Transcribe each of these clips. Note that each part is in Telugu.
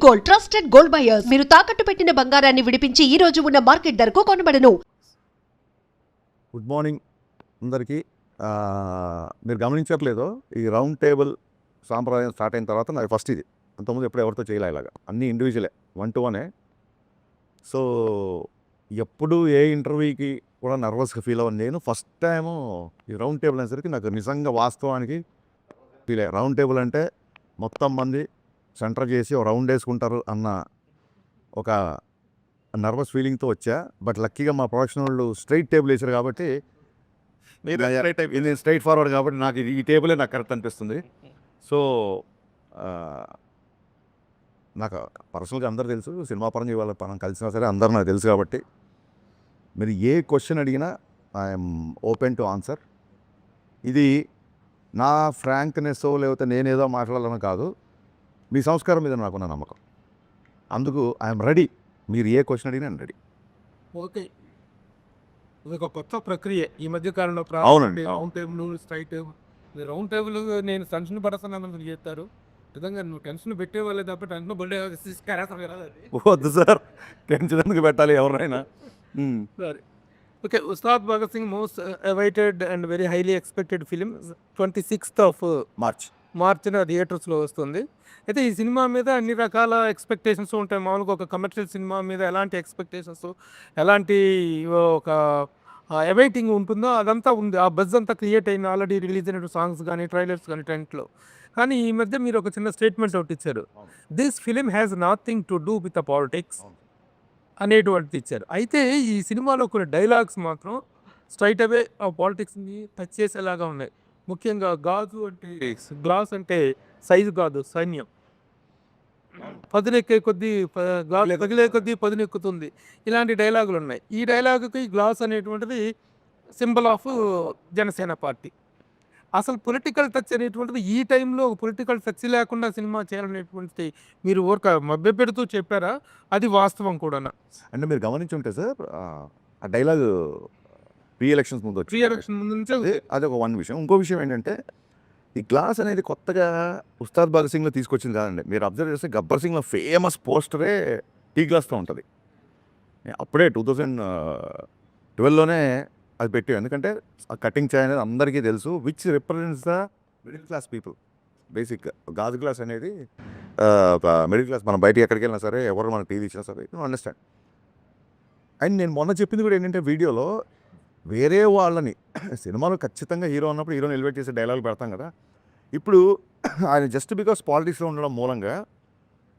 గోల్డ్ ట్రస్టెడ్ గోల్డ్ బయర్స్ మీరు తాకట్టు పెట్టిన బంగారాన్ని విడిపించి ఈ రోజు ఉన్న మార్కెట్ ధరకు కొనబడను. గుడ్ మార్నింగ్ అందరికీ. మీరు గమనించట్లేదో ఈ రౌండ్ టేబుల్ సాంప్రదాయం స్టార్ట్ అయిన తర్వాత నాకు ఫస్ట్ ఇది. అంతకుముందు ఎప్పుడు ఎవరితో చేయలే ఇలాగా, అన్నీ ఇండివిజువలే, 1-to-1. సో ఎప్పుడు ఏ ఇంటర్వ్యూకి కూడా నర్వస్గా ఫీల్ అవ్వను నేను. ఫస్ట్ టైము ఈ రౌండ్ టేబుల్ అనేసరికి నాకు నిజంగా వాస్తవానికి ఫీల్ అయ్యా. రౌండ్ టేబుల్ అంటే మొత్తం మంది సెంటర్ చేసి ఒక రౌండ్ వేసుకుంటారు అన్న ఒక నర్వస్ ఫీలింగ్తో వచ్చా. బట్ లక్కీగా మా ప్రొడక్షన్ వాళ్ళు స్ట్రైట్ టేబుల్ వేసారు కాబట్టి, నేను స్ట్రైట్ ఫార్వర్డ్ కాబట్టి నాకు ఈ టేబులే నాకు కరెక్ట్ అనిపిస్తుంది. సో నాకు పర్సనల్గా అందరూ తెలుసు, సినిమా పరంగా ఇవాళ మనం కలిసినా సరే అందరూ నాకు తెలుసు కాబట్టి మీరు ఏ క్వశ్చన్ అడిగినా ఐఎమ్ ఓపెన్ టు ఆన్సర్. ఇది నా ఫ్రాంక్నెస్ లేకపోతే నేనేదో మాట్లాడాలని కాదు, మీ సంస్కారం మీద నాకున్న నమ్మకం. అందుకు ఐఎమ్ రెడీ. మీరు ఏ క్వశ్చన్ అడిగినా నేను రెడీ. ఓకే, ఇది ఒక కొత్త ప్రక్రియ ఈ మధ్య కాలంలో. అవునండి. Round table, straight table. Round table నేను టెన్షన్ పడుతున్నాను చేస్తారు. నిజంగా నువ్వు టెన్షన్ పెట్టేవాళ్ళే తప్ప టెన్షన్ పడే వద్దు సార్, టెన్షన్ ఎందుకు పెట్టాలి ఎవరైనా. సరే, okay. Ustaad Bhagat Singh most awaited and very highly expected film 26th మార్చిన థియేటర్స్లో వస్తుంది. అయితే ఈ సినిమా మీద అన్ని రకాల ఎక్స్పెక్టేషన్స్ ఉంటాయి. మామూలుగా ఒక కమర్షియల్ సినిమా మీద ఎలాంటి ఎక్స్పెక్టేషన్స్, ఎలాంటి ఒక అవైటింగ్ ఉంటుందో అదంతా ఉంది. ఆ బజ్ అంతా క్రియేట్ అయింది ఆల్రెడీ రిలీజ్ అయిన సాంగ్స్ కానీ, ట్రైలర్స్ కానీ, టెంట్లో. కానీ ఈ మధ్య మీరు ఒక చిన్న స్టేట్మెంట్ ఒకటి ఇచ్చారు, this film has nothing to do with the politics అనేటువంటిది ఇచ్చారు. అయితే ఈ సినిమాలో కొన్ని డైలాగ్స్ మాత్రం స్ట్రైట్ అవే ఆ పాలిటిక్స్ని టచ్ చేసేలాగా ఉన్నాయి. ముఖ్యంగా గాజు అంటే గ్లాస్ అంటే సైజు కాదు, సైన్యం. పదునెక్కే కొద్దీ గ్లాస్ తగిలే కొద్దీ పదునెక్కుతుంది. ఇలాంటి డైలాగులు ఉన్నాయి. ఈ డైలాగుకి గ్లాస్ అనేటువంటిది సింబల్ ఆఫ్ జనసేన పార్టీ. అసలు పొలిటికల్ టచ్ అనేటువంటిది ఈ టైంలో పొలిటికల్ టచ్ లేకుండా సినిమా చేయాలనేటువంటిది మీరు ఊరిక మభ్య పెడుతూ చెప్పారా? అది వాస్తవం కూడా అంటే మీరు గమనించి ఉంటే సార్, ఆ డైలాగ్ ప్రీ ఎలక్షన్స్ ముందు వచ్చి, ఎలక్షన్ ముందు నుంచి అది ఒక విషయం. ఇంకో విషయం ఏంటంటే, ఈ గ్లాస్ అనేది కొత్తగా ఉస్తాద్ భగత్ సింగ్లో తీసుకొచ్చింది కాదండి. మీరు అబ్జర్వ్ చేస్తే గబ్బర్ సింగ్లో ఫేమస్ పోస్టరే టీ గ్లాస్తో ఉంటుంది. అప్పుడే 2012లోనే అది పెట్టాం. ఎందుకంటే ఆ కటింగ్ చాయ్ అనేది అందరికీ తెలుసు, which represents the middle class people. బేసిక్గా గాజు గ్లాస్ అనేది మిడిల్ క్లాస్. మనం బయటికి ఎక్కడికి వెళ్ళినా సరే, ఎవరు మనకు టీవీ ఇచ్చినా సరే, అండర్స్టాండ్. అండ్ నేను మొన్న చెప్పింది కూడా ఏంటంటే, వీడియోలో వేరే వాళ్ళని సినిమాలో ఖచ్చితంగా హీరో అన్నప్పుడు హీరోని ఎలివేట్ చేసే డైలాగులు పెడతాం కదా. ఇప్పుడు ఆయన జస్ట్ బికాస్ పాలిటిక్స్లో ఉండడం మూలంగా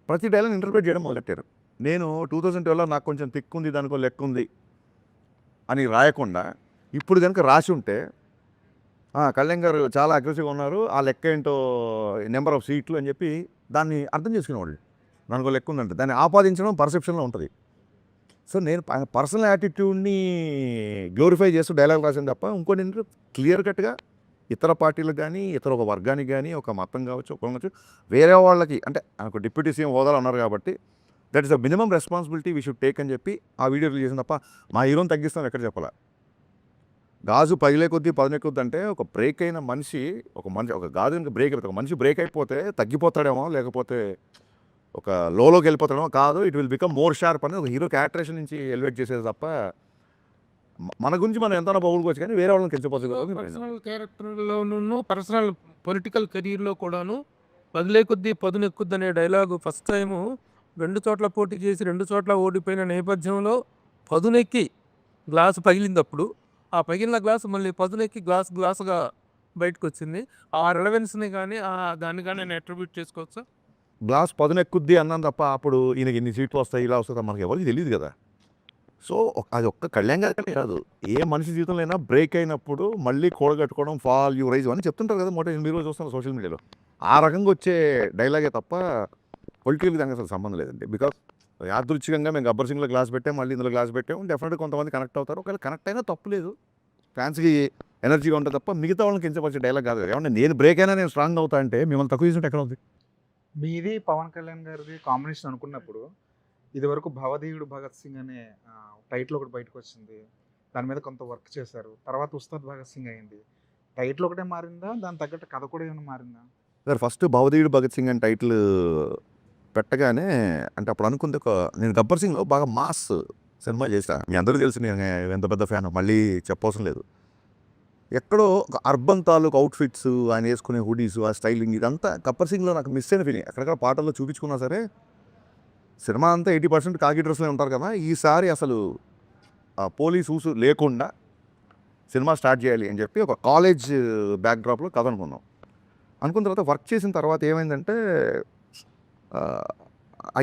ప్రతి డైలాగ్ ఇంటర్ప్రిట్ చేయడం మొదలెట్టారు. నేను 2012లో నాకు కొంచెం తిక్కు ఉంది, దానికో లెక్క ఉంది అని రాయకుండా ఇప్పుడు కనుక రాసి ఉంటే, కళ్యాణ్ గారు చాలా అగ్రెసివ్గా ఉన్నారు, ఆ లెక్క ఏంటో నెంబర్ ఆఫ్ సీట్లు అని చెప్పి దాన్ని అర్థం చేసుకునేవాళ్ళు. దానికో లెక్క ఉందంటే దాన్ని ఆపాదించడం పర్సెప్షన్లో ఉంటుంది. సో నేను పర్సనల్ యాటిట్యూడ్ని గ్లోరిఫై చేస్తూ డైలాగ్ రాసాను తప్ప ఇంకోటి ఏంటంటే, క్లియర్ కట్గా ఇతర పార్టీలకు కానీ, ఇతర ఒక వర్గానికి కానీ, ఒక మతం కావచ్చు, ఒక కావచ్చు, వేరే వాళ్ళకి, అంటే నాకు డిప్యూటీ సీఎం హోదాలో ఉన్నారు కాబట్టి that is the minimum responsibility we should take అని చెప్పి ఆ వీడియో రిలీజ్ చేసిన తప్ప మా హీరోని తగ్గిస్తాం ఎక్కడ చెప్పాల. గాజు పగిలే కొద్దీ పదునెక్కుద్ది అంటే, ఒక బ్రేక్ అయిన మనిషి, ఒక గాజు బ్రేక్ అయిపోతే, ఒక మనిషి బ్రేక్ అయిపోతే తగ్గిపోతాడేమో, లేకపోతే ఒక లోకి వెళ్ళిపోతాడేమో. కాదు, it will become more sharp అని ఒక హీరో క్యారెక్టరేషన్ నుంచి ఎలివేట్ చేసేది తప్ప మన గురించి మనం ఎంతైనా పౌరుకోవచ్చు కానీ వేరే వాళ్ళని తెలిసిపోతుంది. పర్సనల్ క్యారెక్టర్లోనూ పర్సనల్ పొలిటికల్ కెరీర్లో కూడాను పదిలే కొద్దీ పదునెక్కుద్ది అనే డైలాగు ఫస్ట్ టైము 2 చోట్ల పోటీ చేసి 2 చోట్ల ఓడిపోయిన నేపథ్యంలో పదునెక్కి గ్లాసు పగిలినప్పుడు ఆ పగిలిన గ్లాసు మళ్ళీ పదునెక్కి గ్లాసుగా బయటకు వచ్చింది. ఆ రిలవెన్స్ని కానీ దాన్ని కానీ నేను అట్రిబ్యూట్ చేసుకోవచ్చా? గ్లాస్ పదునెక్కుద్ది అన్నాను తప్ప అప్పుడు ఈయనకి ఇన్ని సీట్లు వస్తాయి, ఇలా వస్తాయి మనకి ఎవరికి తెలియదు కదా. సో అది ఒక్క కళ్యాణ్ గారికనే కాదు, ఏ మనిషి జీవితంలో అయినా బ్రేక్ అయినప్పుడు మళ్ళీ కూడగట్టుకోవడం, ఫాల్ యూ రైజ్ అని చెప్తుంటారు కదా. మీరు చూస్తున్నారు సోషల్ మీడియాలో, ఆ రకంగా వచ్చే డైలాగే తప్ప పొలిటికల్ దానికి అసలు సంబంధం లేదండి. బికాస్ యాదృచ్ఛికంగా మేము గబ్బర్ సింగ్లో గ్లాస్ పెట్టాం, మళ్ళీ ఇందులో గ్లాస్ పెట్టాం, డెఫినెట్గా కొంతమంది కనెక్ట్ అవుతారు. ఒకవేళ కనెక్ట్ అయినా తప్పు లేదు, ఫ్యాన్స్కి ఎనర్జీగా ఉంటుంది తప్ప మిగతా వాళ్ళని కించపరిచే డైలాగ్ కాదు. ఏమన్నా నేను బ్రేక్ అయినా నేను స్ట్రాంగ్ అవుతా అంటే మిమ్మల్ని తక్కువ చేసినట్టు ఎక్కడ ఉంది? మీది పవన్ కళ్యాణ్ గారిది కాంబినేషన్ అనుకున్నప్పుడు ఇదివరకు భవదీయుడు భగత్ సింగ్ అనే టైటిల్ ఒకటి బయటకు వచ్చింది. దాని మీద కొంత వర్క్ చేశారు. తర్వాత ఉస్తాద్ భగత్ సింగ్ అయింది. టైటిల్ ఒకటే మారిందా, దాని తగ్గట్టు కథ కూడా ఏమైనా మారిందా? సార్, ఫస్ట్ భవదీయుడు భగత్ సింగ్ అని టైటిల్ పెట్టగానే అంటే అప్పుడు అనుకుంది నేను గబ్బర్ సింగ్లో బాగా మాస్ సినిమా చేశా. మీ అందరూ తెలుసు నేను ఎంత పెద్ద ఫ్యాన్, మళ్ళీ చెప్పవసరం లేదు. ఎక్కడో ఒక అర్బన్ తాలూకు అవుట్ఫిట్స్, ఆయన వేసుకునే హుడీస్, ఆ స్టైలింగ్, ఇదంతా గబ్బర్ సింగ్లో నాకు మిస్ అయిన ఫీలింగ్. ఎక్కడెక్కడ పాటల్లో చూపించుకున్నా సరే సినిమా అంతా 80% కాకి డ్రెస్లో ఉంటారు కదా, ఈసారి అసలు పోలీస్ ఊసు లేకుండా సినిమా స్టార్ట్ చేయాలి అని చెప్పి ఒక కాలేజ్ బ్యాక్డ్రాప్లో కథ అనుకున్న తర్వాత వర్క్ చేసిన తర్వాత ఏమైందంటే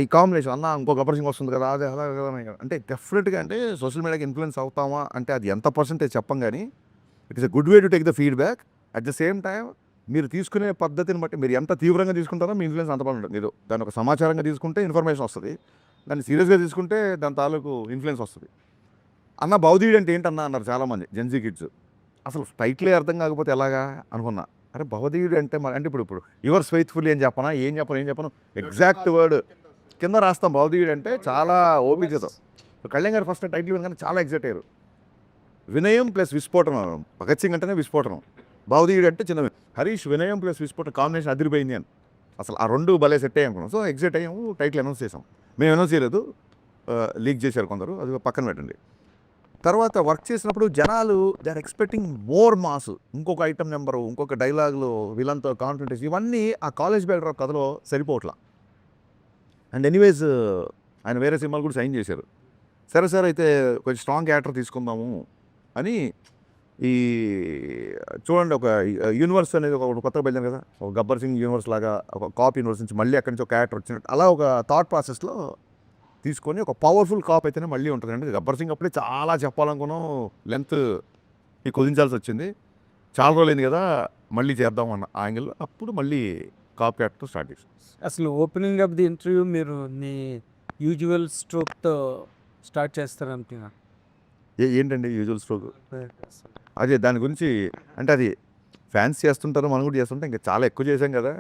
ఈ కాంబినేషన్ అన్న ఇంకో గబ్బర్ సింగ్ వస్తుంది కదా, అదే అలా అంటే డెఫినెట్గా అంటే సోషల్ మీడియాకి ఇన్ఫ్లుయెన్స్ అవుతామా అంటే అది ఎంత పర్సెంటేజ్ చెప్పం, కానీ it is a good way to take the feedback. At the same time మీరు తీసుకునే పద్ధతిని బట్టి మీరు ఎంత తీవ్రంగా తీసుకుంటారో మీ ఇన్ఫ్లుయెన్స్ అంత ఉంటుంది. మీరు దాని ఒక సమాచారంగా తీసుకుంటే ఇన్ఫర్మేషన్ వస్తుంది, దాన్ని సీరియస్గా తీసుకుంటే దాని తాలూకు ఇన్ఫ్లుయెన్స్ వస్తుంది. అన్న భవదీయుడు అంటే ఏంటన్నా అన్నారు చాలామంది జెన్జీ కిడ్స్. అసలు టైటిలే అర్థం కాకపోతే ఎలాగా అనుకున్నా. అరే భవదీయుడు అంటే అంటే ఇప్పుడు యువర్స్ ఫెయిత్ఫుల్లీ అని చెప్పనా, ఏం చెప్పను ఎగ్జాక్ట్ వర్డ్ కింద రాస్తాం. భవదీయుడు అంటే చాలా ఓపికతో. కళ్యాణ్ గారు ఫస్ట్ టైటిల్ వినగానే చాలా ఎగ్జైట్ అయ్యారు. వినయం ప్లస్ విస్ఫోటనం. భగత్ సింగ్ అంటేనే విస్ఫోటనం, భవదీయుడు అంటే చిన్న. హరీష్ వినయం ప్లస్ విస్ఫోటనం కాంబినేషన్ అదిరిపోయింది అని అసలు ఆ రెండు భలే సెట్ అయ్యాం అనుకున్నాం. సో ఎగ్జైట్ అయ్యాము, టైటిల్ అనౌన్స్ చేసాం. మేము అనౌన్స్ చేయలేదు, లీక్ చేశారు కొందరు, అది పక్కన పెట్టండి. తర్వాత వర్క్ చేసినప్పుడు జనాలు they are expecting more mass, ఇంకొక ఐటమ్ నెంబరు, ఇంకొక డైలాగులు, విలన్తో కాన్ఫిడెన్స్, ఇవన్నీ ఆ కాలేజ్ బ్యాక్డ్రాప్ కథలో సరిపోవట్లా. అండ్ ఎనీవేస్ ఆయన వేరే సినిమాలు కూడా సైన్ చేశారు. సరే సార్ అయితే కొంచెం స్ట్రాంగ్ యాక్టర్ తీసుకుందాము అని ఈ చూడండి ఒక యూనివర్స్ అనేది ఒక కొత్తగా వెళ్ళాను కదా, ఒక గబ్బర్ సింగ్ యూనివర్స్ లాగా ఒక కాప్ యూనివర్స్ నుంచి మళ్ళీ అక్కడి నుంచి ఒక క్యారెక్టర్ వచ్చినట్టు అలా ఒక థాట్ ప్రాసెస్లో తీసుకొని ఒక పవర్ఫుల్ కాప్ అయితేనే మళ్ళీ ఉంటుంది. అంటే గబ్బర్ సింగ్ అప్పుడే చాలా చెప్పాలనుకున్నాం, లెంత్ కుదించాల్సి వచ్చింది. చాలా రోజులైంది కదా మళ్ళీ చేద్దాం అన్న యాంగిల్, అప్పుడు మళ్ళీ కాప్ క్యారెక్టర్ స్టార్ట్ చేసాం. అసలు ఓపెనింగ్ ఆఫ్ ది ఇంటర్వ్యూ మీరు నీ యూజువల్ స్ట్రోక్తో స్టార్ట్ చేస్తారనుకున్నా. ఏంటండి యూజువల్ స్ట్రోక్? అదే దాని గురించి అంటే అది ఫ్యాన్స్ చేస్తుంటారు, మనం కూడా చేస్తుంటాం, ఇంకా చాలా ఎక్కువ చేసాం కదా.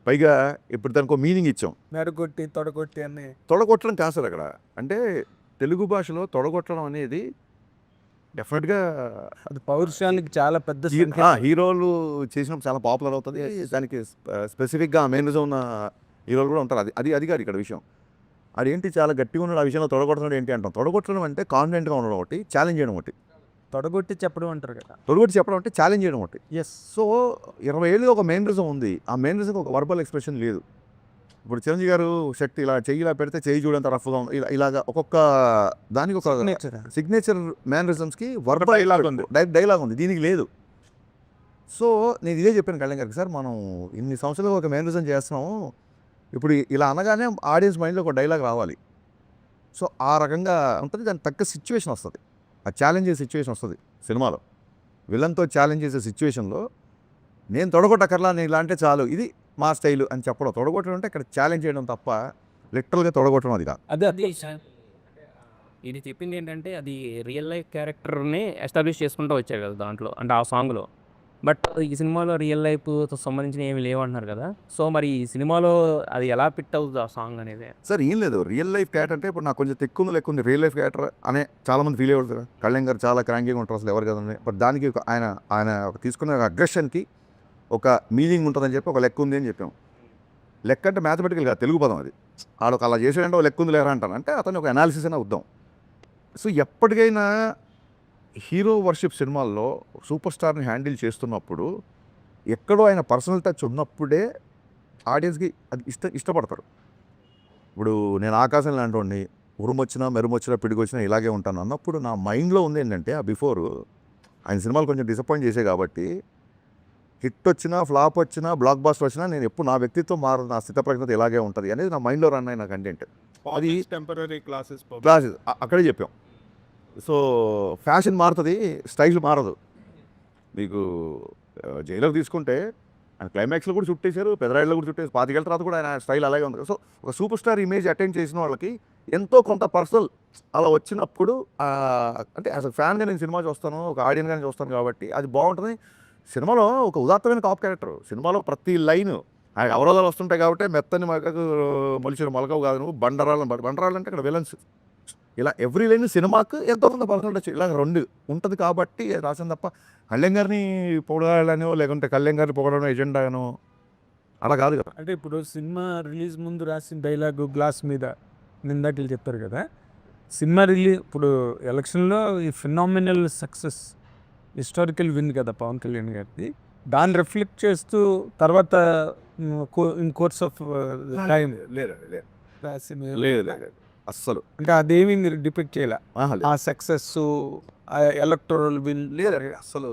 పైగా ఇప్పుడు దానికి ఒక మీనింగ్ ఇచ్చాం. మెడగొట్టి తొడగొట్టి అని. తొడగొట్టడం కాదు సార్ అక్కడ. అంటే తెలుగు భాషలో తొడగొట్టడం అనేది డెఫినెట్గా అది పౌరుషానికి చాలా పెద్ద హీరోలు చేసినప్పుడు చాలా పాపులర్ అవుతుంది. దానికి స్పెసిఫిక్గా మేనరిజం ఉన్న హీరోలు కూడా ఉంటారు. అది కాదు ఇక్కడ విషయం. అదేంటి చాలా గట్టిగా ఉన్నాడు ఆ విషయంలో తొడగొట్టడం ఏంటి అంటాం. తొడగొట్టడం అంటే కాన్ఫిడెంట్గా ఉండడం ఒకటి, ఛాలెంజ్ చేయడం ఒకటి. తొడగొట్టి చెప్పడం అంటారు కదా, తొడగొట్టి చెప్పడం అంటే ఛాలెంజ్ చేయడం ఒకటి. ఎస్. సో 20 ఏళ్ళుగా ఒక మేనరిజం ఉంది, ఆ మేనరిజంకి ఒక వర్బల్ ఎక్స్ప్రెషన్ లేదు. ఇప్పుడు చిరంజీవి గారు శక్తి ఇలా చెయ్యి ఇలా పెడితే చెయ్యి చూడంత రఫ్గా ఉంది, ఇలాగా ఒక్కొక్క దానికి ఒక సిగ్నేచర్ మేనరిజమ్స్కి వర్బల్ డైలాగ్ ఉంది, డైలాగ్ ఉంది, దీనికి లేదు. సో నేను ఇదే చెప్పాను కళ్యాణ్ గారికి, సార్ మనం ఇన్ని సంవత్సరాలుగా ఒక మేనరిజం చేస్తున్నాము, ఇప్పుడు ఇలా అనగానే ఆడియన్స్ మైండ్లో ఒక డైలాగ్ రావాలి. సో ఆ రకంగా ఉంటుంది, దానికి తగ్గ సిచ్యువేషన్ వస్తుంది, ఆ ఛాలెంజ్ చేసే సిచ్యువేషన్ వస్తుంది సినిమాలో. విలన్తో ఛాలెంజ్ చేసే సిచ్యువేషన్లో నేను తొడగొట్టకర్లా, నేను ఇలా అంటే చాలు, ఇది మా స్టైలు అని చెప్పడం. తొడగొట్టడం అంటే ఇక్కడ ఛాలెంజ్ చేయడం తప్ప లిటరల్గా తొడగొట్టడం అది కాదు. అది ఇది చెప్పింది ఏంటంటే అది రియల్ లైఫ్ క్యారెక్టర్ని ఎస్టాబ్లిష్ చేసుకుంటూ వచ్చారు కదా దాంట్లో, అంటే ఆ సాంగ్లో. బట్ ఈ సినిమాలో రియల్ లైఫ్తో సంబంధించిన ఏమి లేవంటున్నారు కదా, సో మరి ఈ సినిమాలో అది ఎలా ఫిట్ అవుతుంది ఆ సాంగ్ అనేది? సార్ ఏం లేదు, రియల్ లైఫ్ క్యారెక్టర్ అంటే ఇప్పుడు నాకు కొంచెం లెక్కుంది రియల్ లైఫ్ క్యారెక్టర్ అనే చాలామంది ఫీల్ అయ్యారు. కళ్యాణ్ గారు చాలా క్రాంకీగా ఉంటారు అసలు ఎవరు కదండి. బట్ దానికి ఆయన తీసుకున్న అగ్రెషన్కి ఒక మీనింగ్ ఉంటుందని చెప్పి ఒక లెక్క ఉంది అని చెప్పాము. లెక్క అంటే మ్యాథమెటికల్ కాదు, తెలుగు పదం అది. ఆడొక అలా చేసాడంటే ఒక లెక్క ఉంది లేరా అంటాను, అంటే అతను ఒక అనాలిసిస్ అయినా వద్దాం. సో ఎప్పటికైనా హీరో వర్షిప్ సినిమాల్లో సూపర్ స్టార్ని హ్యాండిల్ చేస్తున్నప్పుడు ఎక్కడో ఆయన పర్సనల్ టచ్ ఉన్నప్పుడే ఆడియన్స్కి అది ఇష్టపడతారు. ఇప్పుడు నేను ఆకాశం లాంటి ఉరుమొచ్చినా మెరుమొచ్చినా పిడిగొచ్చినా ఇలాగే ఉంటాను అన్నప్పుడు నా మైండ్లో ఉంది ఏంటంటే ఆ బిఫోర్ ఆయన సినిమాలు కొంచెం డిసప్పాయింట్ చేసే కాబట్టి హిట్ వచ్చినా ఫ్లాప్ వచ్చినా బ్లాక్ బాస్టర్ వచ్చినా నేను ఎప్పుడు నా వ్యక్తిత్వం మారు, నా స్థితప్రజ్ఞత ఇలాగే ఉంటుంది అనేది నా మైండ్లో రన్ అయిన కంటెంట్. అది టెంపరీ క్లాసెస్ అక్కడే చెప్పాం. సో ఫ్యాషన్ మారుతుంది, స్టైల్ మారదు. మీకు జైలర్ తీసుకుంటే ఆయన క్లైమాక్స్లో కూడా చుట్టేశారు, పెదరాయిల్లో కూడా చుట్టేసి 25 ఏళ్ళ తర్వాత కూడా ఆయన స్టైల్ అలాగే ఉంది. సో ఒక సూపర్ స్టార్ ఇమేజ్ అటెండ్ చేసిన వాళ్ళకి ఎంతో కొంత పర్సనల్ అలా వచ్చినప్పుడు అంటే అసలు ఫ్యాన్గా నేను సినిమా చూస్తాను, ఒక ఆడియన్గానే చూస్తాను కాబట్టి అది బాగుంటుంది. సినిమాలో ఒక ఉదాత్తమైన కాప్ క్యారెక్టర్, సినిమాలో ప్రతి లైన్ ఆయన అవరోధాలు వస్తుంటాయి కాబట్టి మెత్తని మగకు మొలిచిన మొలకవు కాదు నువ్వు బండరాలు అంటే ఇక్కడ విలన్స్, ఇలా ఎవ్రీ లైన్ సినిమాకు ఎంతో కొంత పర్సనల్ టచ్ ఇలా రెండు ఉంటుంది కాబట్టి రాసిన తప్ప కళ్యాణ్ గారిని పొగడాలనో లేకుంటే కళ్యాణ్ గారిని పొగడనో ఎజెండానో అలా కాదు కదా. అంటే ఇప్పుడు సినిమా రిలీజ్ ముందు రాసిన డైలాగు గ్లాస్ మీద నిందాటిలు చెప్పారు కదా, సినిమా రిలీజ్ ఇప్పుడు ఎలక్షన్లో ఈ ఫినామినల్ సక్సెస్ హిస్టారికల్ విన్ కదా పవన్ కళ్యాణ్ గారిది, దాన్ని రిఫ్లెక్ట్ చేస్తూ తర్వాత ఇన్ కోర్స్ ఆఫ్ టైం లేదు రాసిన లేదు అస్సలు అంటే అదేమి మీరు డిపెక్ట్ చేయాల ఆ సక్సెస్ ఎలక్టోరల్ విన్ లేదు అసలు.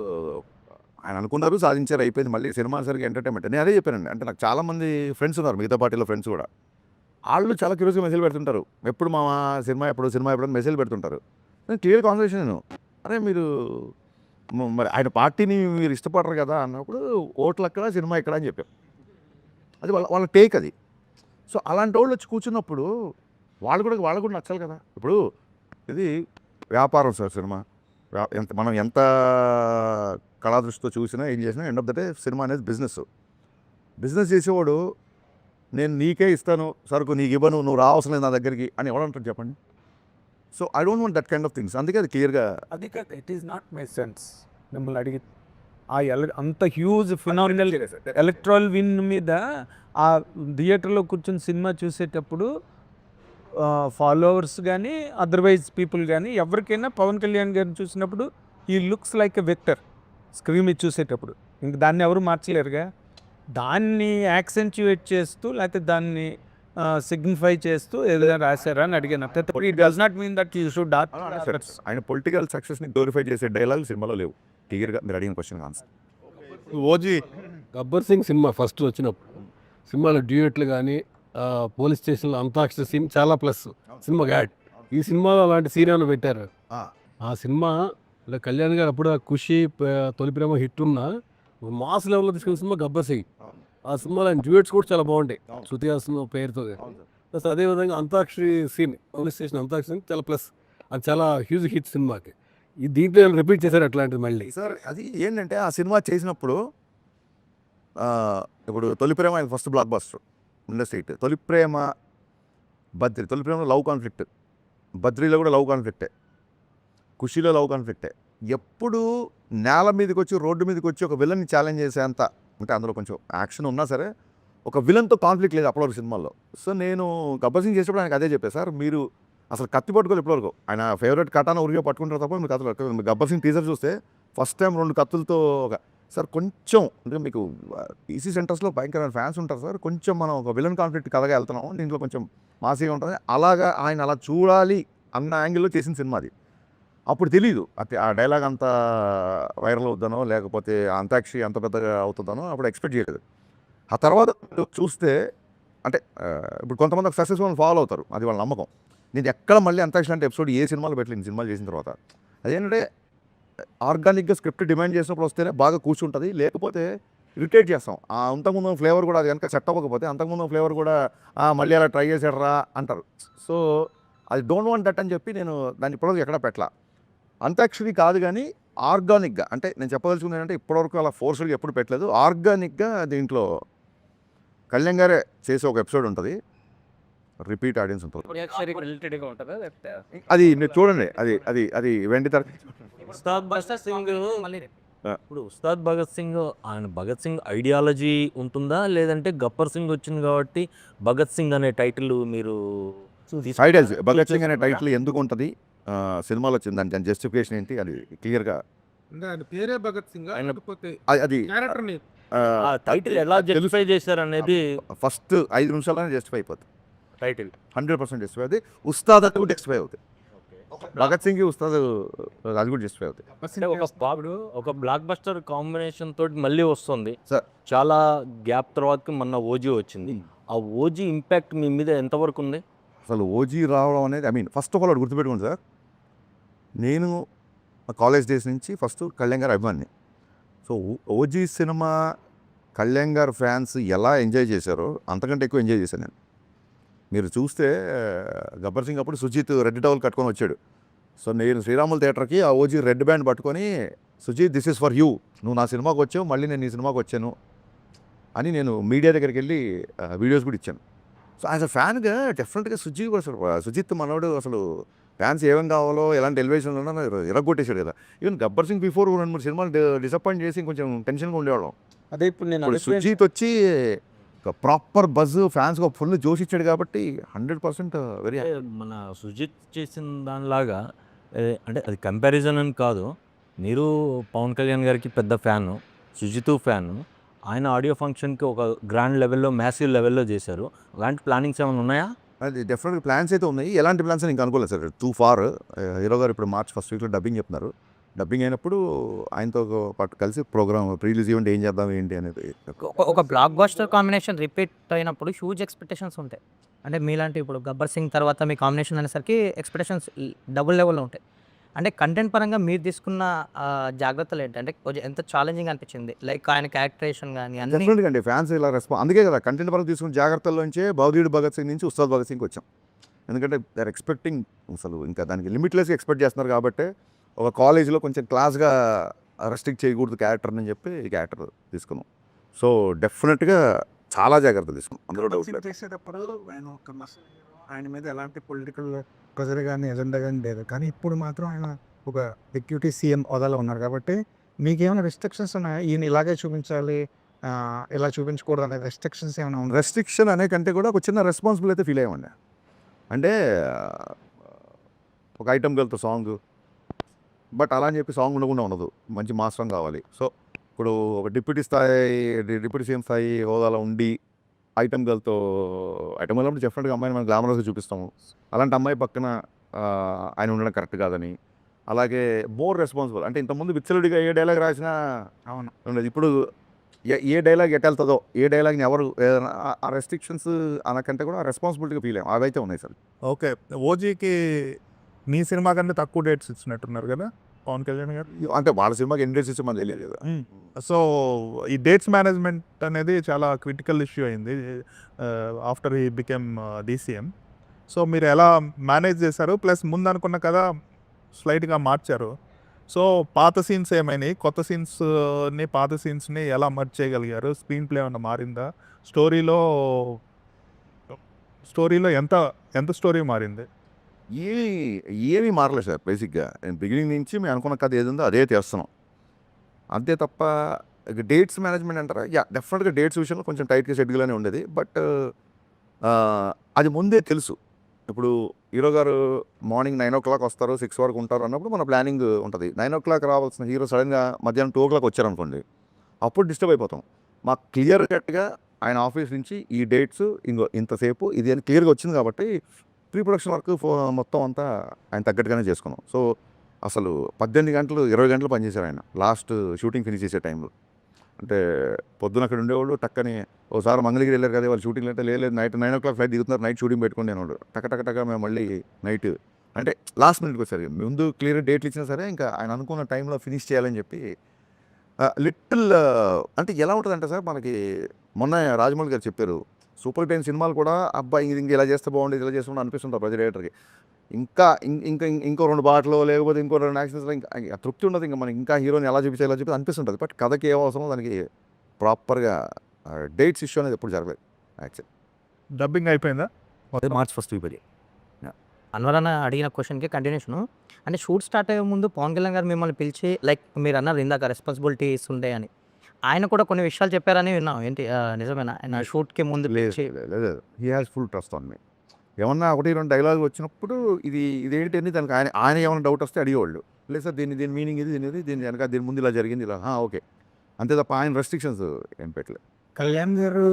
ఆయన అనుకున్నారు, సాధించారు, అయిపోయింది. మళ్ళీ సినిమా సరిగ్గా ఎంటర్టైన్మెంట్. నేను అదే చెప్పానండి. అంటే నాకు చాలామంది ఫ్రెండ్స్ ఉన్నారు, మిగతా పార్టీలో ఫ్రెండ్స్ కూడా. వాళ్ళు చాలా క్యూరియస్గా మెసేజ్ పెడుతుంటారు, ఎప్పుడు మా సినిమా ఎప్పుడు మెసేజ్ పెడుతుంటారు. నేను క్లియర్ కాన్వర్సేషన్ నేను, అరే మీరు మరి ఆయన పార్టీని మీరు ఇష్టపడరు కదా అన్నప్పుడు ఓట్లు అక్కడ సినిమా ఇక్కడ అని చెప్పాం. అది వాళ్ళ టేక్ అది. సో అలాంటి వాళ్ళు వచ్చి కూర్చున్నప్పుడు వాళ్ళకు కూడా నచ్చాలి కదా. ఇప్పుడు ఇది వ్యాపారం సార్ సినిమా. మనం ఎంత కళాదృష్టితో చూసినా ఏం చేసినా end of the day cinema అనేది బిజినెస్ చేసేవాడు నేను నీకే ఇస్తాను సరుకు, నీకు ఇవ్వను, నువ్వు రావసరం లేదు నా దగ్గరికి అని ఎవడంటాడు చెప్పండి. So I don't want that kind of things. అందుకే అది క్లియర్గా అది కాదు, it is not my sense. మిమ్మల్ని అడిగి ఆ అంత హ్యూజ్ ఫినామినల్ ఎలక్ట్రల్ విన్ మీద ఆ థియేటర్లో కూర్చొని సినిమా చూసేటప్పుడు ఫాలోవర్స్ కానీ అదర్వైజ్ పీపుల్ కానీ ఎవరికైనా పవన్ కళ్యాణ్ గారిని చూసినప్పుడు ఈ looks like a vector screen మీద చూసేటప్పుడు. ఇంక దాన్ని ఎవరు మార్చలేరుగా. దాన్ని యాక్సెంచుయేట్ చేస్తూ లేకపోతే దాన్ని సిగ్నిఫై చేస్తూ ఏదైనా రాశారా అని అడిగాను. It does not mean that you should ఆయన పొలిటికల్ సక్సెస్ని గ్లోరిఫై చేసే డైలాగ్ సినిమాలో లేవు. క్లియర్గా మీరు అడిగిన question answer. OG Gabbar Singh cinema first వచ్చినప్పుడు సినిమాలో డ్యూయెట్లు కానీ పోలీస్ స్టేషన్లో అంతాక్షరి సీన్ చాలా ప్లస్ సినిమా యాడ్. ఈ సినిమాలో అలాంటి సీన్ ఏమైనా పెట్టారు? ఆ సినిమా కళ్యాణ్ గారు అప్పుడు ఆ ఖుషి తొలి ప్రేమ హిట్ ఉన్న మాస్ లెవెల్లో తీసుకున్న సినిమా గబ్బర్ సింగ్. ఆ సినిమాలో ఆయన డ్యూయెట్స్ కూడా చాలా బాగుంటాయి శృతి హాసన్ పేరుతో. ప్లస్ అదేవిధంగా antakshari scene police station antakshari scene చాలా ప్లస్, అది చాలా హ్యూజ్ హిట్ సినిమాకి. ఈ దీంట్లో రిపీట్ చేశారు అట్లాంటిది మళ్ళీ. సార్ అది ఏంటంటే ఆ సినిమా చేసినప్పుడు ఇప్పుడు తొలి ప్రేమ ఆయన ఫస్ట్ బ్లాక్ బస్టర్ ఇండస్ట్రీ. తొలి ప్రేమలో లవ్ కాన్ఫ్లిక్ట్, బద్రీలో కూడా లవ్ కాన్ఫ్లిక్టే, ఖుషీలో లవ్ కాన్ఫ్లిక్టే. ఎప్పుడు నేల మీదకి వచ్చి రోడ్డు మీదకి వచ్చి ఒక విలన్ని ఛాలెంజ్ చేసేంత, అంటే అందులో కొంచెం యాక్షన్ ఉన్నా సరే ఒక విలన్తో కాన్ఫ్లిక్ట్ లేదు అప్పటివరకు సినిమాల్లో. సో నేను గబ్బర్ సింగ్ చేసేప్పుడు ఆయనకు అదే చెప్పాను, సార్ మీరు అసలు కత్తి పట్టుకోవాలి ఇప్పటివరకు. ఆయన ఫేవరెట్ కటాన ఉరిగా పట్టుకుంటారు తప్ప మీకు కథలు. గబ్బర్ సింగ్ టీజర్ చూస్తే ఫస్ట్ టైం 2 కత్తులతో సార్ కొంచెం అంటే మీకు ఈసీ సెంటర్స్లో భయంకరమైన ఫ్యాన్స్ ఉంటారు సార్, కొంచెం మనం ఒక విలన్ కాన్ఫ్లిక్ట్ కథగా వెళ్తున్నాం, దీంట్లో కొంచెం మాసీగా ఉంటుంది, అలాగా ఆయన అలా చూడాలి అన్న యాంగిల్లో చేసిన సినిమా అది. అప్పుడు తెలీదు ఆ డైలాగ్ అంత వైరల్ అవుతానో లేకపోతే అంతాక్షరి అంత పెద్దగా అవుతుందనో అప్పుడు ఎక్స్పెక్ట్ చేయలేదు. ఆ తర్వాత చూస్తే అంటే ఇప్పుడు కొంతమంది సక్సెస్ఫుల్ ఫాలో అవుతారు, అది వాళ్ళ నమ్మకం. నేను ఎక్కడ మళ్ళీ అంతాక్షరి అంటే ఎపిసోడ్ ఏ సినిమాలో పెట్టలేదు సినిమాలు చేసిన తర్వాత. అదేంటంటే ఆర్గానిక్గా స్క్రిప్ట్ డిమాండ్ చేసినప్పుడు వస్తేనే బాగా కూర్చుంటుంది, లేకపోతే ఇరిటేట్ చేస్తాం. అంతకుముందు ఫ్లేవర్ కూడా అది కనుక సెట్ అవ్వకపోతే అంతకుముందు ఫ్లేవర్ కూడా మళ్ళీ అలా ట్రై చేసాడరా అంటారు. సో అది డోంట్ వాంట్ దట్ అని చెప్పి నేను దాన్ని ఇప్పటివరకు ఎక్కడ పెట్టలా. అంతాక్షరి కాదు కానీ ఆర్గానిక్గా, అంటే నేను చెప్పదలుచుకుంది ఏంటంటే ఇప్పటివరకు అలా ఫోర్స్గా ఎప్పుడు పెట్టలేదు. ఆర్గానిక్గా దీంట్లో కళ్యాణ్ గారే చేసే ఒక ఎపిసోడ్ ఉంటుంది, రిపీట్ ఆడియన్స్ ఉంటుంది. అది మీరు చూడండి, అది వెండి తర. ఉస్తాద్ భగత్ సింగ్ ఇప్పుడు ఉస్తాద్ భగత్ సింగ్ ఆయన భగత్ సింగ్ ఐడియాలజీ ఉంటుందా, లేదంటే గబ్బర్ సింగ్ వచ్చింది కాబట్టి భగత్ సింగ్ అనే టైటిల్ మీరు ఐడియాలజీ భగత్ సింగ్ అనే టైటిల్ ఎందుకు ఉంటుంది సినిమాలో వచ్చింది, దాని జస్టిఫికేషన్ ఏంటి, అది క్లియర్గా పేరే భగత్ సింగ్ అది టైటిల్ ఎలా జస్టిఫై చేశారు అనేది ఫస్ట్ 5 నిమిషాలనే జస్టిఫై అయిపోతుంది. టైటిల్ 100% జస్టిఫై అవుతుంది. ఉస్తాద్ అది కూడా జస్టిఫై అవుతుంది. భగత్ సింగ్ ఉస్తాద్ అది కూడా జస్టిఫై అవుతుంది. అంటే ఒక బ్లాక్ బస్టర్ కాంబినేషన్ తోటి మళ్ళీ వస్తుంది సార్. చాలా గ్యాప్ తర్వాత మొన్న ఓజీ వచ్చింది. ఆ ఓజీ ఇంపాక్ట్ మీ మీద ఎంతవరకు ఉంది? అసలు ఓజీ రావడం అనేది ఫస్ట్ ఆఫ్ ఆల్ అది గుర్తుపెట్టుకోండి సార్, నేను కాలేజ్ డేస్ నుంచి ఫస్ట్ కళ్యాణ్ గారు అభిమాని. సో ఓజీ సినిమా కళ్యాణ్ గారు ఫ్యాన్స్ ఎలా ఎంజాయ్ చేశారో అంతకంటే ఎక్కువ ఎంజాయ్ చేశాను నేను. మీరు చూస్తే గబ్బర్ సింగ్ అప్పుడు సుజిత్ రెడ్ టవల్ కట్టుకొని వచ్చాడు. సో నేను శ్రీరాములు థియేటర్కి ఆ ఓజీ రెడ్ బ్యాండ్ పట్టుకొని, Sujeeth this is for you, నువ్వు నా సినిమాకి వచ్చావు, మళ్ళీ నేను ఈ సినిమాకి వచ్చాను అని నేను మీడియా దగ్గరికి వెళ్ళి వీడియోస్ కూడా ఇచ్చాను. సో యాజ్ అ ఫ్యాన్గా డెఫినెట్గా సుజిత్ మనోడు అసలు ఫ్యాన్స్ ఏమేం కావాలో ఎలాంటి ఎలివేషన్లో ఉన్నా ఇరగొట్టేశాడు కదా. ఈవెన్ గబ్బర్ సింగ్ బిఫోర్ 2-3 సినిమాలు డిసప్పాయింట్ చేసి కొంచెం టెన్షన్గా ఉండేవాళ్ళం. అదే ఇప్పుడు నేను సుజిత్ వచ్చి ఒక ప్రాపర్ బజ్ ఫ్యాన్స్కి ఒక ఫుల్ జోష్ ఇచ్చాడు కాబట్టి 100% వెరీ అంటే మన సుజిత్ చేసిన దానిలాగా అంటే అది కంపారిజన్ అని కాదు. మీరు పవన్ కళ్యాణ్ గారికి పెద్ద ఫ్యాను, సుజిత్ ఫ్యాను. ఆయన ఆడియో ఫంక్షన్కి ఒక గ్రాండ్ లెవెల్లో మ్యాసివ్ లెవెల్లో చేశారు. అలాంటి ప్లానింగ్స్ ఏమైనా ఉన్నాయా? అది డెఫినెట్గా ప్లాన్స్ అయితే ఉన్నాయి. ఎలాంటి ప్లాన్స్ అని ఇంకా అనుకోలేదు సార్. Two far. హీరో గారు ఇప్పుడు మార్చ్ ఫస్ట్ వీక్లో డబ్బింగ్ చెప్తున్నారు. డబ్బింగ్ అయినప్పుడు ఆయనతో పాటు కలిసి ప్రోగ్రామ్ ప్రీలీజ్ ఈవెంట్ ఏం చేద్దాం ఏంటి అనేది. ఒక బ్లాక్ బస్టర్ కాంబినేషన్ రిపీట్ అయినప్పుడు హ్యూజ్ ఎక్స్పెక్టేషన్స్ ఉంటాయి. అంటే మీలాంటి ఇప్పుడు గబ్బర్ సింగ్ తర్వాత మీ కాంబినేషన్ అనేసరికి ఎక్స్పెక్టేషన్స్ డబుల్ లెవెల్లో ఉంటాయి. అంటే కంటెంట్ పరంగా మీరు తీసుకున్న జాగ్రత్తలు ఏంటి? అంటే కొంచెం ఎంత ఛాలెంజింగ్ అనిపించింది? లైక్ ఆయన క్యారెక్టరేషన్ కానీ అన్ని డెఫినెట్గా అండి ఫ్యాన్స్ ఇలా అందుకే కదా కంటెంట్ పరంగా తీసుకున్న జాగ్రత్తల్లోంచే భగవదీయుడు భగత్ సింగ్ నుంచి ఉస్తాద్ భగత్ సింగ్కి వచ్చాం. ఎందుకంటే దే ఆర్ ఎక్స్పెక్టింగ్, అసలు ఇంకా దానికి లిమిట్లెస్గా ఎక్స్పెక్ట్ చేస్తున్నారు కాబట్టి ఒక కాలేజ్లో కొంచెం క్లాస్గా రెస్ట్రిక్ట్ చేయకూడదు క్యారెక్టర్ని చెప్పి ఈ క్యారెక్టర్ తీసుకున్నాం. సో డెఫినెట్గా చాలా జాగ్రత్త తీసుకున్నాం, అందులో డౌట్ లేదు. చేసేటప్పుడు ఆయన మీద ఎలాంటి పొలిటికల్ ప్రెజర్ కానీ ఎజెండా కానీ లేదు. కానీ ఇప్పుడు మాత్రం ఆయన ఒక డిప్యూటీ సీఎం హోదాలో ఉన్నారు కాబట్టి మీకేమైనా రెస్ట్రిక్షన్స్ ఉన్నాయా? ఈయన ఇలాగే చూపించాలి, ఇలా చూపించకూడదు అనే రెస్ట్రిక్షన్స్ ఏమైనా ఉన్నాయి? రెస్ట్రిక్షన్ అనే కంటే కూడా ఒక చిన్న రెస్పాన్సిబుల్ అయితే ఫీల్ అయ్యామండి. అంటే ఒక ఐటమ్ గర్ల్తో సాంగ్, బట్ అలా అని చెప్పి సాంగ్ ఉండకుండా ఉండదు, మంచి మాస్ సాంగ్ కావాలి. సో ఇప్పుడు ఒక డిప్యూటీ సీఎం స్థాయి హోదాలో ఉండి ఐటమ్ గర్ల్తో ఐటమ్ గర్ల్ డెఫినెట్గా అమ్మాయిని మనం గ్లామరస్గా చూపిస్తాము. అలాంటి అమ్మాయి పక్కన ఆయన ఉండడం కరెక్ట్ కాదని. అలాగే మోర్ రెస్పాన్సిబుల్, అంటే ఇంతకుముందు విచ్చలుడిగా ఏ డైలాగ్ రాసినా అవును ఉండదు. ఇప్పుడు ఏ డైలాగ్ ఎట్టెళ్తుందో, ఏ డైలాగ్ని ఎవరు ఆ రెస్ట్రిక్షన్స్ అనకంటే కూడా రెస్పాన్సిబిలిటీగా ఫీల్ అయ్యాం. అవైతే ఉన్నాయి సార్. ఓకే, ఓజీకి మీ సినిమా కంటే తక్కువ డేట్స్ ఇచ్చినట్టున్నారు కదా పవన్ కళ్యాణ్ గారు. అంటే వాళ్ళ సినిమాకి ఎన్ని డేట్స్ ఇస్తే మనకు తెలియదు కదా. సో ఈ డేట్స్ మేనేజ్మెంట్ అనేది చాలా క్రిటికల్ ఇష్యూ అయింది ఆఫ్టర్ ఈ బికెమ్ డీసీఎం. సో మీరు ఎలా మేనేజ్ చేశారు? ప్లస్ ముందు అనుకున్న కదా స్లైట్గా మార్చారు. సో పాత సీన్స్ ఏమైనాయి, కొత్త సీన్స్ని పాత సీన్స్ని ఎలా మర్జ్ చేయగలిగారు? స్క్రీన్ ప్లే ఏమన్నా మారిందా? స్టోరీలో ఎంత స్టోరీ మారింది? ఏమీ మారలేదు సార్. బేసిక్గా బిగినింగ్ నుంచి మేము అనుకున్న కథ ఏది ఉందో అదే చేస్తున్నాం, అంతే తప్ప డేట్స్ మేనేజ్మెంట్ అంటారా? డెఫినెట్గా డేట్స్ విషయంలో కొంచెం టైట్గా షెడ్యూల్గానే ఉండేది. బట్ అది ముందే తెలుసు. ఇప్పుడు హీరో గారు మార్నింగ్ 9 o'clock వస్తారు, 6 వరకు ఉంటారు అన్నప్పుడు మన ప్లానింగ్ ఉంటుంది. 9 o'clock రావాల్సిన హీరో సడన్గా మధ్యాహ్నం 2 o'clock వచ్చారనుకోండి, అప్పుడు డిస్టర్బ్ అయిపోతాం. మాకు క్లియర్ కట్గా ఆయన ఆఫీస్ నుంచి ఈ డేట్స్ ఇంతసేపు ఇది అని క్లియర్గా వచ్చింది కాబట్టి ప్రీ ప్రొడక్షన్ వర్క్ మొత్తం అంతా ఆయన తగ్గట్టుగానే చేసుకున్నాం. సో అసలు 18 గంటలు 20 గంటలు పనిచేశారు ఆయన లాస్ట్ షూటింగ్ ఫినిష్ చేసే టైంలో. అంటే పొద్దున అక్కడ ఉండేవాళ్ళు టక్కని ఒకసారి మంగళగిరి వెళ్ళారు కదా వాళ్ళు షూటింగ్ అంటే లేదు నైట్ 9 o'clock ఫ్లైట్ దిగుతున్నారు, నైట్ షూటింగ్ పెట్టుకుని నేను టక్క మేము మళ్ళీ నైట్ అంటే లాస్ట్ మినిట్కి వచ్చారు. ముందు క్లియర్ డేట్లు ఇచ్చినా సరే ఇంకా ఆయన అనుకున్న టైంలో ఫినిష్ చేయాలని చెప్పి లిటిల్ అంటే ఎలా ఉంటుందంటే సార్ మనకి మొన్న రాజమౌళి గారు చెప్పారు సూపర్ హిట్ అయిన సినిమాలు కూడా అబ్బాయి ఇది ఇలా చేస్తే బాగుండేది ఇలా చేస్తుంటే అనిపిస్తుంటారు ప్రతి డైరెక్టర్కి. ఇంకో 2 పాటలు లేకపోతే ఇంకో 2 యాక్షన్స్లో ఇంకా తృప్తి ఉండదు. ఇంకా మనకి ఇంకా హీరోని ఎలా చూపించాలో చెప్పి అనిపిస్తుంటుంది. బట్ కథకి ఏం అవసరం దానికి ప్రాపర్గా డేట్స్ ఇష్యూ అనేది ఎప్పుడు జరగలేదు. యాక్చువల్లీ డబ్బింగ్ అయిపోయిందా? March first week. అన్వర్ అన్న అడిగిన క్వశ్చన్కి కంటిన్యూషన్. అంటే షూట్ స్టార్ట్ అయ్యే ముందు పవన్ కళ్యాణ్ గారు మిమ్మల్ని పిలిచి లైక్ మీరు అన్నారు ఇందాక రెస్పాన్సిబిలిటీస్ ఉండే అని, ఆయన కూడా కొన్ని విషయాలు చెప్పారని విన్నాం. ఏంటి నిజమేనా? ఆయన షూట్కి ముందు పిలిచి లేదు he has full trust on me. ఏమన్నా 1-2 డైలాగ్ వచ్చినప్పుడు ఇదేంటి అని దానికి ఆయన ఏమైనా డౌట్ వస్తే అడిగేవాళ్ళు. లేదు సార్ దీని మీనింగ్ దీని వెనక దీని ముందు ఇలా జరిగింది ఇలా ఓకే అంతే తప్ప ఆయన రెస్ట్రిక్షన్స్ ఏం పెట్టలేదు. కళ్యాణ్ గారు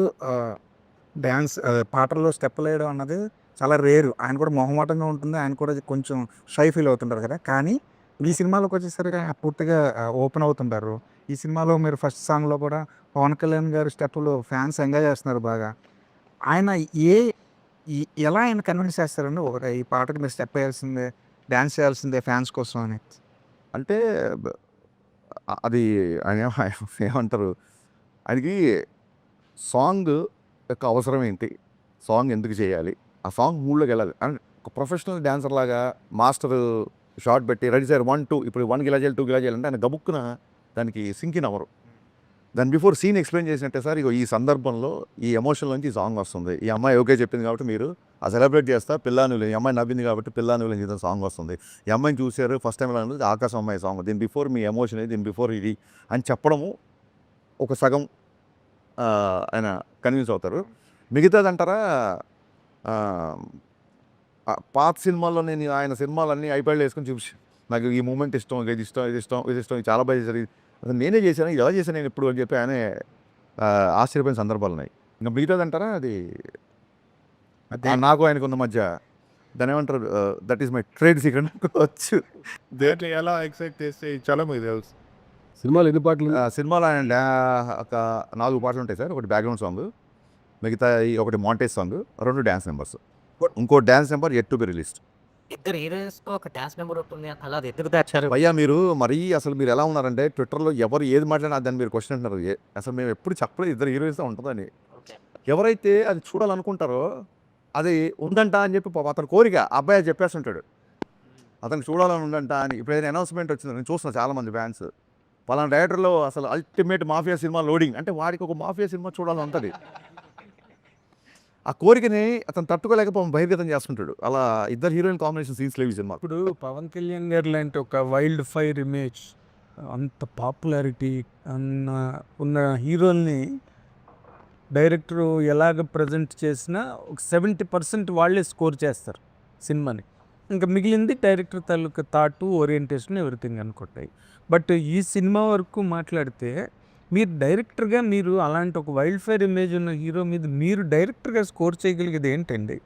డ్యాన్స్ పాటల్లో స్టెప్పులు వేయడం అన్నది చాలా రేరు. ఆయన కూడా మొహమాటంగా ఉంటుంది, ఆయన కూడా కొంచెం షై ఫీల్ అవుతుంటారు కదా. కానీ ఈ సినిమాలోకి వచ్చేసరికి ఆయన పూర్తిగా ఓపెన్ అవుతుంటారు. ఈ సినిమాలో మీరు ఫస్ట్ సాంగ్లో కూడా పవన్ కళ్యాణ్ గారు స్టెప్పులు ఫ్యాన్స్ ఎంజాయ్ చేస్తున్నారు బాగా. ఆయన ఎలా ఆయన కన్విన్స్ చేస్తారండి ఒక ఈ పాటకి మీరు స్టెప్ వేయాల్సిందే, డ్యాన్స్ చేయాల్సిందే ఫ్యాన్స్ కోసం అని? అంటే అది ఆయన ఏమంటారు ఆయనకి సాంగ్ యొక్క అవసరం ఏంటి, సాంగ్ ఎందుకు చేయాలి, ఆ సాంగ్ మూడ్లోకి వెళ్ళాలి. అండ్ ఒక ప్రొఫెషనల్ డ్యాన్సర్ లాగా మాస్టర్ షార్ట్ పెట్టి రెడీ సార్ 1 2 ఇప్పుడు 1 గిలా చేయాలి 2 గిలా చేయాలంటే ఆయన గబుక్కున దానికి సింకిన్ అవ్వరు. దాని బిఫోర్ సీన్ ఎక్స్ప్లెయిన్ చేసినట్టే సార్ ఇగో ఈ సందర్భంలో ఈ ఎమోషన్ నుంచి ఈ సాంగ్ వస్తుంది, ఈ అమ్మాయి ఓకే చెప్పింది కాబట్టి మీరు ఆ సెలబ్రేట్ చేస్తా పిల్లానులు, ఈ అమ్మాయి నవ్వింది కాబట్టి పిల్లానులు చేసిన సాంగ్ వస్తుంది, ఈ అమ్మాయిని చూశారు ఫస్ట్ టైం ఎలా ఉంది ఆకాశం అమ్మాయి సాంగ్, దీని బిఫోర్ మీ ఎమోషన్ దీని బిఫోర్ ఇది అని చెప్పడము ఒక సగం ఆయన కన్విన్స్ అవుతారు. మిగతాదంటారా పాత సినిమాల్లో నేను ఆయన సినిమాలన్నీ ఐప్యాడ్లో వేసుకొని చూసి నాకు ఈ మూమెంట్ ఇష్టం, ఇది ఇష్టం, ఇది ఇష్టం, ఇది ఇష్టం, ఇది చాలా బాగా చేశారు, అసలు నేనే చేశాను, ఇది ఎలా చేశాను నేను ఎప్పుడు అని చెప్పి ఆయనే ఆశ్చర్యపోయిన సందర్భాలు ఉన్నాయి. ఇంకా మిగతాదంటారా అది నాకు ఆయనకు ఉన్న మధ్య దాని ఏమంటారు, that is my trade secret అనుకోవచ్చు. దేంట్లో ఎలా ఎక్సైట్ చేస్తే చాలా మీకు తెలుసు. సినిమాలు ఎన్ని పాటలు? సినిమాలో ఆయన ఒక 4 పాటలు ఉంటాయి సార్. ఒకటి బ్యాక్గ్రౌండ్ సాంగ్, మిగతా ఒకటి మాంటేజ్ సాంగ్, 2 డ్యాన్స్ నెంబర్స్, ఇంకో dance number yet to be released. ఇద్దరు హీరోయిన్స్ ఒక డాన్స్ నెంబర్ ఉంటుంది, అలా అది ఎందుకు దాచారు? భయ్యా మీరు మరీ అసలు మీరు ఎలా ఉన్నారంటే ట్విట్టర్లో ఎవరు ఏది మాట్లాడినా దాన్ని మీరు క్వశ్చన్ అంటున్నారు. అసలు మేము ఎప్పుడు చెప్పలేదు ఇద్దరు హీరోయిన్స్ ఉంటుందని. ఎవరైతే అది చూడాలనుకుంటారో అది ఉందంట అని చెప్పి అతని కోరిక అబ్బాయి చెప్పేస్తుంటాడు, అతనికి చూడాలని ఉందంట అని. ఇప్పుడు ఏదైనా అనౌన్స్మెంట్ వచ్చింది, నేను చూస్తున్నాను చాలామంది ఫ్యాన్స్ పలానా డైరెక్టర్లో అసలు అల్టిమేట్ మాఫియా సినిమా లోడింగ్ అంటే వాడికి ఒక మాఫియా సినిమా చూడాలని ఉంటుంది. ఆ కోరికని అతను తట్టుకోలేకపోతే బహిర్గతం చేస్తుంటాడు. అలా ఇద్దరు హీరోయిన్ కాంబినేషన్ సీన్స్ లేవు ఈ సినిమా. ఇప్పుడు పవన్ కళ్యాణ్ గారు లాంటి ఒక వైల్డ్ ఫైర్ ఇమేజ్, అంత పాపులారిటీ ఉన్న హీరోల్ని డైరెక్టర్ ఎలాగ ప్రజెంట్ చేసినా ఒక 70% వాళ్ళే స్కోర్ చేస్తారు సినిమాని. ఇంకా మిగిలింది డైరెక్టర్ తాలూకా థాటు, ఓరియంటేషన్, ఎవ్రీథింగ్ అనుకుంటాయి. బట్ ఈ సినిమా వరకు మాట్లాడితే మీరు డైరెక్టర్గా మీరు అలాంటి ఒక వైల్డ్ ఫైర్ ఇమేజ్ ఉన్న హీరో మీద మీరు డైరెక్టర్గా స్కోర్ చేయగలిగేది ఏంటండి?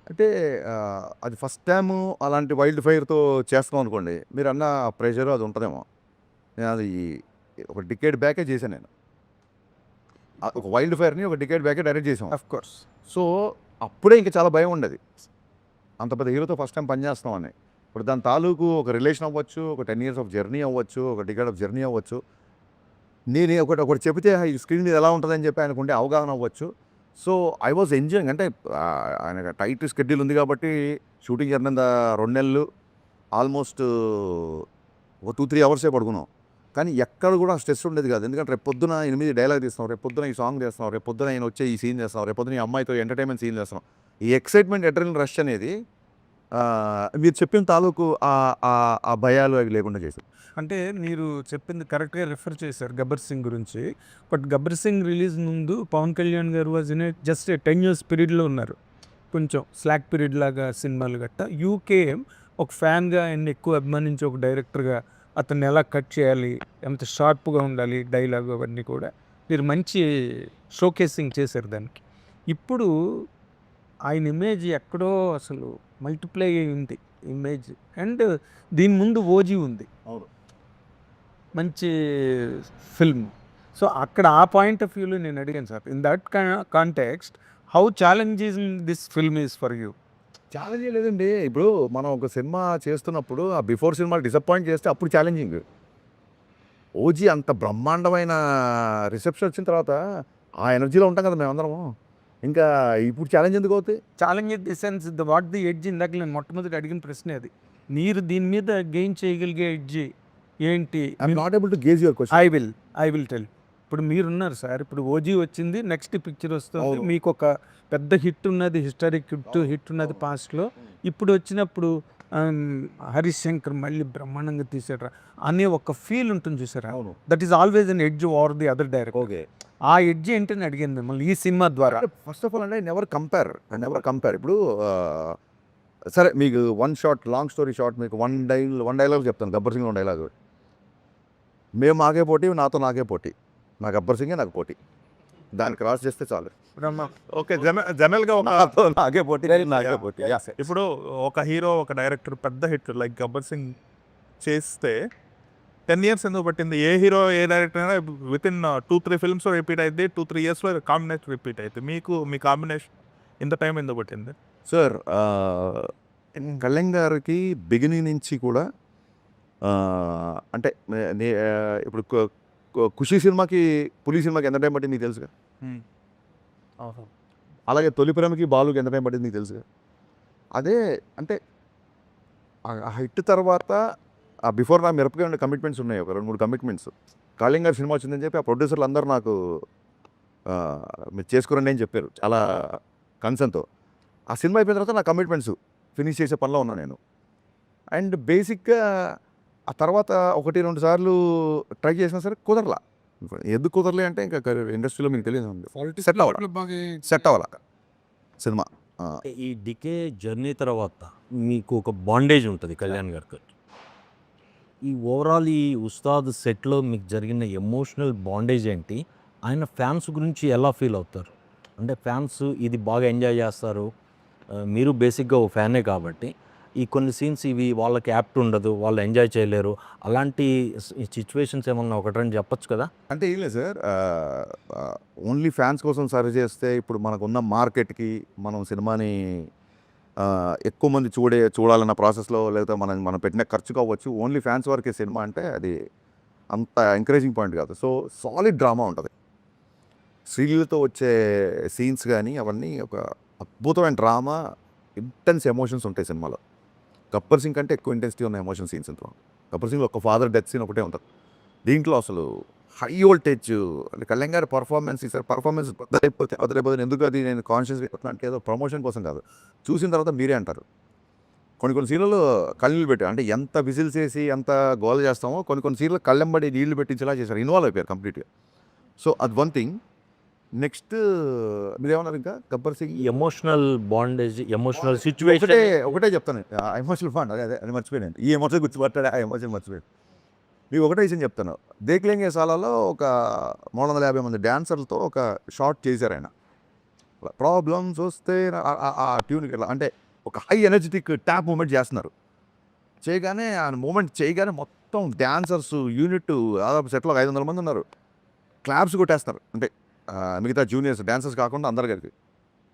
అంటే అది ఫస్ట్ టైము అలాంటి వైల్డ్ ఫైర్తో చేస్తాం అనుకోండి, మీరు అన్న ప్రెషర్ అది ఉంటుందేమో. నేను అది ఒక డికేడ్ బ్యాకే చేశాను. నేను ఒక వైల్డ్ ఫైర్ని ఒక డికేడ్ బ్యాకే డైరెక్ట్ చేసాం. Of course. సో అప్పుడే ఇంకా చాలా భయం ఉండేది, అంత పెద్ద హీరోతో ఫస్ట్ టైం పనిచేస్తామని. ఇప్పుడు దాని తాలూకు ఒక రిలేషన్ అవ్వచ్చు, ఒక 10 years ఆఫ్ జర్నీ అవ్వచ్చు, ఒక డికేడ్ ఆఫ్ జర్నీ అవ్వచ్చు. నేను ఒకటి చెబితే ఈ స్క్రీన్ మీద ఎలా ఉంటుందని చెప్పి ఆయనకుండే అవగాహన అవ్వచ్చు. So I was enjoying. అంటే ఆయన టైట్ షెడ్యూల్ ఉంది కాబట్టి షూటింగ్ జరిగిన 2 నెలలు ఆల్మోస్ట్ ఒక 2-3 అవర్సే పడుకున్నాం. కానీ ఎక్కడ కూడా స్ట్రెస్ ఉండేది కాదు. ఎందుకంటే రేపు పొద్దున 8 డైలాగ్ తీస్తాం, రేపు పొద్దున ఈ సాంగ్ చేస్తాం, రేపు పొద్దున ఆయన వచ్చే ఈ సీన్ చేస్తాం, రేపు పొద్దున ఈ అమ్మాయితో ఎంటర్టైన్మెంట్ సీన్ చేస్తాం. ఈ ఎక్సైట్మెంట్, అడ్రినల్ రష్ అనేది మీరు చెప్పిన తాలూకు ఆ భయాలు అవి లేకుండా చేశారు. అంటే మీరు చెప్పింది కరెక్ట్గా రిఫర్ చేశారు గబ్బర్ సింగ్ గురించి. బట్ గబ్బర్ సింగ్ రిలీజ్ ముందు పవన్ కళ్యాణ్ గారు వాజ్ ఇన్ జస్ట్ 10 years పీరియడ్లో ఉన్నారు. కొంచెం స్లాక్ పీరియడ్ లాగా సినిమాలు గట్ట. యూకేఎం ఒక ఫ్యాన్గా ఆయన్ని ఎక్కువ అభిమానించి ఒక డైరెక్టర్గా అతన్ని ఎలా కట్ చేయాలి, ఎంత షార్ప్గా ఉండాలి డైలాగ్, అవన్నీ కూడా మీరు మంచి షోకేసింగ్ చేశారు దానికి. ఇప్పుడు ఆయన ఇమేజ్ ఎక్కడో అసలు మల్టిప్లై అయింది ఇమేజ్. అండ్ దీని ముందు ఓజీ ఉంది, అవును, మంచి ఫిల్మ్. సో అక్కడ ఆ పాయింట్ ఆఫ్ వ్యూలో నేను అడిగాను sir, in that context how challenging this film is for you? Challenge లేదండి. ఇప్పుడు మనం ఒక సినిమా చేస్తున్నప్పుడు ఆ బిఫోర్ సినిమాలు డిసప్పాయింట్ చేస్తే అప్పుడు ఛాలెంజింగ్. ఓజీ అంత బ్రహ్మాండమైన రిసెప్షన్ వచ్చిన తర్వాత ఆ ఎనర్జీలో ఉంటాం కదా మేమందరము. ఇంకా ఇప్పుడు ఛాలెంజ్ ఎందుకు అవుతాయి? Challenge in the sense what the edge, ఇందాక నేను మొట్టమొదటి అడిగిన ప్రశ్న అది. మీరు దీని మీద గెయిన్ చేయగలిగే ఎడ్జ్ ఏంటి? I'm not able to gauge your question. I will tell. ఇప్పుడు మీరున్నారు సార్, ఇప్పుడు ఓజీ వచ్చింది, నెక్స్ట్ పిక్చర్ వస్తుంది, అవును. మీకు ఒక పెద్ద హిట్ ఉన్నది, హిస్టారిక్ హిట్ ఉన్నది పాస్ట్లో. ఇప్పుడు వచ్చినప్పుడు హరీష్ శంకర్ మళ్ళీ బ్రహ్మాండంగా తీసాడు అనే ఒక ఫీల్ ఉంటుంది చూసారా? అవును. That is always an edge over the other director. Okay, ఆ ఎడ్జ్ ఏంటని అడిగాను మిమ్మల్ని ఈ సినిమా ద్వారా. ఫస్ట్ ఆఫ్ ఆల్ అంటే నెవర్ కంపేర్. ఇప్పుడు సరే మీకు one shot, long story short, మీకు వన్ డైలాగ్ చెప్తాను. గబ్బర్ సింగ్ డైలాగ్, మేము మాకే పోటీ, నాకే పోటీ, నా గబ్బర్ సింగే నాకు పోటీ, దాన్ని క్రాస్ చేస్తే చాలు. ఓకే, జనరల్గా నాకే పోటీ, నాకే పోటీ. ఇప్పుడు ఒక హీరో, ఒక డైరెక్టర్ పెద్ద హిట్ లైక్ గబ్బర్ సింగ్ చేస్తే 10 years ఎందుకు పట్టింది? ఏ హీరో, ఏ డైరెక్టర్ అయినా విత్ ఇన్ 2-3 films రిపీట్ అయితే 2-3 yearsలో కాంబినేషన్ రిపీట్ అయితే మీ కాంబినేషన్ ఇంత టైం ఎందుకు పట్టింది? సార్ కళ్యాణ్ గారికి బిగినింగ్ నుంచి కూడా అంటే ఇప్పుడు ఖుషి సినిమాకి, పులి సినిమాకి ఎంత టైం పట్టింది నీకు తెలుసుగా. అలాగే తొలి ప్రేమకి, బాలుకి ఎంత టైం పట్టింది నీకు తెలుసుగా. అదే అంటే ఆ హిట్ తర్వాత ఆ బిఫోర్ నా మిరపగా ఉండే కమిట్మెంట్స్ ఉన్నాయి, ఒక 2-3 కమిట్మెంట్స్. కళ్యాణ్ గారి సినిమా వచ్చిందని చెప్పి ఆ ప్రొడ్యూసర్లు అందరూ నాకు మీరు చేసుకోరండి అని చెప్పారు చాలా కన్సర్న్తో. ఆ సినిమా అయిపోయిన తర్వాత నా కమిట్మెంట్స్ ఫినిష్ చేసే పనిలో ఉన్నాను నేను. అండ్ బేసిక్గా ఆ తర్వాత 1-2 సార్లు ట్రై చేసినా సరే కుదరలా. ఎందుకు కుదరలే అంటే ఇంకా ఇండస్ట్రీలో మీకు తెలియదు సెట్ అవ్వాలి సెట్ అవ్వాలి సినిమా. ఈ డికే జర్నీ తర్వాత మీకు ఒక బాండేజ్ ఉంటుంది కళ్యాణ్ గారికి. ఈ ఓవరాల్ ఈ ఉస్తాద్ సెట్లో మీకు జరిగిన ఎమోషనల్ బాండేజ్ ఏంటి? ఆయన ఫ్యాన్స్ గురించి ఎలా ఫీల్ అవుతారు? అంటే ఫ్యాన్స్ ఇది బాగా ఎంజాయ్ చేస్తారు, మీరు బేసిక్గా ఓ ఫ్యానే కాబట్టి ఈ కొన్ని సీన్స్ ఇవి వాళ్ళకి యాప్ట్ ఉండదు, వాళ్ళు ఎంజాయ్ చేయలేరు, అలాంటి సిచ్యువేషన్స్ ఏమన్నా ఒకటి రెండు చెప్పొచ్చు కదా? అంటే ఏం లేదు సార్, ఓన్లీ ఫ్యాన్స్ కోసం సర్వ్ చేస్తే ఇప్పుడు మనకున్న మార్కెట్కి మనం సినిమాని ఎక్కువ మంది చూడాలన్న ప్రాసెస్లో లేదా మనం పెట్టిన ఖర్చు కావచ్చు, ఓన్లీ ఫ్యాన్స్ వరకే సినిమా అంటే అది అంత ఎంకరేజింగ్ పాయింట్ కాదు. సో సాలిడ్ డ్రామా ఉంటుంది, శ్రీలీలతో వచ్చే సీన్స్ కానీ అవన్నీ ఒక అద్భుతమైన డ్రామా, ఇంటెన్స్ ఎమోషన్స్ ఉంటాయి సినిమాలో. గబ్బర్ సింగ్ కంటే ఎక్కువ ఇంటెన్సిటీ ఉన్న ఎమోషన్ సీన్స్ ఇంట్లో. గబ్బర్ సింగ్ ఒక ఫాదర్ డెత్ సీన్ ఒకటే ఉంటుంది, దీంట్లో అసలు హై వోల్టేజ్. అంటే కళ్యాణ్ గారి పర్ఫార్మెన్స్ ఈసారి పర్ఫార్మెన్స్ వదిలేకపోతే ఎందుకు అది నేను కాన్షియస్గా అంటే ఏదో ప్రమోషన్ కోసం కాదు, చూసిన తర్వాత మీరే అంటారు. కొన్ని సీన్లలో కళ్ళీళ్ళు పెట్టారు, అంటే ఎంత విజిల్స్ వేసి ఎంత గోల చేస్తామో కొన్ని సీన్లు కళ్ళెంబడి నీళ్లు పెట్టించేలా చేశారు, ఇన్వాల్వ్ అయిపోయారు కంప్లీట్గా. సో అది వన్ థింగ్. నెక్స్ట్ మీరేమన్నారు ఇంకా Gabbar Singh emotional bondage, emotional situation ఒకటే చెప్తాను, ఎమోషనల్ బాండ్ అది మర్చిపోయాను, ఈ ఎమోషన్ గుర్తుపట్టాడు, ఆ ఎమోషన్ మర్చిపోయాను. మీకు ఒకటే విషయం చెప్తాను, దేక్లేంగే సాలాలో ఒక 350 మంది డ్యాన్సర్లతో ఒక షార్ట్ చేశారు ఆయన. ప్రాబ్లమ్స్ వస్తే ఆ ట్యూన్కి ఎలా అంటే ఒక హై ఎనర్జెటిక్ ట్యాప్ మూమెంట్ చేస్తున్నారు, చేయగానే ఆ మూమెంట్ చేయగానే మొత్తం డ్యాన్సర్స్ యూనిట్ దాదాపు సెట్లో 500 మంది ఉన్నారు, క్లాప్స్ కొట్టేస్తున్నారు. అంటే మిగతా జూనియర్స్ డ్యాన్సర్స్ కాకుండా అందరు కలిపి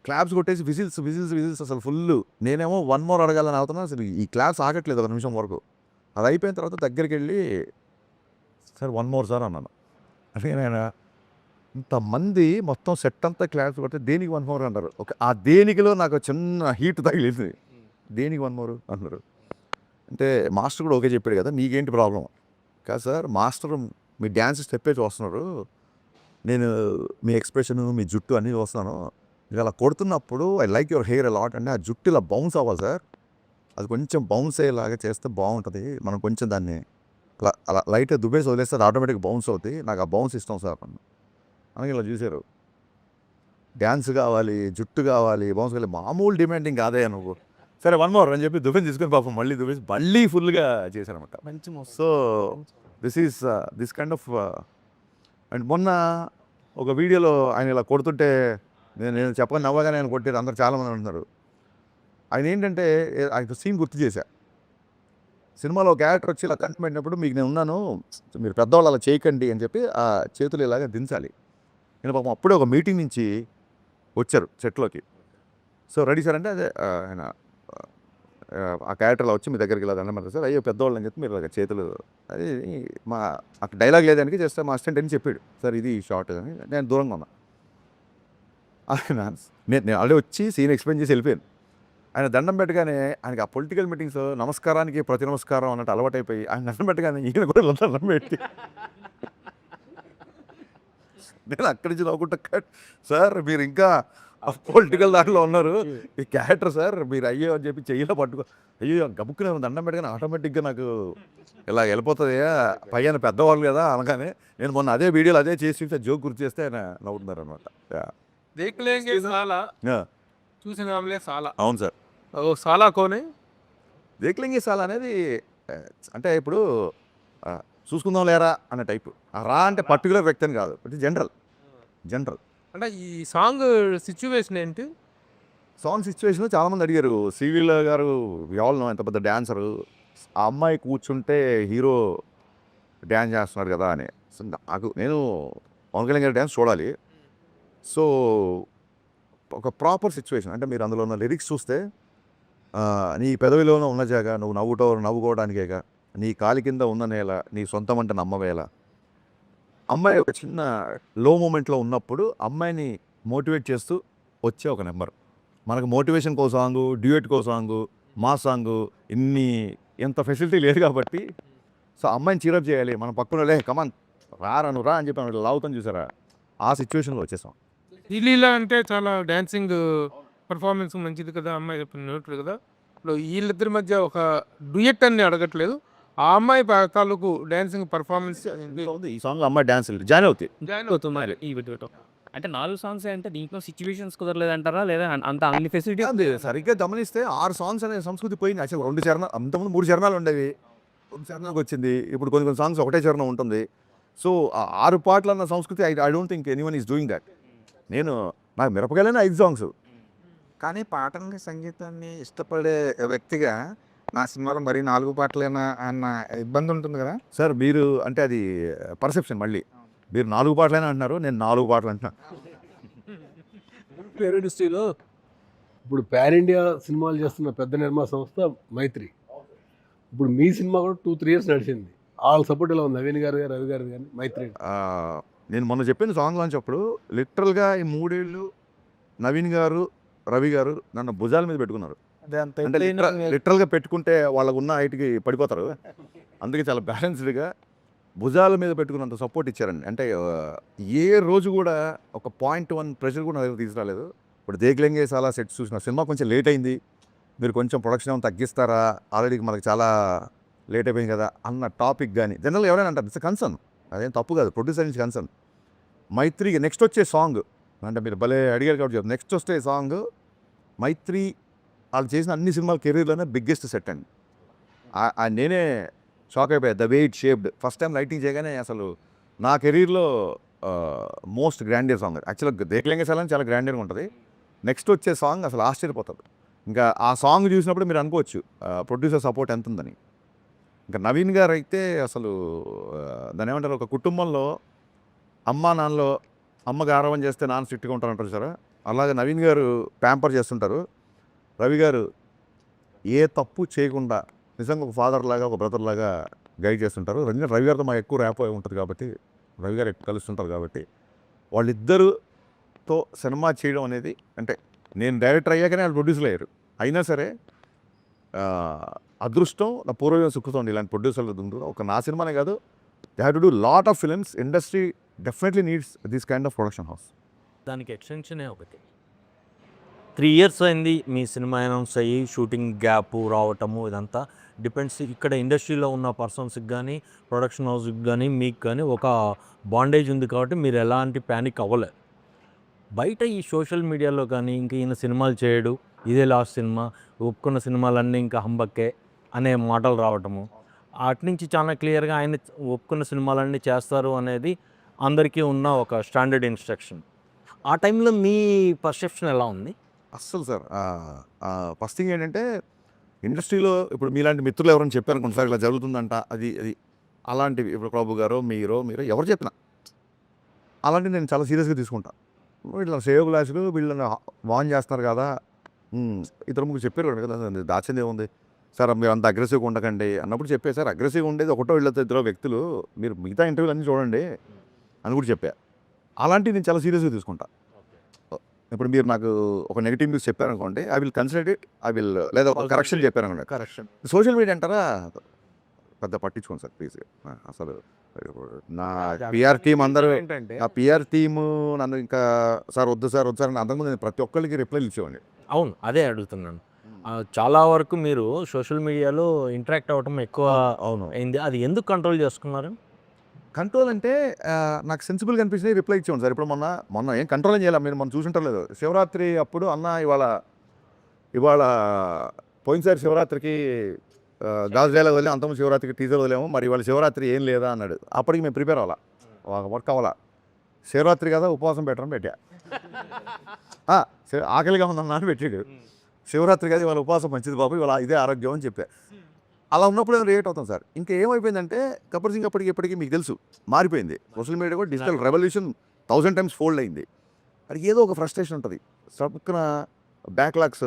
క్లాప్స్ కొట్టేసి విజిల్స్ అసలు ఫుల్. నేనేమో 1 more అడగాలని అవుతున్నా, అసలు ఈ క్లాప్స్ ఆగట్లేదు 1 నిమిషం వరకు. అది అయిపోయిన తర్వాత దగ్గరికి వెళ్ళి సార్ 1 more సార్ అన్నాను. అంటే నేను ఇంతమంది మొత్తం సెట్ అంతా క్లాప్స్ కొడితే దేనికి 1 more అంటారు. ఓకే, ఆ దేనికిలో నాకు చిన్న హీట్ తగిలింది, దేనికి 1 more అంటున్నారు. అంటే మాస్టర్ కూడా ఓకే చెప్పాడు కదా, నీకేంటి ప్రాబ్లం కాదు సార్, మాస్టర్ మీ డ్యాన్స్ స్టెప్పే చూస్తున్నారు, నేను మీ ఎక్స్ప్రెషన్ మీ జుట్టు అన్నీ చూస్తున్నాను, మీరు అలా కొడుతున్నప్పుడు I like your hair a lot అంటే ఆ జుట్టు ఇలా బౌన్స్ అవ్వాలి సార్, అది కొంచెం బౌన్స్ అయ్యేలాగా చేస్తే బాగుంటుంది, మనం కొంచెం దాన్ని అలా లైట్గా దుబ్బేసి వదిలేస్తే అది ఆటోమేటిక్గా బౌన్స్ అవుతుంది, నాకు ఆ బౌన్స్ ఇష్టం సార్ అని ఇలా చూశారు. డ్యాన్స్ కావాలి, జుట్టు కావాలి, బౌన్స్ కావాలి, మామూలు డిమాండింగ్ కాదే నువ్వు. సరే 1 more అని చెప్పి దుబ్బేసి తీసుకొని పాపం మళ్ళీ ఫుల్గా చేశారనమాట. So this kind of. And మొన్న ఒక వీడియోలో ఆయన ఇలా కొడుతుంటే నేను చెప్పని నవ్వగానే ఆయన కొట్టారు, అందరు చాలామంది అంటున్నారు. ఆయన ఏంటంటే ఆయన సీన్ గుర్తు చేశా, సినిమాలో ఒక క్యారెక్టర్ వచ్చి ఇలా కంటి పెట్టినప్పుడు మీకు నేను ఉన్నాను, మీరు పెద్దవాళ్ళు అలా చేయకండి అని చెప్పి ఆ చేతులు ఇలాగా దించాలి. నేను పాపం అప్పుడే ఒక మీటింగ్ నుంచి వచ్చారు సెట్లోకి. సో రెడీ సార్ అంటే అదే ఆయన ఆ క్యారెక్టర్ అలా వచ్చి మీ దగ్గరికి ఇలా దండం పెడతారు సార్, అయ్యో పెద్దవాళ్ళు అని చెప్పి మీరు ఇలాగ చేతులు, అది మా అక్కడ డైలాగ్ లేదానికి జస్ట్ మా అసిస్టెంట్ అని చెప్పాడు సార్ ఇది షార్ట్ అని. నేను దూరంగా ఉన్నా, నేను ఆల్రెడీ వచ్చి సీన్ ఎక్స్ప్లెయిన్ చేసి వెళ్ళిపోయాను. ఆయన దండం పెట్టగానే ఆయనకి ఆ పొలిటికల్ మీటింగ్స్ నమస్కారానికి ప్రతి నమస్కారం అన్నట్టు అలవాటు అయిపోయి ఆయన దండం పెట్టగానే ఈయన కూడా దండం పెట్టి నేను అక్కడి నుంచి నవ్వుకుంటా, సార్ మీరు ఇంకా పొలిటికల్ దాంట్లో ఉన్నారు, ఈ క్యారెక్టర్ సార్ మీరు అయ్యో అని చెప్పి చెయ్యిలో పట్టుకో, అయ్యో గబుక్కునే దండం పెట్టగానే ఆటోమేటిక్గా నాకు ఇలా వెళ్ళిపోతుంది, పైన పెద్దవాళ్ళు కదా అనగానే నేను మొన్న అదే వీడియోలో అదే చేసి జోక్ గుర్తు చేస్తే ఆయన నవ్వుతున్నారు అనమాట. దేక్లేంగే సాలా చూసిన సాలా. అవును సార్, ఓ సాలా కోనే దేక్లేంగే సాలా అనేది అంటే ఇప్పుడు చూసుకుందాం లేరా అనే టైపు. రా అంటే పర్టికులర్ వ్యక్తి అని కాదు, అంటే జనరల్ అంటే ఈ సాంగ్ సిచ్యువేషన్ ఏంటి? సాంగ్ సిచ్యువేషన్ చాలామంది అడిగారు, శ్రీలీల గారు ఎవరు ఎంత పెద్ద డ్యాన్సరు, ఆ అమ్మాయి కూర్చుంటే హీరో డ్యాన్స్ చేస్తున్నారు కదా అని. సో నేను పవన్ కళ్యాణ్ గారి డ్యాన్స్ చూడాలి. సో ఒక ప్రాపర్ సిచ్యువేషన్ అంటే మీరు అందులో ఉన్న లిరిక్స్ చూస్తే నీ పెదవిలోనే ఉన్న జాగా నువ్వు నవ్వుకోవడానికేగా, నీ కాలి కింద ఉన్న నేల నీ సొంతం అంటే నమ్మవేళ. అమ్మాయి ఒక చిన్న లో మూమెంట్లో ఉన్నప్పుడు అమ్మాయిని మోటివేట్ చేస్తూ వచ్చే ఒక నెంబర్. మనకు మోటివేషన్ కో సాంగు, డ్యూయెట్ కో సాంగు, మా సాంగు ఎంత ఫెసిలిటీ లేదు కాబట్టి సో అమ్మాయిని చీరప్ చేయాలి, మన పక్కన లే కమాన్ రా అని చెప్పి లావుతాం చూసారా, ఆ సిచ్యువేషన్లో వచ్చేసాం. శ్రీలీల అంటే చాలా డాన్సింగ్ పర్ఫార్మెన్స్ మంచిది కదా, అమ్మాయి చెప్పినట్లు కదా. ఇప్పుడు వీళ్ళిద్దరి మధ్య ఒక డ్యూయెట్ అని అడగట్లేదు, ఆ అమ్మాయి తాలూకు డాన్సింగ్ పర్ఫార్మెన్స్ ఈ సాంగ్ అమ్మాయి డాన్స్ జాయిన్ అవుతాయి. జాయిన్ అవుతున్నారు ఈ వీటితో. అంటే 4 సాంగ్స్ అంటే దీంట్లో సిచ్యువేషన్స్ కుదరలేదంటారా? లేదా అంత అన్ని ఫెసిలిటీ అది సరిగ్గా గమనిస్తే 6 సాంగ్స్ అనే సంస్కృతి పోయింది. అసలు 2 చరణాలు, అంతకుముందు 3 చరణాలు ఉండేవి, 2 చరణాలకు వచ్చింది. ఇప్పుడు కొన్ని కొన్ని సాంగ్స్ ఒకటే చరణం ఉంటుంది. సో 6 పాటలు అన్న సంస్కృతి I don't think anyone is doing that. నాకు మిరపకాయలనే 5 సాంగ్స్. కానీ పాటల్ని సంగీతాన్ని ఇష్టపడే వ్యక్తిగా నా సినిమాలో మరీ 4 పాటలేనా అన్న ఇబ్బంది ఉంటుంది కదా. సార్ మీరు అంటే అది పర్సెప్షన్. మళ్ళీ మీరు 4 పాటలైనా అంటున్నారు, నేను 4 పాటలు అంటున్నాను. ఫిల్మ్ ఇండస్ట్రీలో ఇప్పుడు పాన్ ఇండియా సినిమాలు చేస్తున్న పెద్ద నిర్మాణ సంస్థ మైత్రి. ఇప్పుడు మీ సినిమా కూడా 2-3 ఇయర్స్ నడిచింది. వాళ్ళ సపోర్ట్ ఎలా ఉంది? నవీన్ గారు, రవి గారు కానీ మైత్రి. నేను మొన్న చెప్పిన సాంగ్ లాంచ్ అప్పుడు లిటరల్గా ఈ 3 ఏళ్ళు నవీన్ గారు, రవి గారు నన్ను భుజాల మీద పెట్టుకున్నారు. అంటే లిటరల్గా పెట్టుకుంటే వాళ్ళకు ఉన్న హైట్కి పడిపోతారు. అందుకే చాలా బ్యాలెన్స్డ్గా భుజాల మీద పెట్టుకున్నంత సపోర్ట్ ఇచ్చారండి. అంటే ఏ రోజు కూడా ఒక 0.1 ప్రెషర్ కూడా నా దగ్గర తీసుకురాలేదు. ఇప్పుడు దేక్లెంగే చాలా సెట్స్ చూసిన సినిమా కొంచెం లేట్ అయింది, మీరు కొంచెం ప్రొడక్షన్ ఏమైనా తగ్గిస్తారా, ఆల్రెడీ మనకు చాలా లేట్ అయిపోయింది కదా అన్న టాపిక్ కానీ జనరల్గా ఎవరైనా అంటారు. ఇట్స్ కన్సర్న్, అదేం తప్పు కాదు, ప్రొడ్యూసర్ నుంచి కన్సర్న్. మైత్రికి నెక్స్ట్ వచ్చే సాంగ్ అంటే మీరు భలే అడిగారు కాబట్టి చెప్తాను. నెక్స్ట్ వచ్చే సాంగ్ మైత్రి వాళ్ళు చేసిన అన్ని సినిమాల కెరీర్లోనే బిగ్గెస్ట్ సెట్ అండి. నేనే షాక్ అయిపోయాను. The way it shaped. First time lighting చేయగానే అసలు నా కెరీర్లో మోస్ట్ గ్రాండియర్ సాంగ్. యాక్చువల్గా దేక్లెంగే సాలని చాలా గ్రాండియర్గా ఉంటుంది. నెక్స్ట్ వచ్చే సాంగ్ అసలు ఆశ్చర్యపోతుంది. ఇంకా ఆ సాంగ్ చూసినప్పుడు మీరు అనుకోవచ్చు ప్రొడ్యూసర్ సపోర్ట్ ఎంత ఉందని. ఇంకా నవీన్ గారు అయితే అసలు దాని ఏమంటారు, ఒక కుటుంబంలో అమ్మ నాన్నలో అమ్మకి ఆరవం చేస్తే నాన్న స్ట్రిక్ట్గా ఉంటారంటారు సార్, అలాగే నవీన్ గారు ప్యాంపర్ చేస్తుంటారు. రవి గారు ఏ తప్పు చేయకుండా నిజంగా ఒక ఫాదర్ లాగా, ఒక బ్రదర్ లాగా గైడ్ చేస్తుంటారు. రవి గారితో మాకు ఎక్కువ ర్యాప్ ఉంటుంది కాబట్టి, రవి గారు ఎక్కువ కలుస్తుంటారు కాబట్టి, వాళ్ళిద్దరుతో సినిమా చేయడం అనేది, అంటే నేను డైరెక్టర్ అయ్యాకనే వాళ్ళు ప్రొడ్యూసర్ అయ్యారు. అయినా సరే అదృష్టం నా పూర్వజం సుఖుతోండి ఇలాంటి ప్రొడ్యూసర్లు ఉంటుంది. ఒక నా సినిమానే కాదు, they have to do lot of films. Industry definitely needs this kind of production house. దానికి ఎక్స్టెన్షనే ఒకటి. 3 ఇయర్స్ అయింది మీ సినిమా అనౌన్స్ అయ్యి, షూటింగ్ గ్యాప్ రావటము, ఇదంతా డిపెండ్స్. ఇక్కడ ఇండస్ట్రీలో ఉన్న పర్సన్స్కి కానీ, ప్రొడక్షన్ హౌస్కి కానీ, మీకు కానీ ఒక బాండేజ్ ఉంది కాబట్టి మీరు ఎలాంటి ప్యానిక్ అవ్వలేదు. బయట ఈ సోషల్ మీడియాలో కానీ ఇంకా ఈయన సినిమాలు చేయడు, ఇదే లాస్ట్ సినిమా, ఒప్పుకున్న సినిమాలన్నీ ఇంకా హంబక్కే అనే మాటలు రావటము, అటు నుంచి చాలా క్లియర్గా ఆయన ఒప్పుకున్న సినిమాలన్నీ చేస్తారు అనేది అందరికీ ఉన్న ఒక స్టాండర్డ్ ఇన్స్ట్రక్షన్. ఆ టైంలో మీ పర్సెప్షన్ ఎలా ఉంది? అస్సలు సార్ ఫస్ట్ థింగ్ ఏంటంటే, ఇండస్ట్రీలో ఇప్పుడు మీలాంటి మిత్రులు ఎవరైనా చెప్పారనుకోండి సార్ ఇలా జరుగుతుందంట, అది అలాంటివి ఇప్పుడు ప్రభు గారో మీరు ఎవరు చెప్పినా అలాంటివి నేను చాలా సీరియస్గా తీసుకుంటాను. వీళ్ళని సేవ్ గ్లాసులు వీళ్ళని వాన్ చేస్తున్నారు కదా, ఇతర ముగ్గురు చెప్పారు కదా, దాచింది ఏముంది సార్, మీరు అంత అగ్రెసివ్గా ఉండకండి అన్నప్పుడు చెప్పే సార్, అగ్రెసివ్గా ఉండేది ఒకటో వీళ్ళతో ఇద్దరు వ్యక్తులు, మీరు మిగతా ఇంటర్వ్యూలు అన్నీ చూడండి అని కూడా చెప్పా. అలాంటివి నేను చాలా సీరియస్గా తీసుకుంటా. ఇప్పుడు మీరు నాకు ఒక నెగిటివ్ న్యూస్ చెప్పారనుకోండి, ఐ విల్ కన్సిడర్ ఇట్, లేదా ఒక కరెక్షన్ చెప్పారనుకోండి. కరెక్షన్ సోషల్ మీడియా అంటారా పెద్ద పట్టించుకోండి సార్ ప్లీజ్. అసలు నా పిఆర్ టీం అందరూ, నా పిఆర్ టీము నన్ను ఇంకా సార్ వద్దు సార్ అని అంతకుముందు నేను ప్రతి ఒక్కరికి రిప్లైలు ఇచ్చేవాడిని. అవును, అదే అడుగుతున్నాను. చాలా వరకు మీరు సోషల్ మీడియాలో ఇంటరాక్ట్ అవ్వటం ఎక్కువ అవును అయింది. అది ఎందుకు కంట్రోల్ చేసుకున్నారు? కంట్రోల్ అంటే నాకు సెన్సిబుల్గా అనిపించింది, రిప్లై ఇచ్చేవాడు సార్. ఇప్పుడు మొన్న ఏం కంట్రోల్ చేయాలి, మీరు మనం చూసుంటారు లేదు, శివరాత్రి అప్పుడు అన్న ఇవాళ పోయినసారి శివరాత్రికి గాజు డైలాగ్ వదిలే, అంతకుముందు శివరాత్రికి టీజర్ వదిలేము, మరి ఇవాళ శివరాత్రి ఏం లేదా అన్నాడు. అప్పటికి మేము ప్రిపేర్ అవ్వాలా, వర్క్ అవ్వాలా. శివరాత్రి కదా ఉపవాసం పెట్టడం పెట్టా, ఆకలిగా ఉందన్నా అని పెట్టాడు. శివరాత్రి కదా ఇవాళ ఉపవాసం మంచిది బాబు, ఇవాళ ఇదే ఆరోగ్యం అని చెప్పా. అలా ఉన్నప్పుడు రియాక్ట్ అవుతాం సార్. ఇంకా ఏమైపోయిందంటే గబ్బర్ సింగ్ ఇప్పటికీ మీకు తెలుసు మారిపోయింది. సోషల్ మీడియా కూడా డిజిటల్ రెవల్యూషన్ 1000 times ఫోల్డ్ అయింది. అది ఏదో ఒక ఫ్రస్ట్రేషన్ ఉంటుంది. సబ్కున బ్యాక్లాగ్స్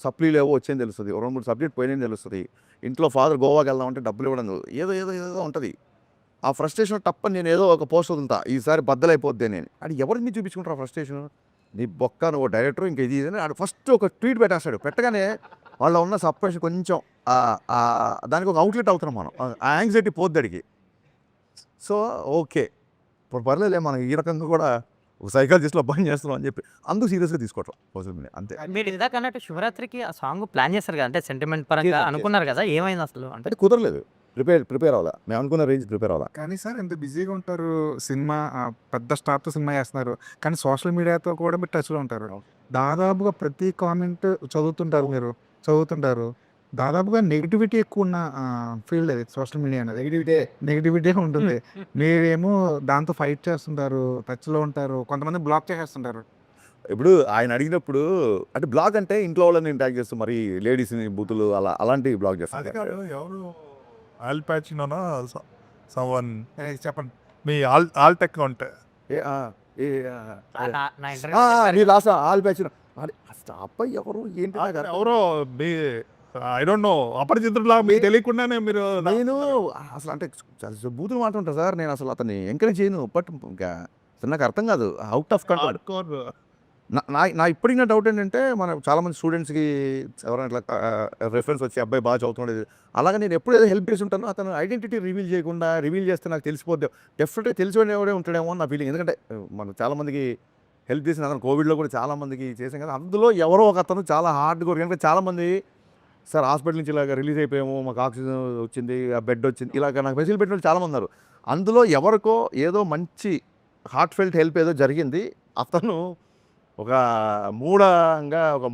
సప్లీలు ఏవో వచ్చేది తెలుస్తుంది, 2-3 సబ్జెక్ట్ పోయినని తెలుస్తుంది. ఇంట్లో ఫాదర్ గోవాకి వెళ్దామంటే డబ్బులు ఇవ్వడం ఏదో ఉంటుంది. ఆ ఫ్రస్ట్రేషన్ తప్పని నేను ఏదో ఒక పోస్ట్ వదులుతా, ఈసారి బద్దలైపోద్ది నేను. అది ఎవరికి మీరు చూపించుకుంటారు ఆ ఫ్రస్ట్రేషన్? నీ బొక్క నువ్వు డైరెక్టర్ ఇంకా ఇది అని ఆడు ఫస్ట్ ఒక ట్వీట్ పెట్టేస్తాడు. పెట్టగానే వాళ్ళ ఉన్న సప్రెషన్ కొంచెం దానికి ఒక అవుట్లెట్ అవుతున్నాం మనం, ఆ యాంగ్జైటీ పోద్ది అడిగి. సో ఓకే ఇప్పుడు పర్లేదులే, మనం ఈ రకంగా కూడా ఒక సైకాలజిస్ట్లో పని చేస్తున్నాం అని చెప్పి అందుకు సీరియస్గా తీసుకోవటం సోషల్ మీడియా అంతే. మీరు ఇందాక అన్నట్టు శివరాత్రికి ఆ సాంగ్ ప్లాన్ చేస్తారు కదా, అంటే సెంటిమెంట్ పరంగా అనుకున్నారు కదా, ఏమైంది అసలు? అంటే కుదరలేదు. ప్రిపేర్ అవ్వాలా, మేము అనుకున్న రేంజ్ ప్రిపేర్ అవ్వాలా. కానీ సార్ ఎంత బిజీగా ఉంటారు, సినిమా పెద్ద స్టార్తో సినిమా చేస్తున్నారు, కానీ సోషల్ మీడియాతో కూడా మీరు టచ్లో ఉంటారు. దాదాపుగా ప్రతి కామెంట్ చదువుతుంటారు. దాదాపుగా నెగిటివిటీ ఎక్కువ ఉన్న ఫీల్డ్ అది సోషల్ మీడియా అనేది. నెగిటివిటీ ఉంటుంది. మీరేమో దాంతో ఫైట్ చేస్తుంటారు, టచ్లో ఉంటారు, కొంతమంది బ్లాక్ చేసేస్తుంటారు. ఇప్పుడు ఆయన అడిగినప్పుడు అంటే బ్లాగ్ అంటే ఇంట్లో వాళ్ళని ట్యాగ్ చేస్తూ మరి లేడీస్ని బూతులు అలాంటివి బ్లాగ్ అది చేస్తారు. కాదు, ఎవరు ఆల్ ప్యాచినోనా సమ్వన్ చెప్పండి. మీ ఆల్ట్ అకౌంట్ నీ లాస్ట్ ఆల్ బ్యాచ్ స్టాప్ ఎవరు ఏంటి నాకు అర్థం ఎవరో మీ ఐ డోంట్ నో అపరిచితులా మీకు తెలియకుండానే మీరు నేను అసలు అంటే బూతులు మాట్లాడుంటా సార్, నేను అసలు అతన్ని ఎంకరేజ్ చేయను. బట్ ఇంకా అసలు నాకు అర్థం కాదు, అవుట్ ఆఫ్ కంట్రోల్. hardcore. నా ఇప్పటికి నా డౌట్ ఏంటంటే మన చాలామంది స్టూడెంట్స్కి ఎవరైనా ఇట్లా రెఫరెన్స్ వచ్చి అబ్బాయి బాగా చదువుతున్నాడు, అలాగే నేను ఎప్పుడు ఏదో హెల్ప్ చేసి ఉంటాను, అతను ఐడెంటిటీ రివీల్ చేస్తే నాకు తెలిసిపోద్ది. డెఫినెట్గా తెలిసిపోయినవాడే ఉంటాడేమో అని నా ఫీలింగ్. ఎందుకంటే మనం చాలామందికి హెల్ప్ చేసిన అతను కోవిడ్లో కూడా చాలామందికి చేసాం కదా, అందులో ఎవరో ఒక అతను చాలా హార్డ్ వర్క్. ఎందుకంటే చాలామంది సార్ హాస్పిటల్ నుంచి ఇలాగ రిలీజ్ అయిపోయాము, మాకు ఆక్సిజన్ వచ్చింది, ఆ బెడ్ వచ్చింది, ఇలాగ నాకు ఫెసిలిటీ పెట్టిన వాళ్ళు చాలామంది ఉన్నారు. అందులో ఎవరికో ఏదో మంచి హార్ట్ ఫెల్ట్ హెల్ప్ ఏదో జరిగింది, అతను ఒక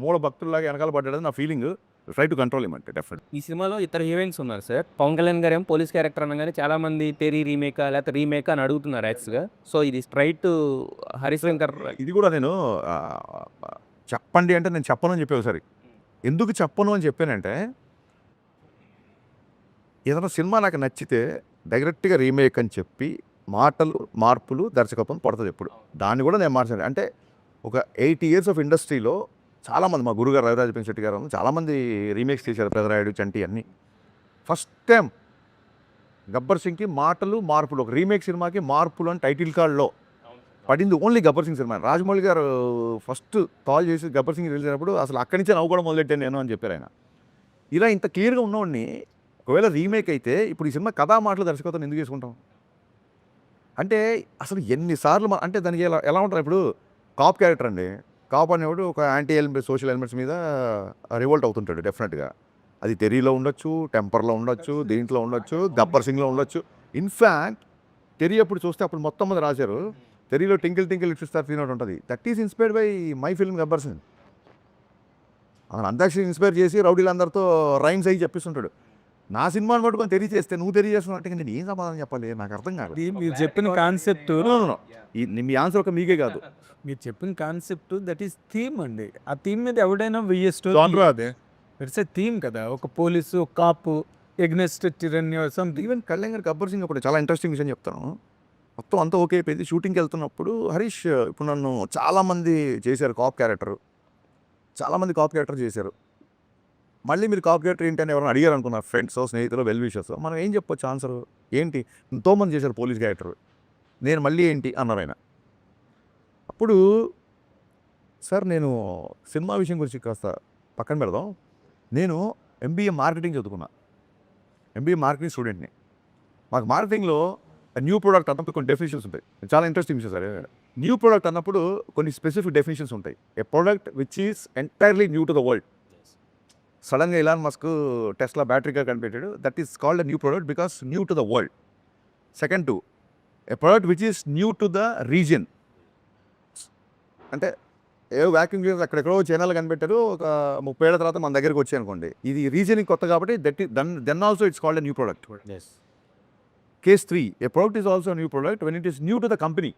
మూఢ భక్తుల్లాగా వెనకాల పడ్డాడని నా ఫీలింగ్. ట్రై టు కంట్రోల్ ఇమంటే డెఫినెట్. ఈ సినిమాలో ఇతర హీరోయిన్స్ ఉన్నారు సార్. పవన్ కళ్యాణ్ గారు ఏమో పోలీస్ క్యారెక్టర్ అనగానే చాలా మంది తెరీ రీమేకా లేకపోతే రీమేకా అని అడుగుతున్నారు యాక్చువల్గా. సో ఇది స్ట్రైట్ హరిశంకర్. ఇది కూడా నేను చెప్పండి అంటే నేను చెప్పను అని చెప్పి ఒకసారి. ఎందుకు చెప్పను అని చెప్పానంటే, ఏదైనా సినిమా నాకు నచ్చితే డైరెక్ట్గా రీమేక్ అని చెప్పి మార్పులు దర్శకత్వం పడుతుంది ఎప్పుడు. దాన్ని కూడా నేను మార్చాను. అంటే ఒక 8 years ఆఫ్ ఇండస్ట్రీలో చాలామంది, మా గురుగారు రవిరాజ పెంశెట్టి గారు చాలామంది రీమేక్స్ చేశారు, పెదరాయుడు, చంటి అన్నీ. ఫస్ట్ టైం గబ్బర్ సింగ్కి మార్పులు, ఒక రీమేక్ సినిమాకి మార్పులు అని టైటిల్ కార్డ్లో పడింది ఓన్లీ గబ్బర్ సింగ్ సినిమా. రాజమౌళి గారు ఫస్ట్ కాల్ చేసి గబ్బర్ సింగ్ రిలీజ్ అయినప్పుడు అసలు అక్కడి నుంచే నవ్వు కూడా మొదలెట్టాను నేను అని చెప్పారు ఆయన. ఇలా ఇంత క్లియర్గా ఉన్నవాడిని ఒకవేళ రీమేక్ అయితే ఇప్పుడు ఈ సినిమా కథా మాటలు దర్శకత్వం ఎందుకు చేసుకుంటాం అంటే అసలు ఎన్నిసార్లు అంటే దానికి ఎలా ఉంటారు. ఇప్పుడు కాప్ క్యారెక్టర్ అండి, కాప్ అనేవాడు ఒక సోషల్ ఎలిమెంట్స్ మీద రివోల్ట్ అవుతుంటాడు డెఫినెట్గా. అది తెరీలో ఉండొచ్చు, టెంపర్లో ఉండొచ్చు, దీంట్లో ఉండొచ్చు, గబ్బర్ సింగ్లో ఉండొచ్చు. ఇన్ఫ్యాక్ట్ తెరీ అప్పుడు చూస్తే అప్పుడు మొత్తం మంది రాశారు, తెరీలో టింకిల్ లిటిల్ స్టార్ సీన్ ఒకటి ఉంటుంది. That is inspired by my film Gabbar Singh. అతను అంతాక్షరి ఇన్స్పైర్ చేసి రౌడీలందరితో రైమ్స్ అయ్యి చెప్పిస్తుంటాడు. నా సినిమాని పట్టుకొని తెలియజేస్తే నువ్వు తెలియజేస్తున్నట్టు నేను ఏం సమాధానం చెప్పాలి, నాకు అర్థం కాదు. మీరు చెప్పిన కాన్సెప్ట్, మీ ఆన్సర్ ఒక మీకే కాదు, మీరు చెప్పిన కాన్సెప్ట్ దట్ ఈస్ థీమ్ అండి. ఆ థీమ్ మీద ఎవడైనా Genre అదే. ఇట్స్ ఏ థీమ్ కదా. ఒక పోలీసు, ఒక కాపు, ఎగ్నెస్ట్ టిరన్యూ సంథింగ్. ఈవెన్ కళ్యాణ్ గారు గబ్బర్ సింగ్ అప్పుడు చాలా ఇంట్రెస్టింగ్ విషయం చెప్తాను. మొత్తం అంతా ఓకే అయిపోయింది. షూటింగ్కి వెళ్తున్నప్పుడు హరీష్ ఇప్పుడు నన్ను చాలామంది చేశారు కాప్ క్యారెక్టర్, చాలామంది కాప్ క్యారెక్టర్ చేశారు. మళ్ళీ మీరు కాప్ క్యారెక్టర్ ఏంటి అని ఎవరైనా అడిగారు అనుకున్నారు, ఫ్రెండ్స్, స్నేహితులు, వెల్ విషర్స్, మనం ఏం చెప్పొచ్చు ఆన్సర్ ఏంటి? ఎంతోమంది చేశారు పోలీస్ క్యారెక్టర్, నేను మళ్ళీ ఏంటి అన్నారు ఆయన. అప్పుడు సార్ నేను సినిమా విషయం గురించి కాస్త పక్కన పెడదాం. నేను MBA మార్కెటింగ్ చదువుకున్నా, MBA మార్కెటింగ్ స్టూడెంట్ని. మాకు మార్కెటింగ్లో న్యూ ప్రోడక్ట్ అన్నప్పుడు కొన్ని డెఫినేషన్స్ ఉంటాయి. చాలా ఇంట్రెస్టింగ్ విషయం సార్. న్యూ ప్రోడక్ట్ అన్నప్పుడు కొన్ని స్పెసిఫిక్ డెఫినేషన్స్ ఉంటాయి. A product which is entirely new to the world. సడన్గా Elon Musk Tesla battery car కనిపెట్టాడు, that is called a new product because new to the world. Second to a product which is new to the region. అంటే ఏ వ్యాక్యూమ్ క్లీనర్స్ అక్కడెక్కడో చైనాలో కనిపెట్టారు, ఒక 30 ఏళ్ల తర్వాత మన దగ్గరికి వచ్చాయి అనుకోండి, ఇది రీజియన్కి కొత్త కాబట్టి then also it's called a new product. Case 3, a product is also new product when it is new to the company.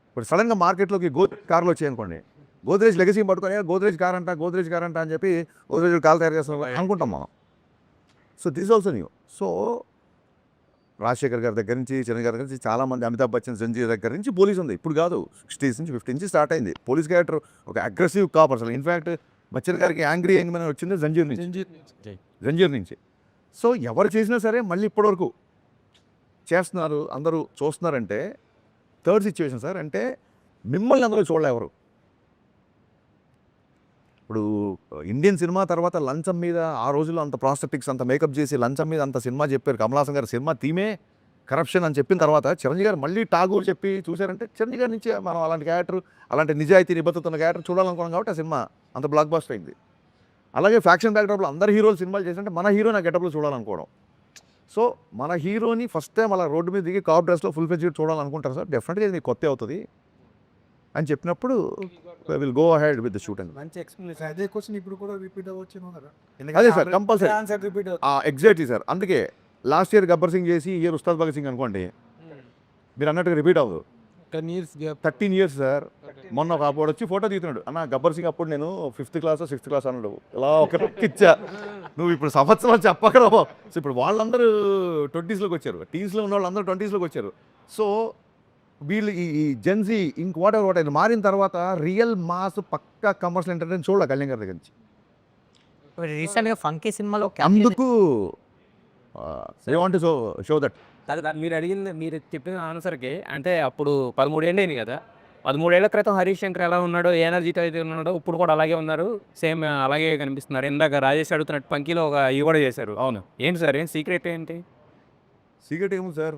ఇప్పుడు సడన్గా మార్కెట్లోకి గోద్రేజ్ కార్లు వచ్చాయి అనుకోండి, గోద్రేజ్ లెగసీ పట్టుకొని గోద్రేజ్ కార్ అంట అని చెప్పి గోద్రేజ్ కార్లు తయారు చేస్తాం అనుకుంటాం మనం. So this also new. So Rajasekhar గారి దగ్గర నుంచి, చిరంజీవి గారి దగ్గర నుంచి, చాలామంది, అమితాబ్ బచ్చన్, సంజయ్ దగ్గర నుంచి పోలీస్ ఉంది. ఇప్పుడు కాదు, 60s నుంచి 50 నుంచి స్టార్ట్ అయింది పోలీస్ క్యారెక్టర్. ఒక అగ్రెసివ్ కాప్ అసలు. ఇన్ఫ్యాక్ట్ బచ్చన్ గారికి యాంగ్రీ యంగ్మెన్ వచ్చింది జంజీర్ నుంచి. సో ఎవరు చేసినా సరే మళ్ళీ ఇప్పటివరకు చేస్తున్నారు, అందరూ చూస్తున్నారంటే థర్డ్ సిచ్యువేషన్ సార్. అంటే మిమ్మల్ని అందరూ చూడలే ఎవరు. ఇప్పుడు ఇండియన్ సినిమా తర్వాత లంచం మీద ఆ రోజుల్లో అంత ప్రాస్టెటిక్స్, అంత మేకప్ చేసి లంచం మీద అంత సినిమా చెప్పారు. కమల్ హాసన్ గారు సినిమా థీమే కరప్షన్ అని చెప్పిన తర్వాత చిరంజీవి గారు మళ్ళీ టాగూర్ చెప్పి చూశారంటే చిరంజీవి గారి నుంచి మనం అలాంటి క్యారెక్టర్, అలాంటి నిజాయితీ నిబద్ధత ఉన్న క్యారెక్టర్ చూడాలనుకున్నాం కాబట్టి ఆ సినిమా అంత బ్లాక్ బస్టర్ అయింది. అలాగే ఫ్యాక్షన్ బ్యాక్డ్రాప్లో అందరు హీరోలు సినిమాలు చేసినట్టే మన హీరో నా గెటప్లో చూడాలనుకోవడం. సో మన హీరోని ఫస్ట్ టైం అలా రోడ్డు మీద దిగి కాప్ డ్రెస్లో ఫుల్ ఫెజ్ చూడాలనుకుంటారు సార్, డెఫినెట్గా ఇది మీకు కొత్త అవుతుంది అని చెప్పినప్పుడు will go ahead with the shoot and మంచి ఎక్స్ప్లెనేషన్. అదే క్వశ్చన్ ఇప్పుడు కూడా రిపీట్ అవ్వచ్చు కదా. అదే sir compulsory answer repeat exactly sir. అందుకే లాస్ట్ ఇయర్ గబ్బర్ సింగ్ చేసి ఇయర్ ఉస్తాద్ భగత్ సింగ్ అనుకోండి, మీరు అన్నట్టుగా రిపీట్ అవ్వదు. 10 years gap. 13 years sir. మొన్న ఒక అప్పుడు వచ్చి ఫోటో తీస్తున్నాడు, అన్న గబ్బర్ సింగ్ అప్పుడు నేను 5th క్లాస్ 6th క్లాస్ అన్నాడు, ఇలా ఒక ఇచ్చా. నువ్వు ఇప్పుడు సంవత్సరాలు చెప్పకరా. సో ఇప్పుడు వాళ్ళందరూ 20sలోకి వచ్చారు, టీన్స్లో ఉన్న వాళ్ళందరూ 20sలోకి వచ్చారు. సో వీళ్ళు ఈ జెన్జీ ఇంక వాట్ ఎవర్ మారిన తర్వాత రియల్ మాస్ పక్కా కమర్షియల్ ఎంటర్టైన్మెంట్ చూడాలి కళ్యాణ్ గారి దగ్గర నుంచి. రీసెంట్గా ఫంకీ సినిమాలో అందుకు I want to show that. మీరు అడిగింది, మీరు చెప్పిన ఆన్సర్కి అంటే అప్పుడు 13 ఏళ్ళు అయింది కదా, 13 ఏళ్ల క్రితం హరీష్ శంకర్ ఎలా ఉన్నాడో, ఎనర్జీతో అయితే ఉన్నాడో, ఇప్పుడు కూడా అలాగే ఉన్నారు, సేమ్ అలాగే కనిపిస్తున్నారు. ఇందాక రాజేష్ అడుగుతున్నట్టు పంకీలో ఇవి కూడా చేశారు. అవును, ఏంటి సార్, ఏం సీక్రెట్ ఏంటి? సీక్రెట్ ఏముంది సార్,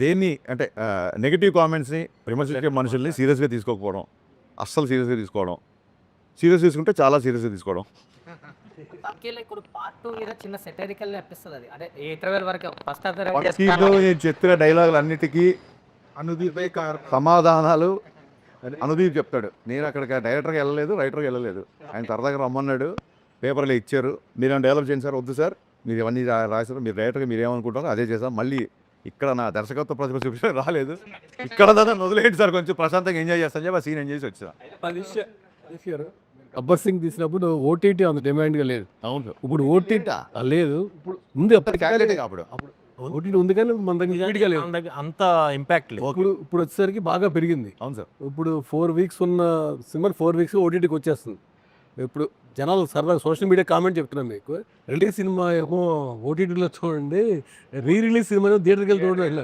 దేన్ని అంటే నెగిటివ్ కామెంట్స్ని విమర్శించే మనుషుల్ని సీరియస్గా తీసుకోకపోవడం, అస్సలు సీరియస్గా తీసుకోవడం, సీరియస్ తీసుకుంటే చాలా సీరియస్గా తీసుకోవడం. పంకీలో ఇప్పుడు పార్ట్ 2 మీద చిన్న సెటరికల్ అనిపిస్తుంది. అది అంటే ఇంటర్వెల్ వరకు ఫస్ట్ నేను చెప్పిన డైలాగులు అన్నిటికీ సమాధానాలు అనుదీప్ చెప్తాడు. నేను అక్కడికి డైరెక్టర్గా వెళ్ళలేదు, రైటర్గా వెళ్ళలేదు, ఆయన సరదాగా రమ్మన్నాడు, పేపర్లో ఇచ్చారు, మీరు డెవలప్ చేయండి సార్. వద్దు సార్, మీరు ఇవన్నీ రాశారు, మీరు డైరెక్టర్గా మీరు ఏమనుకుంటారో అదే చేసాం. మళ్ళీ ఇక్కడ నా దర్శకత్వ ప్రతిభ చూపించడం రాలేదు, ఇక్కడ దాకా వదిలేండి సార్, కొంచెం ప్రశాంతంగా ఎంజాయ్ చేస్తాను చెప్పి ఆ సీన్ ఎంజాయ్ చేసి వచ్చా. గబ్బర్ సింగ్ తీసినప్పుడు ఓటీటీ అంత డిమాండ్గా లేదు. అవును, ఇప్పుడు ఓటీటీ లేదు, ఇప్పుడు ముందు అప్పుడు ఓటీటీ ఉంది కానీ మన దగ్గర ఇప్పటికే లేదు, అంత ఇంపాక్ట్ లేదు. ఇప్పుడు వచ్చేసరికి బాగా పెరిగింది. అవును సార్. ఇప్పుడు 4 weeks ఉన్న సినిమా 4 weeks ఓటీటీకి వచ్చేస్తుంది. ఇప్పుడు జనాలు సరదాగా సోషల్ మీడియా కామెంట్ చెప్తున్నాం మీకు, రిలీజ్ సినిమా ఏమో ఓటీటీలో చూడండి, రిలీజ్ సినిమా థియేటర్కి వెళ్ళి చూడండి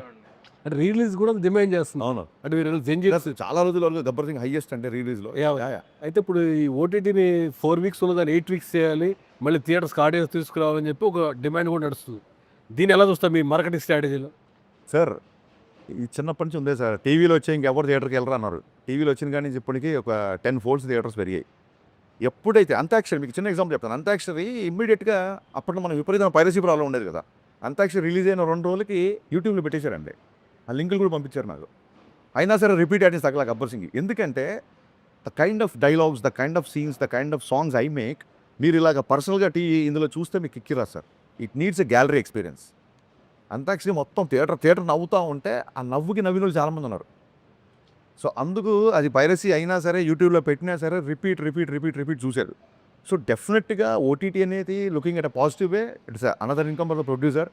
అంటే రిలీజ్ కూడా డిమాండ్ చేస్తుంది. అవును, అంటే మీరు చాలా రోజుల వరకు గబ్బర్ సింగ్ హైయెస్ట్ అంటే రిలీజ్లో. అయితే ఇప్పుడు ఈ ఓటీటీని 4 weeks ఉన్నదాన్ని 8 weeks చేయాలి, మళ్ళీ థియేటర్స్కి ఆడియన్స్ తీసుకురావాలని చెప్పి ఒక డిమాండ్ కూడా నడుస్తుంది. దీన్ని ఎలా చూస్తాం మీ మార్కెటింగ్ స్ట్రాటజీలో? సార్ ఈ చిన్నప్పటి నుంచి ఉందే సార్, టీవీలో వచ్చే ఇంకెవరు థియేటర్కి వెళ్ళరు అన్నారు, టీవీలో వచ్చిన కానీ ఇప్పటికీ ఒక 10 folds థియేటర్స్ పెరిగాయి. ఎప్పుడైతే అంతాక్షరి, మీకు చిన్న ఎగ్జాంపుల్ చెప్తాను, అంతాక్షరి ఇమ్మీడియట్గా అప్పట్లో మనం విపరీతమైన పైరసీ ప్రాబ్లం ఉండేది కదా, అంతాక్షరి రిలీజ్ అయిన 2 రోజులకి యూట్యూబ్లో పెట్టేశారండి, ఆ లింకులు కూడా పంపించారు నాకు. అయినా సరే రిపీట్ ఆడియన్స్ తగ్గల గబ్బర్ సింగ్. ఎందుకంటే the kind of dialogues, the kind of scenes, the kind of songs I make, మీరు ఇలాగ పర్సనల్గా ఇందులో చూస్తే మీకు ఎక్కిరా sir. It needs a gallery experience. Antakshari మొత్తం థియేటర్ నవ్వుతూ ఉంటే ఆ నవ్వుకి నవ్విన వాళ్ళు చాలామంది ఉన్నారు. సో అందుకు అది పైరసీ అయినా సరే యూట్యూబ్లో పెట్టినా సరే రిపీట్ చూశారు. సో డెఫినెట్గా ఓటీటీ అనేది looking at a positive way, it's another income for the producer,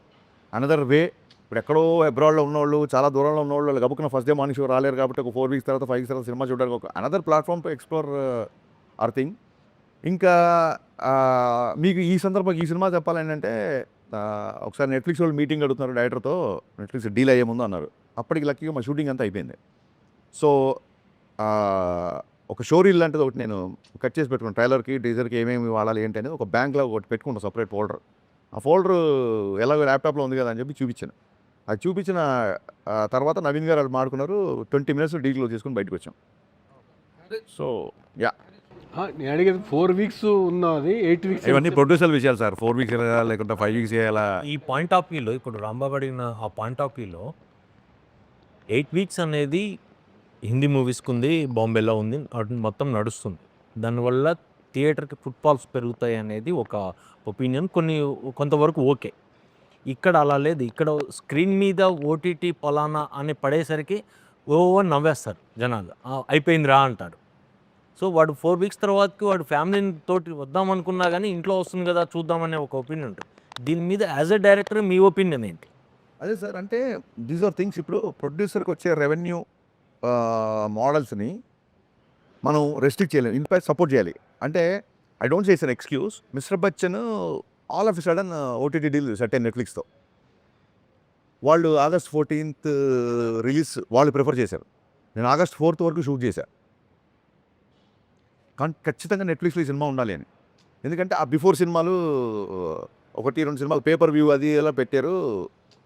another way. ఇప్పుడు ఎక్కడో అబ్రాడ్లో ఉన్నవాళ్ళు, చాలా దూరంలో ఉన్నవాళ్ళు గబుక్కున ఫస్ట్ డే మార్నింగ్ షో రాలేరు కాబట్టి ఒక 4 weeks తర్వాత 5 weeks తర్వాత సినిమా చూడడానికి ఒక another platform to explore hour thing. ఇంకా మీకు ఈ సందర్భంగా ఈ సినిమా చెప్పాలంటే ఒకసారి నెట్ఫ్లిక్స్ వాళ్ళు మీటింగ్ అడుగుతున్నారు డైరెక్టర్తో, నెట్ఫ్లిక్స్ డీల్ అయ్యే ముందు అన్నారు. అప్పటికి లక్కీగా మా షూటింగ్ అంతా అయిపోయింది. సో ఒక షో రీల్ లాంటిది ఒకటి నేను కట్ చేసి పెట్టుకున్నాను, ట్రైలర్కి టీజర్కి ఏమేమి వాడాలి ఏంటి అనేది ఒక బ్యాంక్లో ఒకటి పెట్టుకుంటాను, సపరేట్ ఫోల్డర్. ఆ ఫోల్డర్ ఎలాగో ల్యాప్టాప్లో ఉంది కదా అని చెప్పి చూపించాను. అది చూపించిన తర్వాత నవీన్ గారు అది మాడుకున్నారు, 20 minutes డీ క్లోజ్ చేసుకుని బయటకు వచ్చాం. సో యా, నేను అడిగేది 4 weeks ఉన్నది 8 weeks ఇవన్నీ ప్రొడ్యూసర్ విషయాలు సార్. 4 weeks చేయాలా లేకుంటే 5 weeks చేయాలా, ఈ పాయింట్ ఆఫ్ వ్యూలో ఇప్పుడు రాంబాబు అడిగిన ఆ పాయింట్ ఆఫ్ వ్యూలో 8 weeks అనేది హిందీ మూవీస్కి ఉంది, బాంబేలో ఉంది, మొత్తం నడుస్తుంది. దానివల్ల థియేటర్కి ఫుట్ఫాల్స్ పెరుగుతాయి అనేది ఒక ఒపీనియన్, కొంతవరకు ఓకే. ఇక్కడ అలా లేదు, ఇక్కడ స్క్రీన్ మీద ఓటీటీ పలానా అని పడేసరికి ఓవర్ నవ్వేస్తారు జనాలు, అయిపోయిందిరా అంటారు. సో వాడు 4 weeks తర్వాతకి వాడు ఫ్యామిలీ తోటి వద్దామనుకున్నా కానీ ఇంట్లో వస్తుంది కదా చూద్దామనే ఒక ఒపీనియన్ ఉంటుంది. దీని మీద as a director me opinion ఏంటి? అదే సార్, అంటే దీస్ ఆర్ థింగ్స్. ఇప్పుడు ప్రొడ్యూసర్కి వచ్చే రెవెన్యూ మోడల్స్ని మనం రెస్ట్రిక్ట్ చేయలేము, ఇన్ఫాక్ట్ సపోర్ట్ చేయాలి. అంటే I don't say it's an excuse. Mister Bachchan all of a sudden OTT deal set అయిన నెట్ఫ్లిక్స్తో. వాళ్ళు August 14th రిలీజ్ వాళ్ళు ప్రిఫర్ చేశారు, నేను August 4th వరకు షూట్ చేశాను. కానీ ఖచ్చితంగా నెట్ఫ్లిక్స్లో ఈ సినిమా ఉండాలి అని. ఎందుకంటే ఆ బిఫోర్ సినిమాలు 1-2 సినిమాలు పేపర్ వ్యూ అది ఎలా పెట్టారు,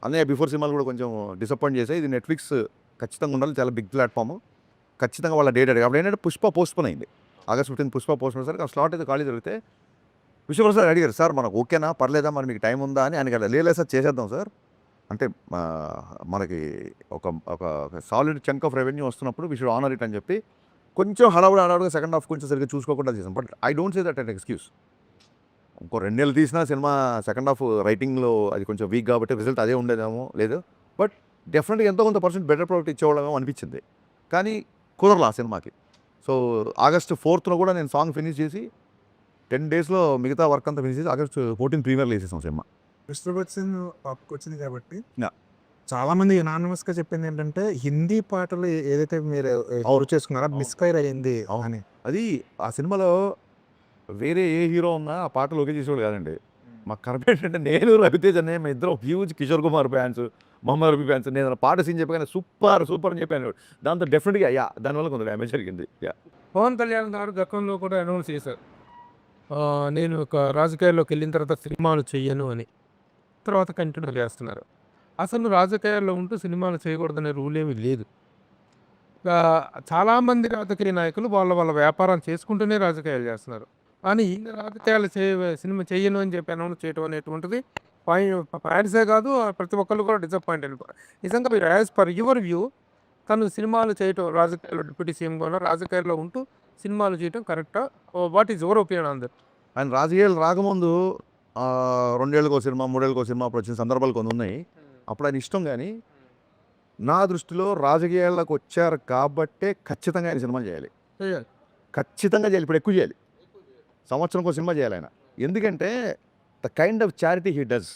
అన్నయ్య బిఫోర్ సినిమాలు కూడా కొంచెం డిసప్పాయింట్ చేశాయి. ఇది నెట్ఫ్లిక్స్ ఖచ్చితంగా ఉండాలి, చాలా బిగ్ ప్లాట్ఫామ్, ఖచ్చితంగా వాళ్ళ డేట్ అడిగి. అప్పుడు ఏంటంటే పుష్ప పోస్ట్పోన్ అయింది, August 15th పుష్ప పోస్ట్పోన్ సరికి ఆ స్లాట్ అయితే ఖాళీ జరిగితే విశ్వప్రసాద్ అడిగారు, సార్ మనకు ఓకేనా పర్లేదా మరి మీకు టైం ఉందా అని ఆయన కదా, లేదు సార్ చేసేద్దాం సార్, అంటే మనకి ఒక ఒక సాలిడ్ చంక్ ఆఫ్ రెవెన్యూ వస్తున్నప్పుడు వి షుడ్ ఆనర్ ఇట్ అని చెప్పి కొంచెం హడావుడిగా సెకండ్ హాఫ్ కొంచెం సరిగ్గా చూసుకోకుండా చేసాం. But I don't say that an excuse. ఇంకో 2 నెలలు తీసినా సినిమా సెకండ్ హాఫ్ రైటింగ్లో అది కొంచెం వీక్ కాబట్టి రిజల్ట్ అదే ఉండేదేమో లేదు, బట్ డెఫినెట్గా ఎంతో కొంత పర్సెంట్ బెటర్ ప్రోడక్ట్ ఇచ్చేవాళ్ళమేమో అనిపించింది. కానీ కుదరలా ఆ సినిమాకి. సో ఆగస్ట్ 4th కూడా నేను సాంగ్ ఫినిష్ చేసి 10 daysలో మిగతా వర్క్ అంతా ఫినిష్ చేసి ఆగస్ట్ 14 ప్రీమియర్లో వేసేసాం సినిమా. మిస్టర్ బచ్చన్ టాప్కి వచ్చింది కాబట్టి Yeah. చాలా మంది యునానిమస్గా చెప్పింది ఏంటంటే హిందీ పాటలు ఏదైతే మీరు చేసుకున్నారో మిస్ఫైర్ అయ్యింది అని. అది ఆ సినిమాలో వేరే ఏ హీరో ఉన్నా ఆ పాటలు ఓకే చేసేవాడు కాదండి. మాకు కరెక్ట్ ఏంటంటే నేను రవితేజ్ అనే మా ఇద్దరం huge Kishore Kumar fans, Mohammed Rafi fans. నేను పాట సీన్ చెప్పగానే సూపర్ అని చెప్పాను. దాంతో డెఫినెట్గా దానివల్ల కొంత డ్యామేజ్ జరిగింది. పవన్ కళ్యాణ్ గారు గతంలో కూడా అనౌన్స్ చేశారు, నేను ఒక రాజకీయాల్లోకి వెళ్ళిన తర్వాత సినిమాలు చెయ్యను అని. తర్వాత కంటిన్యూ చేస్తున్నారు. అసలు రాజకీయాల్లో ఉంటూ సినిమాలు చేయకూడదనే రూల్ ఏమీ లేదు. చాలామంది రాజకీయ నాయకులు వాళ్ళ వ్యాపారం చేసుకుంటూనే రాజకీయాలు చేస్తున్నారు. కానీ ఈయన రాజకీయాలు సినిమా చెయ్యను అని చెప్పి అనౌన్స్ చేయడం అనేటువంటిది ఫ్యాన్సే కాదు, ప్రతి ఒక్కళ్ళు కూడా డిసప్పాయింట్ అయిపోయారు. నిజంగా మీరు యాజ్ పర్ యువర్ వ్యూ తను సినిమాలు చేయటం, రాజకీయాల్లో డిప్యూటీ సీఎం కూడా రాజకీయాల్లో ఉంటూ సినిమాలు చేయటం కరెక్టా? What is your opinion on that? ఆయన రాజకీయాలు రాకముందు 2 ఏళ్ళకో సినిమా, 3 ఏళ్ళకో సినిమా అప్పుడు వచ్చిన సందర్భాలు కొన్ని ఉన్నాయి. అప్పుడు ఆయన ఇష్టం. కానీ నా దృష్టిలో రాజకీయాల్లోకి వచ్చారు కాబట్టే ఖచ్చితంగా ఆయన సినిమా చేయాలి. ఖచ్చితంగా చేయాలి. ఇప్పుడు ఎక్కువ చేయాలి. సంవత్సరంకో సినిమా చేయాలి ఆయన. ఎందుకంటే the kind of charity he does,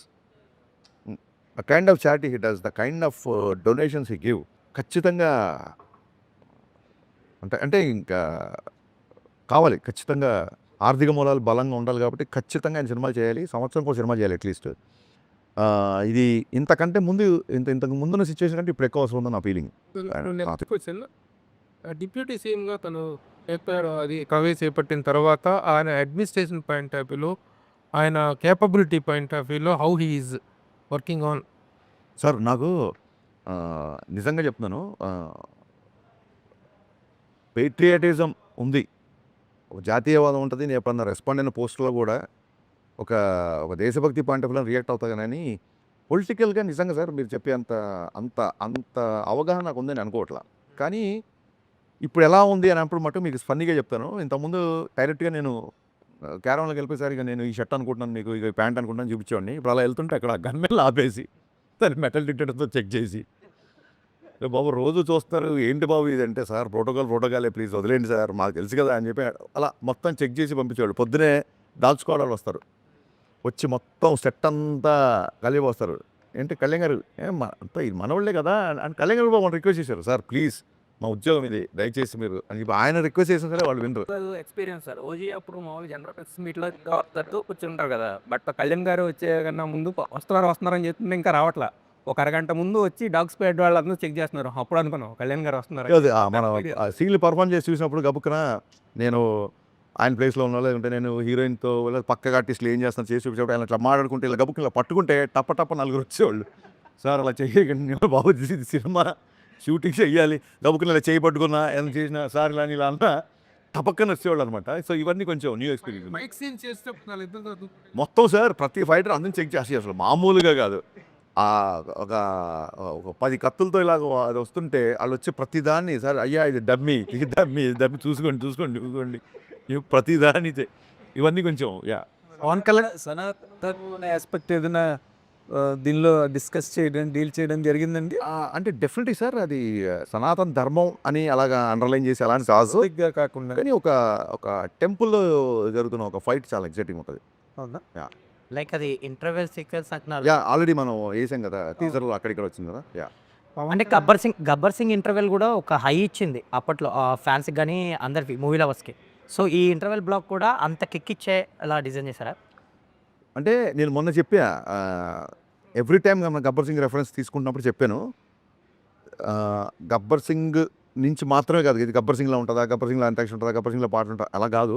the kind of donations he give ఖచ్చితంగా అంటే ఇంకా కావాలి. ఖచ్చితంగా ఆర్థిక మూలాలు బలంగా ఉండాలి కాబట్టి ఖచ్చితంగా ఆయన సినిమాలు చేయాలి. సంవత్సరంకో సినిమా చేయాలి అట్లీస్ట్. ఇది ఇంతకంటే ముందు ఇంతకు ముందున్న సిచ్యువేషన్ కంటే ఇప్పుడు ఎక్కువ అవసరం ఉందని నా ఫీలింగ్. డిప్యూటీ సీఎంగా తను చెప్పారు, అది కవే చేపట్టిన తర్వాత ఆయన అడ్మినిస్ట్రేషన్ పాయింట్ ఆఫ్ వ్యూలో, ఆయన కేపబిలిటీ పాయింట్ ఆఫ్ వ్యూలో how he is working on. Sir నాకు నిజంగా చెప్తున్నాను, పేట్రియాటిజం ఉంది, ఒక జాతీయవాదం ఉంటుంది. నేను ఎప్పుడన్నా రెస్పాండ్ అయిన పోస్టులో కూడా ఒక దేశభక్తి పాయింట్ ఆఫ్ వ్యూలో రియాక్ట్ అవుతా. కానీ పొలిటికల్గా నిజంగా సార్ మీరు చెప్పే అంత అవగాహన నాకు ఉందని అనుకోవట్లా. కానీ ఇప్పుడు ఎలా ఉంది అని అప్పుడు మటు మీకు ఫన్నీగా చెప్తాను. ఇంతకుముందు డైరెక్ట్గా నేను క్యారవన్లోకి వెళ్ళిపోయేసరి ఇక నేను ఈ షర్ట్ అనుకుంటున్నాను, మీకు ఇక ప్యాంట్ అనుకుంటున్నాను చూపించేవాడిని. ఇప్పుడు అలా వెళ్తుంటే అక్కడ గన్మెన్లు ఆపేసి దాన్ని మెటల్ డిటెక్టర్తో చెక్ చేసి, బాబు రోజు చూస్తారు ఏంటి బాబు ఇది అంటే, సార్ ప్రోటోకాలే ప్లీజ్ వదిలేండి సార్ మాకు తెలుసు కదా అని చెప్పి అలా మొత్తం చెక్ చేసి పంపించేవాడు. పొద్దునే దాల్చుకోవడాలు వస్తారు, వచ్చి మొత్తం సెట్ అంతా కలిపి వస్తారు. ఏంటి కళ్యాణ్ గారు అంతా ఇది మనవాళ్ళే కదా అని కళ్యాణ్ గారు బాబు రిక్వెస్ట్ చేశారు, సార్ ప్లీజ్ మా ఉద్యోగం ఇది దయచేసి మీరు అని చెప్పి ఆయన రిక్వెస్ట్ చేసిన సరే వాళ్ళు వినరు. Experience sir. ఓజీ అప్పుడు మామూలు జనరల్ ప్రెస్ మీట్లో కూర్చుంటారు కదా, బట్ కళ్యాణ్ గారు వచ్చే కన్నా ముందు వస్తున్నారని చెప్తుంటే ఇంకా రావట్లా. ఒక అరగంట ముందు వచ్చి డాగ్ స్క్వాడ్ వాళ్ళందరూ చెక్ చేస్తున్నారు. అప్పుడు అనుకున్నాం కళ్యాణ్ గారు వస్తున్నారు. మన సీన్లు పర్ఫామ్ చేసి చూసినప్పుడు గబుక్కున నేను ఆయన ప్లేస్లో ఉన్నా, లేదంటే నేను హీరోయిన్తో పక్కగా ఆర్టిస్టులు ఏం చేస్తాను చేసి చూపించేప్పుడు ఆయన ఇట్లా మాట్లాడుకుంటే ఇలా గబుక్కున ఇలా పట్టుకుంటే టప్ప నలుగురు వచ్చేవాళ్ళు. సార్ అలా చేయకండి బాబు, ఇది సినిమా షూటింగ్ చెయ్యాలి, గబుక్కున ఇలా చేయి పట్టుకున్నా ఎంత చేసినా సార్ ఇలా అంతా టపక్కన వచ్చేవాళ్ళు అనమాట. సో ఇవన్నీ కొంచెం న్యూ ఎక్స్పీరియన్స్. మైక్ సీన్ చేసేటప్పుడు మొత్తం సార్ ప్రతి ఫైటర్ అందరిని చెక్ చేసి అసలు మామూలుగా కాదు. ఒక 10 కత్తులతో ఇలాగ అది వస్తుంటే వాళ్ళు వచ్చి ప్రతిదాన్ని, సార్ అయ్యా ఇది డమ్మీ చూసుకోండి ప్రతిదాన్ని ఇవన్నీ కొంచెం పవన్ కళ్యాణ్ సనాతన ఆస్పెక్ట్ ఏదైనా దీనిలో డిస్కస్ చేయడం, డీల్ చేయడం జరిగిందండి. అంటే డెఫినెట్లీ సార్ అది సనాతన ధర్మం అని అలాగా అండర్లైన్ చేసి అలాంటి కాదు కాకుండా, కానీ ఒక టెంపుల్లో జరుగుతున్న ఒక ఫైట్ చాలా ఎగ్జైటింగ్ ఉంటుంది. అవునా? లైక్ అది ఇంటర్వెల్ సీక్వెన్స్ అంటున్నారు. ఆల్రెడీ మనం వేసాం కదా టీజర్, అక్కడిక్కడ వచ్చింది కదా. అంటే గబ్బర్ సింగ్ ఇంటర్వెల్ కూడా ఒక హై ఇచ్చింది అప్పట్లో ఫ్యాన్స్కి కానీ అందరికి, మూవీ లవర్స్కి. సో ఈ ఇంటర్వెల్ బ్లాక్ కూడా అంత కిక్ ఇచ్చే అలా డిజైన్ చేశారా? అంటే నేను మొన్న చెప్పా, ఎవ్రీ టైం మనం గబ్బర్ సింగ్ రెఫరెన్స్ తీసుకుంటున్నప్పుడు చెప్పాను, గబ్బర్ సింగ్ నుంచి మాత్రమే కాదు ఇది గబ్బర్ సింగ్లో ఉంటుందా, గబ్బర్ సింగ్లో అంటాక్షన్ ఉంటుందా, గబ్బర్ సింగ్లో పాట ఉంటుందా, అలా కాదు.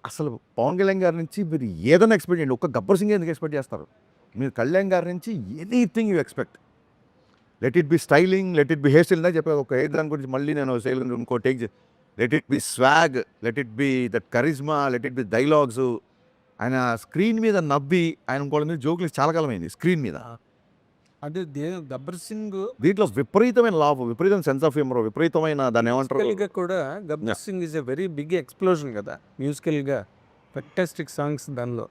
అసలు పవన్ కళ్యాణ్ గారి నుంచి మీరు ఏదైనా ఎక్స్పెక్ట్ చేయండి. ఒక్క గబ్బర్ సింగ్ ఎందుకు ఎక్స్పెక్ట్ చేస్తారు మీరు? కళ్యాణ్ గారి నుంచి anything you expect. Let it be styling, let it be hair style. చెప్పాను ఒక హెయిర్ దాని గురించి మళ్ళీ నేను స్టైల్ ఇంకో take. Let it be swag, let it be that charisma, let it be dialogues, ఆయన స్క్రీన్ మీద నవ్వి ఆయన ఇంకోళ్ళ మీద జోకులు చాలా కాలం అయింది స్క్రీన్ మీద. అంటే గబ్బర్ సింగ్ దీంట్లో విపరీతమైన లాభం, విపరీతమైన సెన్స్ ఆఫ్ హ్యూమర్, విపరీతమైన దాన్ని ఏమంటారు మ్యూజికల్గా కూడా Gabbar Singh is a very big explosion కదా మ్యూజికల్గా. ఫెంటాస్టిక్ సాంగ్స్ దానిలో.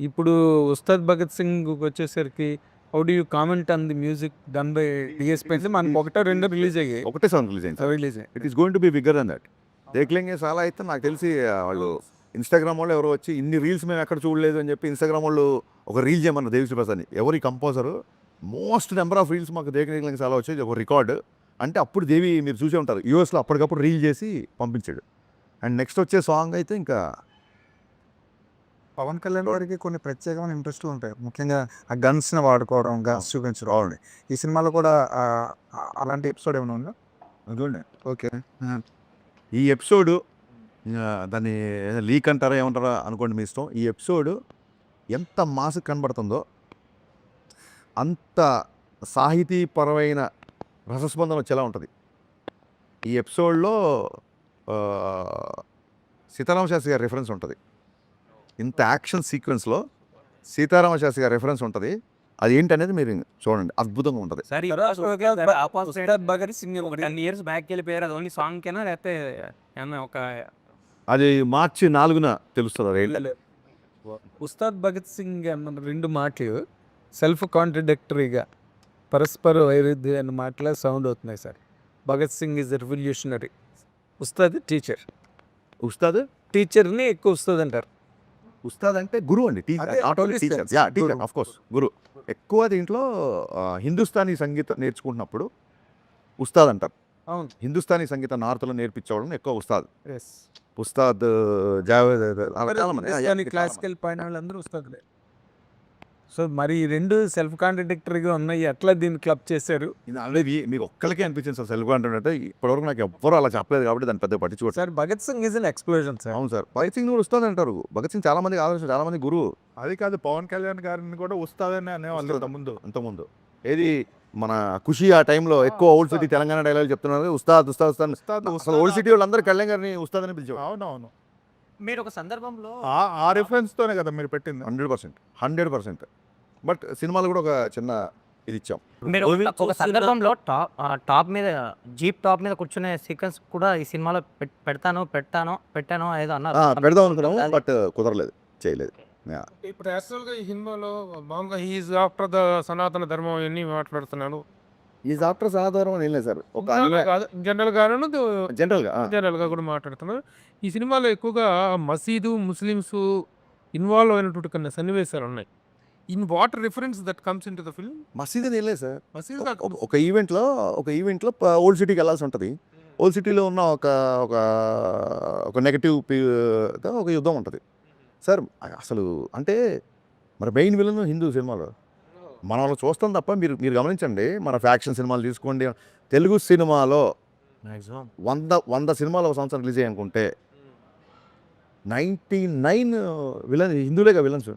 ఇప్పుడు ఉస్తాద్ భగత్ సింగ్ వచ్చేసరికి how do you comment on the music done by DSP? మనకు ఒకటో రెండో రిలీజ్ అయ్యాయి. ఒకటే సాంగ్ రిలీజ్ అయింది. It is going to be bigger than that. దేఖ్లేంగే సాలా అయితే నాకు తెలిసి వాళ్ళు ఇన్స్టాగ్రామ్ వాళ్ళు ఎవరో వచ్చి ఇన్ని రీల్స్ మేము ఎక్కడ చూడలేదు అని చెప్పి ఇన్స్టాగ్రామ్ వాళ్ళు ఒక రీల్ చేయమన్నారు దేవిశ్రీ ప్రసాద్ని. ఎవరి composer most number of reels మాకు దేఖ్లేంగే సాలా వచ్చేది ఒక రికార్డు. అంటే అప్పుడు దేవి మీరు చూసే ఉంటారు యూఎస్లో అప్పటికప్పుడు రీల్ చేసి పంపించాడు. అండ్ నెక్స్ట్ వచ్చే సాంగ్ అయితే ఇంకా పవన్ కళ్యాణ్ గారికి కొన్ని ప్రత్యేకమైన ఇంట్రెస్ట్లు ఉంటాయి, ముఖ్యంగా ఆ గన్స్ని వాడుకోవడం, గన్స్ చూపించడం. అవునండి. ఈ సినిమాలో కూడా అలాంటి ఎపిసోడ్ ఏమైనా ఉందా? చూడండి ఓకే. ఈ ఎపిసోడు దాన్ని లీక్ అంటారా ఏమంటారా అనుకోండి మీ ఇష్టం. ఈ ఎపిసోడు ఎంత మాసుకు కనబడుతుందో అంత సాహితీపరమైన రసస్పందన వచ్చేలా ఉంటుంది. ఈ ఎపిసోడ్లో సీతారామ శాస్త్రి గారి రెఫరెన్స్ ఉంటుంది. ఇంత యాక్షన్ సీక్వెన్స్లో సీతారామ శాస్త్రి గారి రెఫరెన్స్ ఉంటుంది. అది ఏంటనేది మీరు చూడండి, అద్భుతంగా ఉంటుంది. సరే ఉస్తాద్ భగత్ సింగ్ ఒక 10 years బ్యాక్ వెళ్ళిపోయారు. అది ఓన్లీ సాంగ్ కేనా లేకపోతే ఏమన్నా ఒక అది మార్చి 4న తెలుస్తుంది. అది ఉస్తాద్ భగత్ సింగ్ అన్న రెండు మాటలు సెల్ఫ్ కాంట్రడిక్టరీగా పరస్పర వైరుధ్య మాటలే సౌండ్ అవుతున్నాయి sir. Bhagat Singh is revolutionary, Ustaad teacher. Ustaad టీచర్ని ఎక్కువ ఉస్తాద్ అంటారు. ఉస్తాద్ అంటే గురువు అండి, అదే, not only teacher. distance. Yeah teacher గురువు. ఆఫ్ కోర్స్ గురువు. ఎక్కువ దీంట్లో హిందుస్థానీ సంగీతం నేర్చుకుంటున్నప్పుడు ఉస్తాద్ అంటారు. అవును. హిందుస్థానీ సంగీతం నార్త్లో నేర్పించేవాళ్ళని ఎక్కువ ఉస్తాద్. ఎస్. ఉస్తాద్ జావేద్ అలా చాలా మంది. యా, యా, క్లాసికల్ పైన వాళ్ళందరూ ఉస్తాద్లే. సో మరి ఈ రెండు సెల్ఫ్ కాంట్రడిక్టరీగా ఉన్నాయి, ఎట్లా దీన్ని క్లబ్ చేశారు? ఇది ఆల్రెడీ మీకు ఒక్కరికే అనిపించింది సార్ సెల్ఫ్ కాన్ఫిడెంట్ అంటే. ఇప్పటివరకు నాకు ఎవ్వరూ అలా చెప్పలేదు కాబట్టి దాన్ని పెద్ద పట్టించుకోవచ్చు. Sir Bhagat Singh is an explosion sir. అవును సార్, భగత్ సింగ్ కూడా ఉస్తాద్ అంటారు. భగత్ సింగ్ చాలా మంది ఆదర్శం, చాలా మంది గురువు. అది కాదు, పవన్ కళ్యాణ్ గారిని కూడా వస్తాదని అనేవాళ్ళు ఇంతకుముందు. అంతకుముందు ఏది మన ఖుషి ఆ టైంలో ఎక్కువ ఓల్డ్ సిటీ తెలంగాణ డైలాగ్ చెప్తున్నారు, ఉస్తాద్ ఉస్తాద్ ఉస్తాద్. ఉస్తాద్ అసలు ఓల్డ్ సిటీ వాళ్ళందరూ కళ్యాణ్ గారిని ఉస్తాద్ అని పిలిచేవారు. అవునవును. మీరు ఒక సందర్భంలో ఆ రిఫరెన్స్తోనే కదా మీరు పెట్టింది. 100%. బట్ సినిమాలో కూడా ఒక చిన్న ఇది ఇచ్చాం. మీరు ఒక సందర్భంలో టాప్ మీద జీప్ టాప్ మీద కూర్చునే సీక్వెన్స్ కూడా ఈ సినిమాలో పెట్టాను ఏదో అన్నారు. పెడదాం అనుకున్నాము బట్ కుదరలేదు, చేయలేదు. ఇప్పుడు యాక్చువల్గా ఈ సినిమాలో మామూలుగా హీఈస్ ఆఫ్టర్ ద సనాతన ధర్మం ఇవన్నీ మాట్లాడుతున్నాను. ఈజ్ ఆఫ్టర్ సాధారణ ఏం లేదు సార్, ఒక జనరల్గా కూడా మాట్లాడుతున్నాను. ఈ సినిమాలో ఎక్కువగా మసీదు ముస్లిమ్స్ ఇన్వాల్వ్ అయినటువంటి కొన్ని సన్నివేశాలు ఉన్నాయి. In what reference that comes in to the film? మసీద్ అని వెళ్ళలేదు సార్. మసీదు ఒక ఈవెంట్లో ఓల్డ్ సిటీకి వెళ్ళాల్సి ఉంటుంది. ఓల్డ్ సిటీలో ఉన్న ఒక నెగటివ్ ఒక యుద్ధం ఉంటుంది సార్. అసలు అంటే మరి మెయిన్ విలన్ హిందూ సినిమాలో మనం అలా చూస్తాం తప్ప మీరు గమనించండి. మన ఫ్యాక్షన్ సినిమాలు తీసుకోండి, తెలుగు సినిమాలో మ్యాక్సిమం 100 సినిమాలు ఒక సంవత్సరం రిలీజ్ అయ్యనుకుంటే 99 విలన్ హిందువులేగా విలన్స్.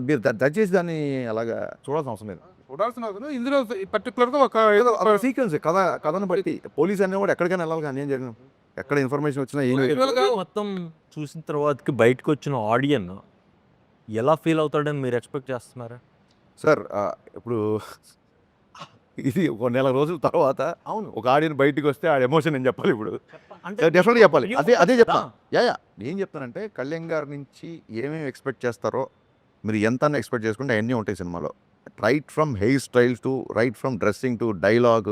మీరు దయచేసి దాన్ని అలాగా చూడాల్సిన అవసరం లేదు. చూడాల్సిన అవసరం ఇందులో పర్టికులర్గా ఒక సీక్వెన్స్ కథను బట్టి పోలీస్ అనేవాడు ఎక్కడికైనా వెళ్ళాలి, కానీ ఏం జరిగింది ఎక్కడ ఇన్ఫర్మేషన్ వచ్చినా ఏం మొత్తం చూసిన తర్వాతకి బయటకు వచ్చిన ఆడియన్ ఎలా ఫీల్ అవుతాడని మీరు ఎక్స్పెక్ట్ చేస్తున్నారా సార్? ఇప్పుడు ఇది ఒక నెల రోజుల తర్వాత అవును ఒక ఆడియన్ బయటికి వస్తే ఆ ఎమోషన్ నేను చెప్పాలి. ఇప్పుడు డెఫినెట్గా చెప్పాలి. అదే చెప్తాను. నేను చెప్తానంటే కళ్యాణ్ గారి నుంచి ఏమేమి ఎక్స్పెక్ట్ చేస్తారో మీరు ఎంత ఎక్స్పెక్ట్ చేసుకుంటే అవన్నీ ఉంటాయి సినిమాలో. Right from hair styles to right from dressing to dialogue,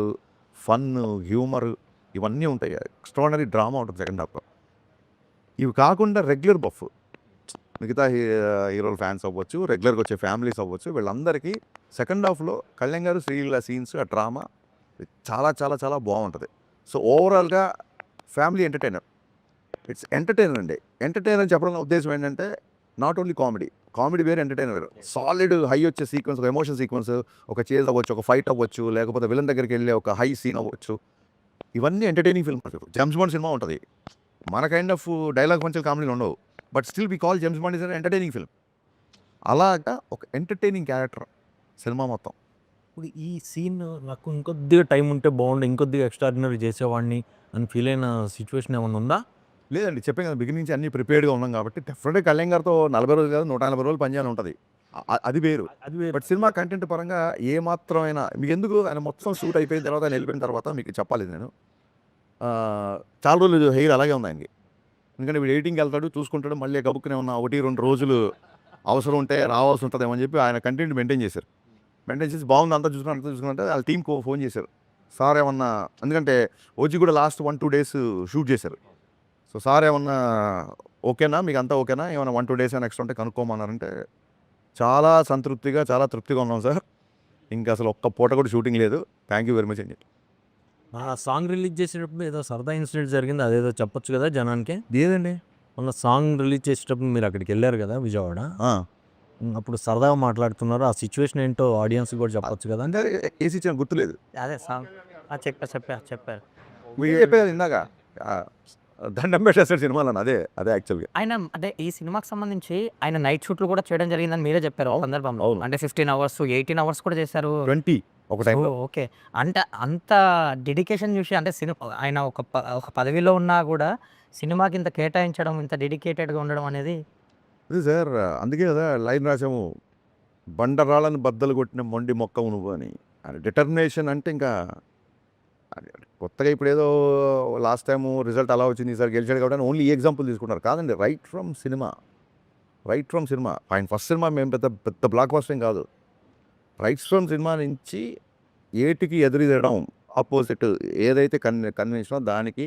fun, humour ఇవన్నీ ఉంటాయి. ఎక్స్ట్రాడనరీ డ్రామా ఉంటుంది సెకండ్ హాఫ్లో. ఇవి కాకుండా రెగ్యులర్ బఫ్ మిగతా హీరోల ఫ్యాన్స్ అవ్వచ్చు, రెగ్యులర్గా వచ్చే ఫ్యామిలీస్ అవ్వచ్చు, వీళ్ళందరికీ సెకండ్ హాఫ్లో కళ్యాణ్ గారు శ్రీలీల సీన్స్ ఆ డ్రామా చాలా చాలా చాలా బాగుంటుంది. సో ఓవరాల్గా ఫ్యామిలీ ఎంటర్టైనర్. ఇట్స్ ఎంటర్టైనర్ అండి. ఎంటర్టైనర్ చెప్పడం ఉద్దేశం ఏంటంటే నాట్ ఓన్లీ కామెడీ వేరే, ఎంటర్టైనర్ వేరు. సాలిడ్ హై వచ్చే సీక్వెన్స్, ఒక ఎమోషన్ సీక్వెన్స్, ఒక చేజ్ అవ్వచ్చు, ఒక ఫైట్ అవ్వచ్చు, లేకపోతే విలన్ దగ్గరికి వెళ్ళే ఒక హై సీన్ అవ్వచ్చు. ఇవన్నీ ఎంటర్టైనింగ్ ఫిల్మ్. జేమ్స్ బాండ్ సినిమా ఉంటుంది, మన కైండ్ ఆఫ్ డైలాగ్ పంచులు కామెడీలు ఉండవు, but still we call James Bond is an entertaining film. అలాగా ఒక ఎంటర్టైనింగ్ క్యారెక్టర్ సినిమా మొత్తం. ఇప్పుడు ఈ సీన్ నాకు ఇంకొద్దిగా టైం ఉంటే బాగుండు, ఇంకొద్దిగా ఎక్స్ట్రాడినరీ చేసేవాడిని అని ఫీల్ అయిన సిచ్యువేషన్ ఏమైనా ఉందా? లేదండి చెప్పాను కదా బిగినింగ్ నుంచి అన్ని ప్రిపేర్డ్గా ఉన్నాం కాబట్టి డెఫినెట్గా కళ్యాణ్ గారితో 40 రోజులు కాదు 180 రోజులు పనిచేయాలని ఉంటుంది. అది వేరు. బట్ సినిమా కంటెంట్ పరంగా ఏ మాత్రమైనా మీకు ఎందుకు ఆయన మొత్తం షూట్ అయిపోయిన తర్వాత ఆయన వెళ్ళిపోయిన తర్వాత మీకు చెప్పాలి నేను చాలా రోజులు హెయిర్ అలాగే ఉంది ఆయనకి. ఎందుకంటే వీడు ఎడిటింగ్కి వెళ్తాడు చూసుకుంటాడు మళ్ళీ గబుక్కునే ఉన్న 1-2 రోజులు అవసరం ఉంటే రావాల్సి ఉంటుందేమో అని చెప్పి ఆయన కంటెంట్ మెయింటైన్ చేశారు. మెయింటైన్ చేసి బాగుంది అంతా చూసుకుంటే వాళ్ళ టీంకి ఫోన్ చేశారు సార్ ఏమన్నా, ఎందుకంటే ఓజీ కూడా లాస్ట్ 1-2 డేస్ షూట్ చేశారు. సో సార్ ఏమన్నా ఓకేనా మీకు అంతా ఓకేనా ఏమన్నా 1-2 డేస్ నెక్స్ట్ ఉంటే కనుక్కోమన్నారంటే చాలా సంతృప్తిగా చాలా తృప్తిగా ఉన్నాం సార్. ఇంకా అసలు ఒక్క పూట కూడా షూటింగ్ లేదు. థ్యాంక్ యూ వెరీ మచ్ అని చెప్పి. ఆ సాంగ్ రిలీజ్ చేసేటప్పుడు ఏదో సరదా ఇన్సిడెంట్ జరిగింది, అదేదో చెప్పొచ్చు కదా జనానికి. ఏదండి మొన్న సాంగ్ రిలీజ్ చేసేటప్పుడు మీరు అక్కడికి వెళ్ళారు కదా విజయవాడ, అప్పుడు సరదాగా మాట్లాడుతున్నారు. ఆ సిచ్యువేషన్ ఏంటో ఆడియన్స్ కూడా చెప్పొచ్చు కదా. అంటే ఏసీ ఇచ్చిన గుర్తులేదు. అదే సాంగ్ చెప్పారు మీరు చెప్పేది ఇందాక దండం పెట్టేస్తాడు సినిమాలో అదే యాక్చువల్గా. ఆయన అంటే ఈ సినిమాకి సంబంధించి ఆయన నైట్ షూట్లు కూడా చేయడం జరిగిందని మీరే చెప్పారు ఒక సందర్భంలో. అవును. అంటే 15 అవర్స్ 18 అవర్స్ కూడా చేశారు. 20 ఒక టైంలో. ఓకే. అంటే అంత డెడికేషన్ చూసి అంటే ఆయన ఒక పదవిలో ఉన్నా కూడా సినిమాకి ఇంత కేటాయించడం, ఇంత డెడికేటెడ్గా ఉండడం అనేది అదే సార్ అందుకే కదా లైన్ రాసాము, బండరాళ్ళని బద్దలు కొట్టిన మొండి మొక్కవు నువ్వు అని. డిటర్మినేషన్ అంటే ఇంకా కొత్తగా ఇప్పుడు ఏదో లాస్ట్ టైము రిజల్ట్ అలా వచ్చింది ఈసారి గెలిచాడు కాబట్టి ఓన్లీ ఈ ఎగ్జాంపుల్ తీసుకుంటారు కాదండి. రైట్ ఫ్రమ్ సినిమా ఆయన ఫస్ట్ సినిమా మేము పెద్ద బ్లాక్ బస్టర్ కాదు. రైట్ ఫ్రమ్ సినిమా నుంచి ఏటికి ఎదురుదడం ఆపోజిట్ ఏదైతే కన్వెన్షనో దానికి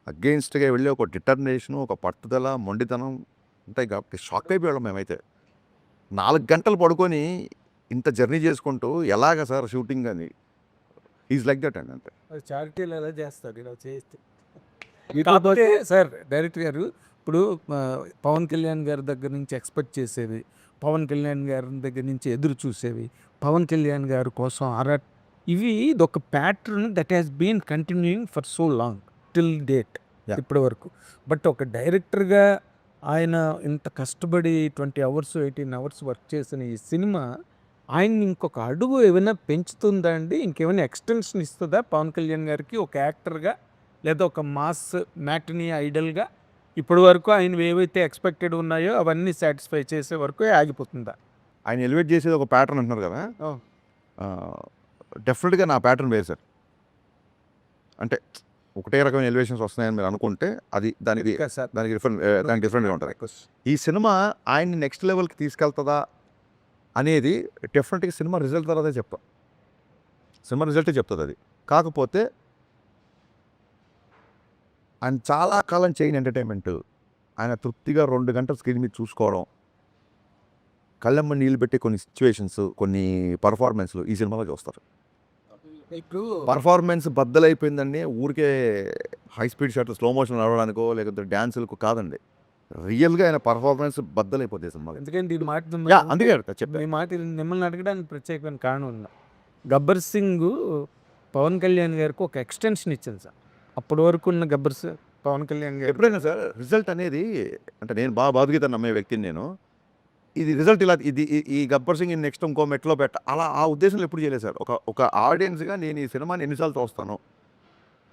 అగెయిన్స్ట్గా వెళ్ళి ఒక డిటర్మినేషను ఒక పట్టుదల మొండితనం ఉంటాయి కాబట్టి షాక్ అయిపోయాం మేమైతే. 4 గంటలు పడుకొని ఇంత జర్నీ చేసుకుంటూ ఎలాగ సార్ షూటింగ్ అని ఈజ్ లైక్ దట్ అండి అంతే. చారిటీలు ఎలా చేస్తాడు ఇలా చేస్తే. కాకపోతే సార్ డైరెక్టర్ గారు ఇప్పుడు పవన్ కళ్యాణ్ గారి దగ్గర నుంచి ఎక్స్పెక్ట్ చేసేవి, పవన్ కళ్యాణ్ గారి దగ్గర నుంచి ఎదురు చూసేవి, పవన్ కళ్యాణ్ గారి కోసం ఇవి ఒక pattern that has been continuing for so long till date ఇప్పటి వరకు. బట్ ఒక డైరెక్టర్గా ఆయన ఇంత కష్టపడి 20 అవర్స్ 18 అవర్స్ వర్క్ చేసిన ఈ సినిమా ఆయన్ని ఇంకొక అడుగు ఏమైనా పెంచుతుందా అండి? ఇంకేమైనా ఎక్స్టెన్షన్ ఇస్తుందా పవన్ కళ్యాణ్ గారికి ఒక యాక్టర్గా, లేదా ఒక మాస్ మ్యాటినీ ఐడల్గా? ఇప్పటి వరకు ఆయన ఏవైతే ఎక్స్పెక్టెడ్ ఉన్నాయో అవన్నీ సాటిస్ఫై చేసే వరకు ఆగిపోతుందా? ఆయన ఎలివేట్ చేసేది ఒక ప్యాటర్న్ అంటున్నారు కదా, డెఫినెట్గా నా ప్యాటర్న్ వేరు సార్. అంటే ఒకటే రకమైన ఎలివేషన్స్ వస్తున్నాయని మీరు అనుకుంటే అది దానికి డిఫరెంట్గా ఉంటుంది. ఈ సినిమా ఆయన్ని నెక్స్ట్ లెవెల్కి తీసుకెళ్తుందా అనేది డెఫినెట్గా సినిమా రిజల్ట్ తర్వాతే చెప్తాం. సినిమా రిజల్టే చెప్తుంది అది. కాకపోతే ఆయన చాలా కాలం చేయని ఎంటర్టైన్మెంట్ ఆయన తృప్తిగా 2 గంటల స్క్రీన్ మీద చూసుకోవడం, కళ్ళమ్మ నీళ్ళు పెట్టే కొన్ని సిచ్యువేషన్స్ కొన్ని పర్ఫార్మెన్స్లు ఈ సినిమాలో చూస్తారు. ఇప్పుడు పర్ఫార్మెన్స్ బద్దలైపోయిందండి ఊరికే హై స్పీడ్ షాట్లు స్లో మోషన్ నడవడానికో లేకపోతే డ్యాన్సులకు కాదండి. రియల్గా ఆయన పర్ఫార్మెన్స్ బద్దలైపోతుంది సినిమాకి. ఎందుకంటే ఈ మాట అందుకే చెప్పాను ఈ మాట మిమ్మల్ని అడగడానికి ప్రత్యేకమైన కారణం ఉందా? గబ్బర్ సింగ్ పవన్ కళ్యాణ్ గారికి ఒక ఎక్స్టెన్షన్ ఇచ్చింది సార్. అప్పటి వరకు ఉన్న పవన్ కళ్యాణ్ గారు ఎప్పుడైనా సార్ రిజల్ట్ అనేది అంటే నేను బాధగీత నమ్మే వ్యక్తిని నేను. ఇది రిజల్ట్ ఇలా ఈ గబ్బర్ సింగ్ నెక్స్ట్ ఇంకో మెట్లో అలా ఆ ఉద్దేశంలో ఎప్పుడు చేయలేదు సార్. ఒక ఆడియన్స్గా నేను ఈ సినిమాని ఎన్నిసార్లు చూస్తాను,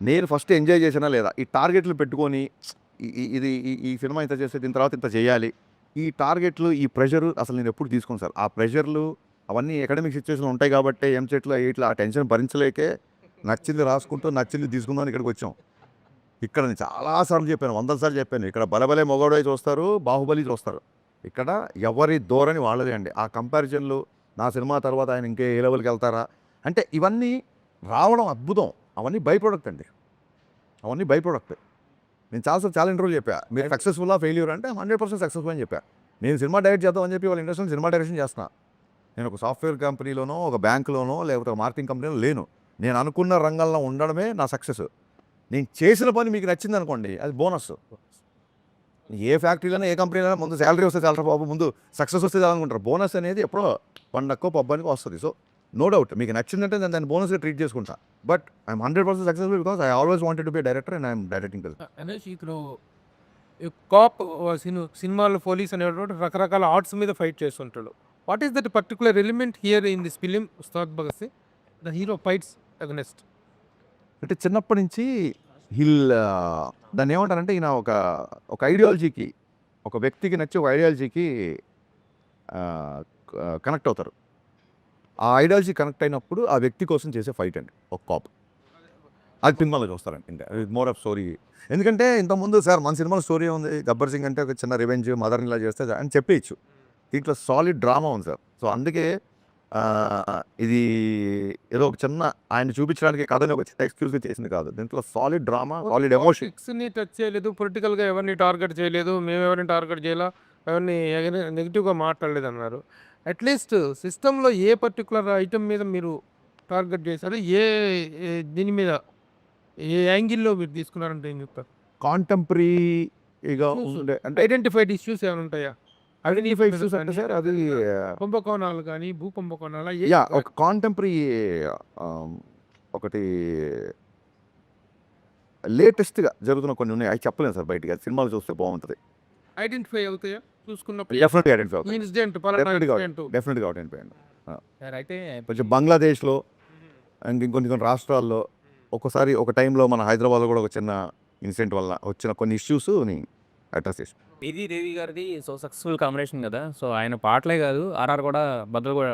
నేను ఫస్ట్ ఎంజాయ్ చేసినా లేదా ఈ టార్గెట్లు పెట్టుకొని ఇది ఈ సినిమా ఇంత చేస్తే దీని తర్వాత ఇంత చేయాలి ఈ టార్గెట్లు ఈ ప్రెషరు అసలు నేను ఎప్పుడు తీసుకోను సార్. ఆ ప్రెషర్లు అవన్నీ ఎకడమిక్ సిచ్యువేషన్లు ఉంటాయి కాబట్టి ఎంసెట్లో ఇట్లా ఆ టెన్షన్ భరించలేకే నచ్చింది రాసుకుంటూ నచ్చింది తీసుకుందామని ఇక్కడికి వచ్చాం. ఇక్కడ నేను చాలాసార్లు చెప్పాను, 100 సార్లు చెప్పాను. ఇక్కడ బలబలే మొగోడై చూస్తారు, బాహుబలి చూస్తారు. ఇక్కడ ఎవరి ధోరణి వాళ్ళదే అండి. ఆ కంపారిజన్లు నా సినిమా తర్వాత ఆయన ఇంకే ఏ లెవెల్కి వెళ్తారా అంటే ఇవన్నీ రావడం అద్భుతం. అవన్నీ బై ప్రోడక్ట్ అండి, అవన్నీ బై ప్రోడక్ట్. నేను చాలా ఇంటర్వ్యూలు చెప్పా, మీరు సక్సెస్ఫుల్లా ఫెయిల్యూర్ అంటే 100% సక్సెస్ఫుల్ అని చెప్పా. నేను సినిమా డైరెక్ట్ చేద్దామని చెప్పి వాళ్ళ ఇండస్ట్రీలో సినిమా డైరెక్షన్ చేస్తున్నా. నేను ఒక సాఫ్ట్వేర్ కంపెనీలోనో ఒక బ్యాంకులోనో లేకపోతే ఒక మార్కెటింగ్ కంపెనీలో లేను. నేను అనుకున్న రంగంలో ఉండడమే నా సక్సెస్. నేను చేసిన పని మీకు నచ్చింది అనుకోండి అది బోనస్. ఏ ఫ్యాక్టరీలోనే ఏ కంపెనీలో ముందు శాలరీ వస్తే చాలా బాబు ముందు సక్సెస్ వస్తే చాలనుకుంటారు. బోనస్ అనేది ఎప్పుడో పండక్కో పబ్బానికో వస్తుంది. సో నో డౌట్ మీకు నచ్చిందంటే నేను దాన్ని బోనస్గా ట్రీట్ చేసుకుంటా. But I'm 100% successful because I always wanted to be director and I'm directing. అనేసి ఇక్కడ కాప్ సినిమాలో పోలీస్ అనేటువంటి రకరకాల ఆర్ట్స్ మీద ఫైట్ చేస్తుంటాడు. What is that particular element here in this film Ustaad Bhagat Singh? The hero fights against. అంటే చిన్నప్పటి నుంచి హిల్ దాన్ని ఏమంటారంటే ఈయన ఒక ఐడియాలజీకి, ఒక వ్యక్తికి నచ్చి ఒక ఐడియాలజీకి కనెక్ట్ అవుతారు. ఆ ఐడియాలజీ కనెక్ట్ అయినప్పుడు ఆ వ్యక్తి కోసం చేసే ఫైట్ అండి ఒక కాప్. అది సినిమాలో చూస్తారండి. ఇంకా మోర్ ఆఫ్ స్టోరీ. ఎందుకంటే ఇంతకుముందు సార్ మన సినిమాలో స్టోరీ ఉంది, గబ్బర్ సింగ్ అంటే ఒక చిన్న రివెంజ్ మదర్ని ఇలా చేస్తే అని చెప్పేయచ్చు. దీంట్లో సాలిడ్ డ్రామా ఉంది సార్. సో అందుకే ఇది ఏదో ఒక చిన్న ఆయన చూపించడానికి కథని ఒక చిన్న ఎక్స్క్యూజ్గా చేసింది కాదు. దీంట్లో సాలిడ్ డ్రామా, సాలిడ్ ఎమోషన్. ని టచ్ చేయలేదు, పొలిటికల్గా ఎవరిని టార్గెట్ చేయలేదు, మేము ఎవరిని టార్గెట్ చేయాలా, ఎవరిని నెగిటివ్గా మాట్లాడలేదు అన్నారు. అట్లీస్ట్ సిస్టంలో ఏ పర్టికులర్ ఐటమ్ మీద మీరు టార్గెట్ చేశారు, దీని మీద ఏ యాంగిల్లో మీరు తీసుకున్నారంటే ఏం చెప్తారు? కాంటెంపరీగా ఉండే అంటే ఐడెంటిఫైడ్ ఇష్యూస్ ఏమైనా ఉంటాయా? ఐడెంటిఫై ఇష్యూస్ అంటే సార్ అది కుంభకోణాలు కానీ, భూ కుంభకోణాలు యా ఒక కాంటెంపరీ ఒకటి లేటెస్ట్గా జరుగుతున్న కొన్ని ఉన్నాయి. అవి చెప్పలేను సార్ బయటికి. అది సినిమాలు చూస్తే బాగుంటుంది. ఐడెంటిఫై అవుతాయా చూసుకున్నప్పుడు? డెఫినెట్గా ఐడెంటిఫై అవుతుంది. ఇన్సిడెంట్ డెఫినెట్గా ఐడెంటిఫై అండి. సార్ అయితే కొంచెం బంగ్లాదేశ్లో అండ్ ఇంకొన్ని రాష్ట్రాల్లో ఒక్కోసారి ఒక టైంలో మన హైదరాబాద్లో కూడా ఒక చిన్న ఇన్సిడెంట్ వల్ల వచ్చిన కొన్ని ఇష్యూస్ని అడ్రస్ చేసి ఇది దేవి గారిది సో సక్సెస్ఫుల్ కాంబినేషన్ కదా. సో ఆయన పాటలే కాదు, ఆర్ఆర్ కూడా బద్దలు కూడా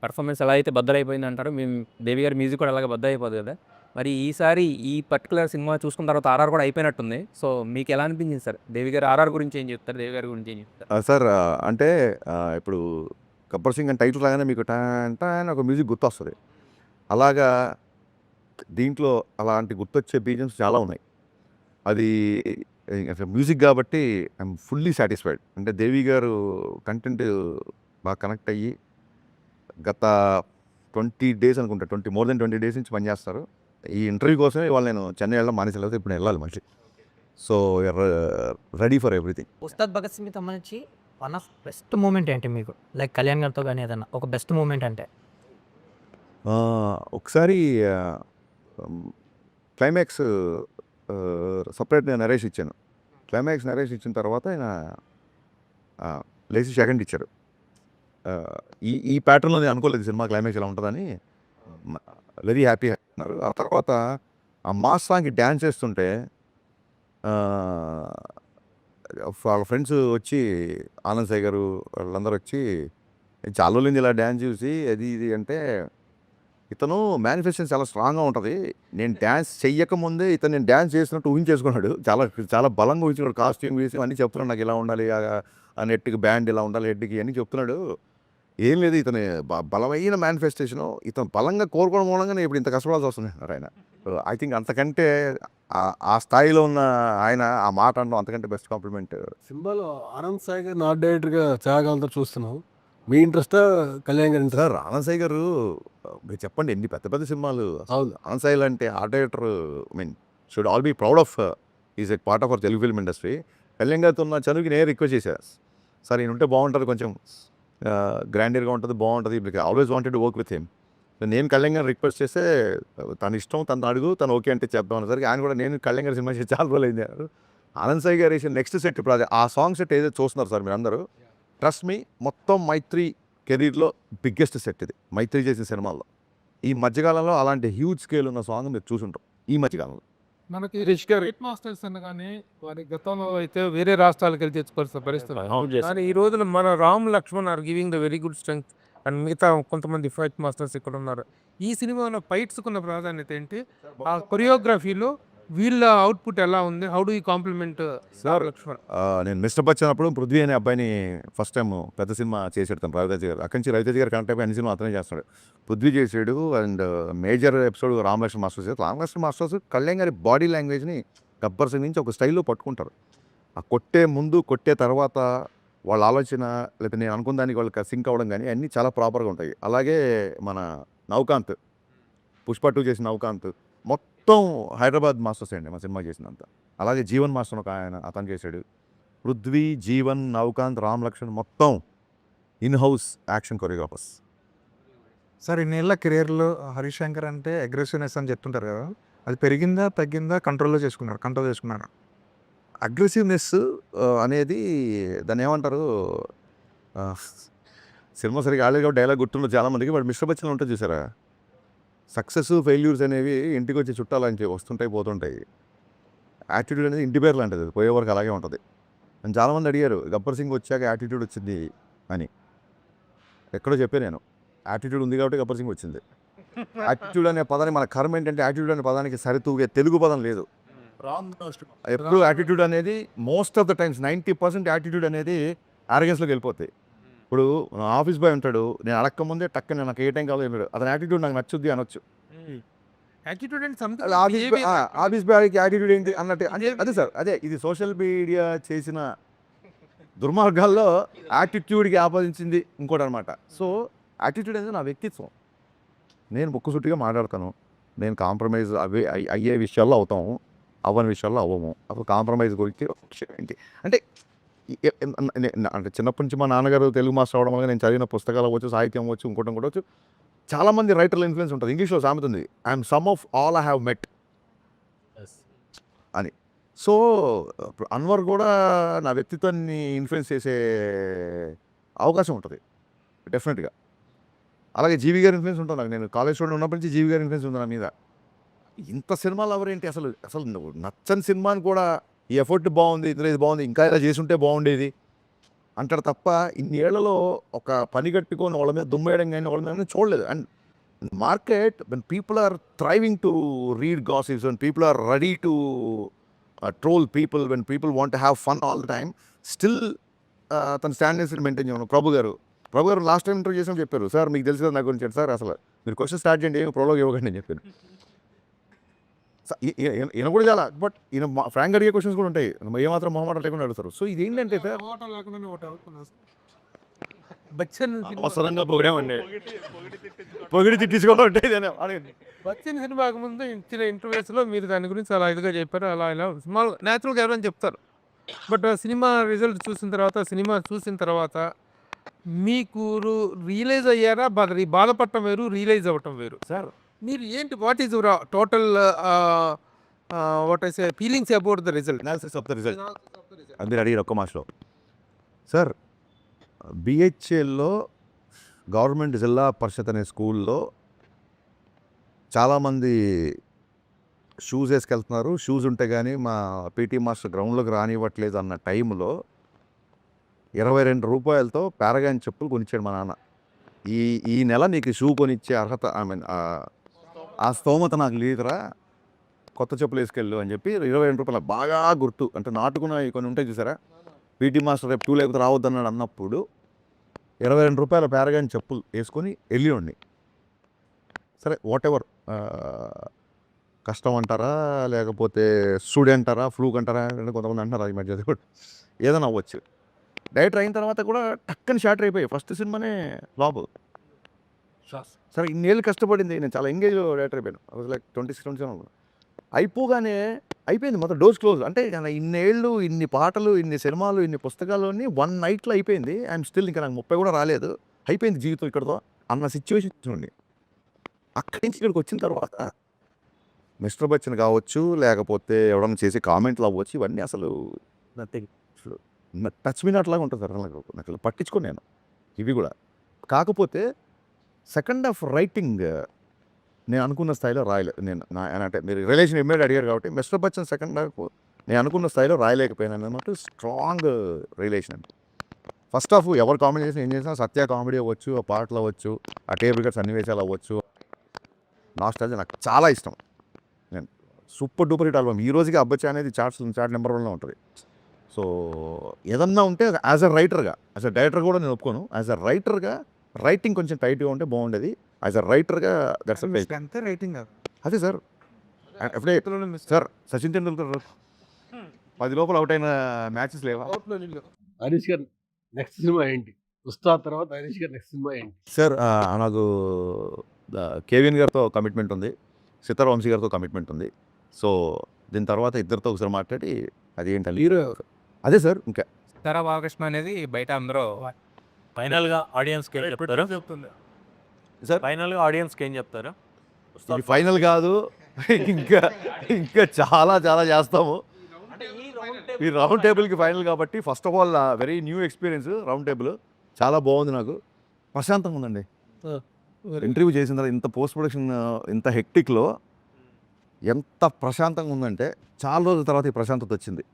పర్ఫార్మెన్స్ ఎలా అయితే బద్దలైపోయింది అంటారో, మేము దేవి గారి మ్యూజిక్ కూడా అలాగే బద్దలైపోదు కదా. మరి ఈసారి ఈ పర్టికులర్ సినిమా చూసుకున్న తర్వాత ఆర్ఆర్ కూడా అయిపోయినట్టుంది. సో మీకు ఎలా అనిపించింది సార్? దేవి గారు ఆర్ఆర్ గురించి ఏం చెప్తారు, దేవి గారి గురించి ఏం చెప్తారు? సార్ అంటే ఇప్పుడు గబ్బర్ సింగ్ అని టైటిల్ లాగానే మీకు టైన్ ఒక మ్యూజిక్ గుర్తొస్తుంది. అలాగా దీంట్లో అలాంటి గుర్తొచ్చే బీజిఎమ్స్ చాలా ఉన్నాయి. అది మ్యూజిక్ కాబట్టి ఐఎమ్ ఫుల్లీ సాటిస్ఫైడ్. అంటే దేవి గారు కంటెంట్ బాగా కనెక్ట్ అయ్యి గత 20 days అనుకుంటా, మోర్ దెన్ 20 days నుంచి పనిచేస్తారు. ఈ ఇంటర్వ్యూ కోసమే ఇవాళ నేను చెన్నై వెళ్ళడం మానేసలేదు, ఇప్పుడు వెళ్ళాలి మళ్ళీ. So ready for everything. Ustaad Bhagat సింగ్కి సంబంధించి వన్ ఆఫ్ బెస్ట్ మూమెంట్ ఏంటి మీకు? లైక్ కళ్యాణ్ గారితో కానీ ఏదన్నా ఒక బెస్ట్ మూమెంట్ అంటే? ఒకసారి క్లైమాక్స్ సపరేట్ నేను నరేష్ ఇచ్చాను. క్లైమాక్స్ నరేష్ ఇచ్చిన తర్వాత ఆయన లేచి సెకండ్ ఇచ్చారు. ఈ ప్యాటర్న్లో నేను అనుకోలేదు సినిమా క్లైమాక్స్ ఇలా ఉంటుందని. వెరీ హ్యాపీ అన్నారు. ఆ తర్వాత ఆ మాస్ సాంగ్కి డ్యాన్స్ చేస్తుంటే వాళ్ళ ఫ్రెండ్స్ వచ్చి ఆనంద్ సాయి గారు వాళ్ళందరూ వచ్చి చాలా రోజులు ఇలా డ్యాన్స్ చూసి అది ఇది అంటే, ఇతను మేనిఫెస్టేషన్ చాలా స్ట్రాంగ్గా ఉంటుంది. నేను డ్యాన్స్ చెయ్యకముందే నేను డ్యాన్స్ చేసినట్టు ఊహించేసుకున్నాడు. చాలా చాలా బలంగా ఊహించుకున్నాడు. కాస్ట్యూమ్ వేసి అన్నీ చెప్తున్నాడు, నాకు ఇలా ఉండాలి, ఆ నెట్కి బ్యాండ్ ఇలా ఉండాలి, హెడ్కి అన్నీ చెప్తున్నాడు. ఏం లేదు, ఇతని బలమైన మేనిఫెస్టేషను, ఇతను బలంగా కోరుకోవడం మూలంగా నేను ఇప్పుడు ఇంత కష్టపడాల్సి వస్తుంది ఆయన. ఐ థింక్ అంతకంటే ఆ స్థాయిలో ఉన్న ఆయన ఆ మాట అనడం అంతకంటే బెస్ట్ కాంప్లిమెంట్. సినిమాలో ఆనంద్ సాయి గారు నాట్ డైరెక్టర్గా త్యాగాలతో చూస్తున్నాం. మీ ఇంట్రెస్టా కళ్యాణ్ గారి ఇంట్రెస్ట్? సార్ ఆనంద్ సాయి గారు మీరు చెప్పండి, ఎన్ని పెద్ద పెద్ద సినిమాలు. అవును. ఆనంద్ సాయి అంటే art director, should all be proud of is a part of our Telugu film industry. Kalyan గారితో ఉన్న చనువుకి నేను రిక్వెస్ట్ చేశాను, సార్ ఈయన ఉంటే బాగుంటుంది, కొంచెం గ్రాండియర్గా ఉంటుంది, బాగుంటుంది. Always wanted to work with him. నేను కళ్యాణ్ గారిని రిక్వెస్ట్ చేస్తే తన ఇష్టం, తను అడుగు, తను ఓకే అంటే చెప్దాం అనేసరికి ఆయన కూడా నేను కళ్యాణ్ గారి సినిమా చేసి చాలా రోజులు అయింది. ఆనంద్ సాయి గారు వేసిన నెక్స్ట్ సెట్ ఇప్పుడు ఆ సాంగ్ సెట్ ఏదైతే చూస్తున్నారు సార్ మీరు అందరూ, ట్రస్ట్ మీ, మొత్తం మైత్రి కెరీర్లో బిగ్గెస్ట్ సెట్ ఇది. మైత్రి చేసిన సినిమాల్లో ఈ మధ్యకాలంలో అలాంటి హ్యూజ్ స్కేల్ ఉన్న సాంగ్ మీరు చూసుంటాం ఈ మధ్యకాలంలో. మనకి రిష్ గారు హిట్ మాస్టర్స్ అనగానే వారి గతంలో అయితే వేరే రాష్ట్రాలకు వెళ్ళి తెచ్చుకోవాల్సిన పరిస్థితి. కానీ ఈ రోజున మన Ram Lakshman are giving the very good strength and మిగతా కొంతమంది ఫైట్ మాస్టర్స్ ఇక్కడ ఉన్నారు. ఈ సినిమాలో ఫైట్స్కున్న ప్రాధాన్యత ఏంటి? ఆ కొరియోగ్రఫీలో వీళ్ళ అవుట్పుట్ ఎలా ఉంది? How do you compliment sir Lakshman? నేను మిస్టర్ బచ్చన్ అప్పుడు పృథ్వీ అనే అబ్బాయిని ఫస్ట్ టైం పెద్ద సినిమా చేసాడు తను, రవితేజ గారు. అక్కడి నుంచి రవితేజ గారు కనెక్ట్ అయిపోయి అన్ని సినిమా అతనే చేస్తున్నాడు. పృథ్వీ చేసాడు and major episode Ramalakshman masters చేశారు. రామలక్ష్మణ్ మాస్టర్స్ కళ్యాణ్ గారి బాడీ లాంగ్వేజ్ని గబ్బర్ సింగ్ నుంచి ఒక స్టైల్లో పట్టుకుంటారు. ఆ కొట్టే ముందు కొట్టే తర్వాత వాళ్ళ ఆలోచన లేకపోతే నేను అనుకున్న దానికి వాళ్ళకి సింక్ అవ్వడం కానీ అన్నీ చాలా ప్రాపర్గా ఉంటాయి. అలాగే మన నవకాంత్, పుష్ప 2 చేసిన నవకాంత్ మొత్తం హైదరాబాద్ మాస్టర్స్ అండి మా సినిమా చేసినంత. అలాగే జీవన్ మాస్టర్ ఒక ఆయన అతను చేశాడు. పృథ్వీ, జీవన్, నవకాంత్, రామ్ లక్ష్మణ్ మొత్తం in house action choreographers. Sir ఇన్నేళ్ళ కెరియర్లో హరీష్ శంకర్ అంటే అగ్రెసివ్నెస్ అని చెప్తుంటారు కదా, అది పెరిగిందా తగ్గిందా? కంట్రోల్ చేసుకున్నారు. అగ్రెసివ్నెస్ అనేది దాన్ని ఏమంటారు, సినిమా సరిగా ఆడలేదు కాబట్టి డైలాగ్ గుర్తుండదు చాలామందికి. బట్ మిస్టర్ బచ్చన్ ఉంటుంది చూసారా, సక్సెస్ ఫెయిల్యూర్స్ అనేవి ఇంటికి వచ్చి చుట్టాలని వస్తుంటాయి పోతుంటాయి. యాటిట్యూడ్ అనేది ఇంటి పేరు లాంటిది, పోయే వరకు అలాగే ఉంటుంది. అని చాలామంది అడిగారు గబ్బర్ సింగ్ వచ్చాక యాటిట్యూడ్ వచ్చింది అని. ఎక్కడో చెప్పే నేను, యాటిట్యూడ్ ఉంది కాబట్టి గబ్బర్ సింగ్ వచ్చింది. యాటిట్యూడ్ అనే పదాన్ని మన కర్మ ఏంటంటే యాటిట్యూడ్ అనే పదానికి సరితూగే తెలుగు పదం లేదు. ఎప్పుడు యాటిట్యూడ్ అనేది most of the times 90% attitude అనేది ఆరోగెన్స్లోకి వెళ్ళిపోతాయి. ఇప్పుడు నా ఆఫీస్ బాయ్ ఉంటాడు, నేను అడక్క ముందే టక్కన నాకు ఏ టైం కావాలో వెళ్ళాడు, అతని యాటిట్యూడ్ నాకు నచ్చుద్ది అనొచ్చు. యాటిట్యూడ్ అండ్ ఆఫీస్ బాయ్కి యాటిట్యూడ్ ఏంటి అన్నట్టు అదే సార్, అదే ఇది సోషల్ మీడియా చేసిన దుర్మార్గాల్లో యాటిట్యూడ్కి ఆపాదించింది ఇంకోటి అనమాట. సో యాటిట్యూడ్ అనేది నా వ్యక్తిత్వం. నేను ముక్కుసూటిగా మాట్లాడతాను, నేను కాంప్రమైజ్ అయ్యే విషయాల్లో అవుతాము, అవ్వని విషయాల్లో అవ్వము. అప్పుడు కాంప్రమైజ్ గురించి ఏంటి అంటే అంటే చిన్నప్పటి నుంచి మా నాన్నగారు తెలుగు మాస్టర్ అవడం వల్ల నేను చదివిన పుస్తకాలు అవ్వచ్చు, సాహిత్యం అవ్వచ్చు, ఇంకోటి అవ్వచ్చు, చాలామంది రైటర్ల ఇన్ఫ్లుయెన్స్ ఉంటుంది. ఇంగ్లీష్లో సామెత ఉంది, I'm some of all I have met అని. సో అన్వర్ కూడా నా వ్యక్తిత్వాన్ని ఇన్ఫ్లుయెన్స్ చేసే అవకాశం ఉంటుంది డెఫినెట్గా. అలాగే జీవి గారి ఇన్ఫ్లుయెన్స్ ఉంటుంది నాకు. నేను కాలేజ్ స్టూడెంట్ ఉన్నప్పటి నుంచి జీవి గారి ఇన్ఫ్లుయెన్స్ ఉంది నా మీద. ఇంత సినిమాలు ఎవరేంటి అసలు అసలు నువ్వు నచ్చని సినిమాని కూడా ఈ ఎఫర్ట్ బాగుంది, ఇందులో ఇది బాగుంది, ఇంకా ఇలా చేసుంటే బాగుండేది అంటారు తప్ప ఇన్ని ఏళ్లలో ఒక పని కట్టుకొని వాళ్ళ మీద దుమ్మేయడం కానీ వాళ్ళ మీద చూడలేదు. And market when people are thriving to read gossips, when people are ready to troll people, when people want to have fun all the time, still తన స్టాండర్డ్స్ మెయింటైన్ చేయను. ప్రభు గారు లాస్ట్ టైం ఇంటర్వ్యూ చేసాం చెప్పారు, సార్ మీకు తెలుసు కదా నా గురించి, సార్ అసలు మీరు క్వశ్చన్ స్టార్ట్ చేయండి, ఏమి ప్రోలోగ్ ఇవ్వకండి అని చెప్పారు. ఈయన కూడా చాలా, బట్ ఈయన ఫ్రాంక్ అడిగే క్వశ్చన్స్ కూడా ఉంటాయి, ఏమాత్రం మొహమాట లేకుండా అడుగుతారు. సో ఇదేంటంటే సార్ బచ్చన్ అవసరంగా పొగిడామండి, పొగిడి తిట్టించుకోవడం ఉంటాయి. బచ్చన్ సినిమాకు ముందు ఇచ్చిన ఇంటర్వ్యూస్లో మీరు దాని గురించి అలా ఇదిగా చెప్పారు, అలా ఇలా సినిమాలు న్యాచురల్గా ఎవరైనా చెప్తారు. బట్ సినిమా రిజల్ట్ చూసిన తర్వాత మీకు రియలైజ్ అయ్యారా? బాధపడటం వేరు, రియలైజ్ అవ్వటం వేరు. సార్ మీరు ఏంటి, what is your total what I say feelings about the result? Analysis of the result అది మీరు అడిగారు ఒక్క మాసలో. సార్ బిహెచ్ఎల్లో గవర్నమెంట్ జిల్లా పరిషత్ అనే స్కూల్లో చాలామంది షూస్ వేసుకెళ్తున్నారు, షూస్ ఉంటే కానీ మా పీటీ మాస్టర్ గ్రౌండ్లోకి రానివ్వట్లేదు అన్న టైంలో 22 రూపాయలతో పారగాన్ చెప్పులు కొనిచ్చాడు మా నాన్న. ఈ నెల నీకు షూ కొనిచ్చే అర్హత, ఐ మీన్ ఆ స్తోమత నాకు లేదురా, కొత్త చెప్పులు వేసుకెళ్ళు అని చెప్పి 22 రూపాయలు బాగా గుర్తు. అంటే నాటుకున్న కొన్ని ఉంటాయి చూసారా, పీటీ మాస్టర్ రేపు 2 లేకపోతే రావద్దన్నాడు అన్నప్పుడు 22 రూపాయల పారగాన్ చెప్పులు వేసుకొని వెళ్ళిండి. సరే వాట్ ఎవర్, కష్టం అంటారా లేకపోతే స్టూడెంట్ అంటారా, ఫ్లూక్ అంటారా, కొంతమంది అంటారా ఈ మధ్య కూడా ఏదైనా అవ్వచ్చు. డైరెక్టర్ అయిన తర్వాత కూడా టక్కని షార్టర్ అయిపోయి ఫస్ట్ సినిమానే ఫ్లాప్. సరే ఇన్నేళ్ళు కష్టపడింది, నేను చాలా ఎంగేజ్ డైరెక్టర్ అయిపోయాను. లైక్ 26-27 అయిపోగానే అయిపోయింది మొత్తం, డోర్స్ క్లోజ్. అంటే ఇన్నేళ్ళు, ఇన్ని పాటలు, ఇన్ని సినిమాలు, ఇన్ని పుస్తకాలు అన్నీ 1 నైట్లో అయిపోయింది. ఐఎమ్ స్టిల్ ఇంకా నాకు 30 కూడా రాలేదు, అయిపోయింది జీవితం ఇక్కడతో అన్న సిచ్యువేషన్ చూడండి. అక్కడి నుంచి ఇక్కడికి వచ్చిన తర్వాత మిస్టర్ బచ్చన్ కావచ్చు, లేకపోతే ఎవడన్నా చేసే కామెంట్లు అవ్వచ్చు, ఇవన్నీ అసలు టచ్ మీ నాట్ లాగా ఉంటుంది సార్. నాకు పట్టించుకోను నేను ఇవి కూడా. కాకపోతే సెకండ్ హాఫ్ రైటింగ్ నేను అనుకున్న స్థాయిలో రాయలేదు. అంటే మీరు రిలేషన్ ఇమ్మీడియట్ అడిగారు కాబట్టి మిస్టర్ బచ్చన్ సెకండ్ హాఫ్ నేను అనుకున్న స్థాయిలో రాయలేకపోయాను అన్నమాట. స్ట్రాంగ్ రిలేషన్ అండి. ఫస్ట్ హాఫ్ ఎవరు కాంబినేషన్ ఏం చేసినా, సత్య కామెడీ అవ్వచ్చు, ఆ పాటలు అవ్వచ్చు, ఆ టేబుల్ కట్ సన్నివేశాలు అవ్వచ్చు, నాస్టాల్జియా నాకు చాలా ఇష్టం. నేను సూపర్ డూపర్ హిట్ ఆల్బమ్. ఈ రోజుకి అబ్బచ్చా అనేది చార్ట్ నెంబర్ 1లో ఉంటుంది. సో ఏదన్నా ఉంటే యాజ్ అ రైటర్గా, యాజ్ అ డైరెక్టర్ కూడా నేను ఒప్పుకోను, యాజ్ అ రైటర్గా రైటింగ్ కొంచెం టైట్గా ఉంటే బాగుండేది. యాజ్ అ రైటర్గా దట్స్ అంతే రైటింగ్ అదే సార్. ఎప్పుడే సార్ సచిన్ టెండూల్కర్ 10 లోపల అవుట్ అయిన మ్యాచెస్ లేవా? హరీష్ గారు నెక్స్ట్ సినిమా ఏంటి? ఉస్తాద్ తర్వాత హరీష్ గారు నెక్స్ట్ సినిమా ఏంటి? సార్ నాకు కేవిఎన్ గారితో కమిట్మెంట్ ఉంది, సితార్ వంశీ గారితో కమిట్మెంట్ ఉంది. సో దీని తర్వాత ఇద్దరితో ఒకసారి మాట్లాడి అది ఏంటంటే హీరో అదే సార్. ఇంకా సీతారా బాలకృష్ణ అనేది బయట అందరూ ఫైనల్గా ఆడియన్స్కి ఏం చెప్తారు? సార్ ఫైనల్గా ఆడియన్స్కి ఏం చెప్తారు? ఇది ఫైనల్ కాదు, ఇంకా చాలా చాలా చేస్తాము. ఈ రౌండ్ టేబుల్కి ఫైనల్ కాబట్టి first of all very new experience. Round table చాలా బాగుంది, నాకు ప్రశాంతంగా ఉందండి. ఇంటర్వ్యూ చేసిన తర్వాత ఇంత పోస్ట్ ప్రొడక్షన్ ఇంత హెక్టిక్లో ఎంత ప్రశాంతంగా ఉందంటే చాలా రోజుల తర్వాత ఈ ప్రశాంతత వచ్చింది.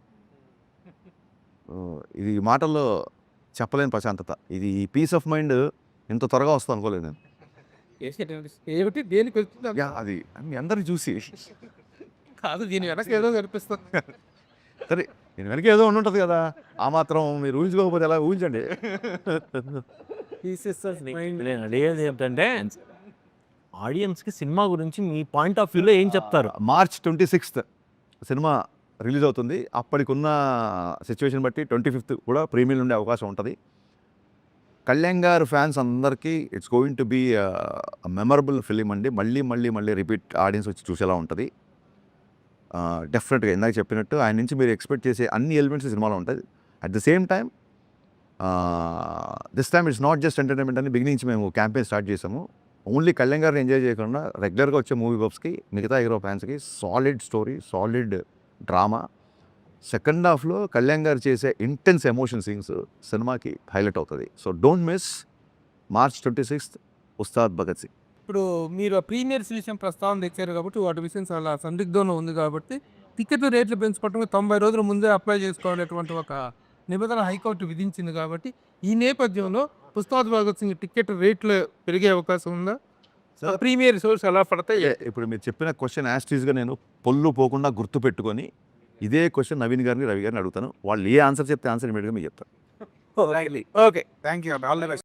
ఇది మాటల్లో చెప్పలేని ప్రశాంతత. ఇది ఈ పీస్ ఆఫ్ మైండ్ ఇంత త్వరగా వస్తుంది అనుకోలేదు నేను. ఏమిటి దేనికి వెళ్తుంది యా, అది మీ అందరిని చూసి కాదు, దీని వెనక ఏదో కనిపిస్తుంది. సరే నేను వెనక ఏదో ఉండుంటుంది కదా, ఆ మాత్రం మీరు ఊహించుకోకపోతే ఎలా ఊహించండి. నేను అడిగేది ఏంటంటే ఆడియన్స్కి సినిమా గురించి మీ పాయింట్ ఆఫ్ వ్యూలో ఏం చెప్తారు? మార్చ్ 26th సినిమా రిలీజ్ అవుతుంది. అప్పటికున్న సిచ్యువేషన్ బట్టి 25th కూడా ప్రీమియర్ ఉండే అవకాశం ఉంటుంది. కళ్యాణ్ గారు ఫ్యాన్స్ అందరికీ it's going to be memorable film అండి. మళ్ళీ మళ్ళీ మళ్ళీ రిపీట్ ఆడియన్స్ వచ్చి చూసేలా ఉంటుంది. డెఫినెట్గా ఇందాక చెప్పినట్టు ఆయన నుంచి మీరు ఎక్స్పెక్ట్ చేసే అన్ని ఎలిమెంట్స్ సినిమాలో ఉంటాయి. At the same time this time it's not just entertainment అని బిగినింగ్ నుంచి మేము క్యాంపెయిన్ స్టార్ట్ చేసాము. ఓన్లీ కళ్యాణ్ గారిని ఎంజాయ్ చేయకుండా రెగ్యులర్గా వచ్చే మూవీ బబ్స్కి, మిగతా హీరో ఫ్యాన్స్కి solid story, solid drama. Second హాఫ్లో కళ్యాణ్ గారు చేసే ఇంటెన్స్ ఎమోషన్ సీన్స్ సినిమాకి హైలైట్ అవుతుంది. So don't miss March 26th Ustaad Bhagat Singh. ఇప్పుడు మీరు ఆ ప్రీమియర్స్ విషయం ప్రస్తావన తెచ్చారు కాబట్టి వాటి విషయం చాలా సందిగ్ధంలో ఉంది కాబట్టి టికెట్ రేట్లు పెంచుకోవడం 90 రోజుల ముందే అప్లై చేసుకోవాలనేటువంటి ఒక నిబంధన హైకోర్టు విధించింది కాబట్టి ఈ నేపథ్యంలో ఉస్తాద్ భగత్ సింగ్ టికెట్ రేట్లు పెరిగే అవకాశం ఉందా? ప్రీమియర్ షోస్ ఎలా పడతాయి? ఇప్పుడు మీరు చెప్పిన క్వశ్చన్ యాస్టీస్గా నేను పొల్లు పోకుండా గుర్తు పెట్టుకొని ఇదే క్వశ్చన్ నవీన్ గారిని, రవి గారిని అడుగుతాను. వాళ్ళు ఏ ఆన్సర్ చెప్తే ఆన్సర్ ఇమీడియట్గా మీకు చెప్తాను. Okay, thank you, all the best.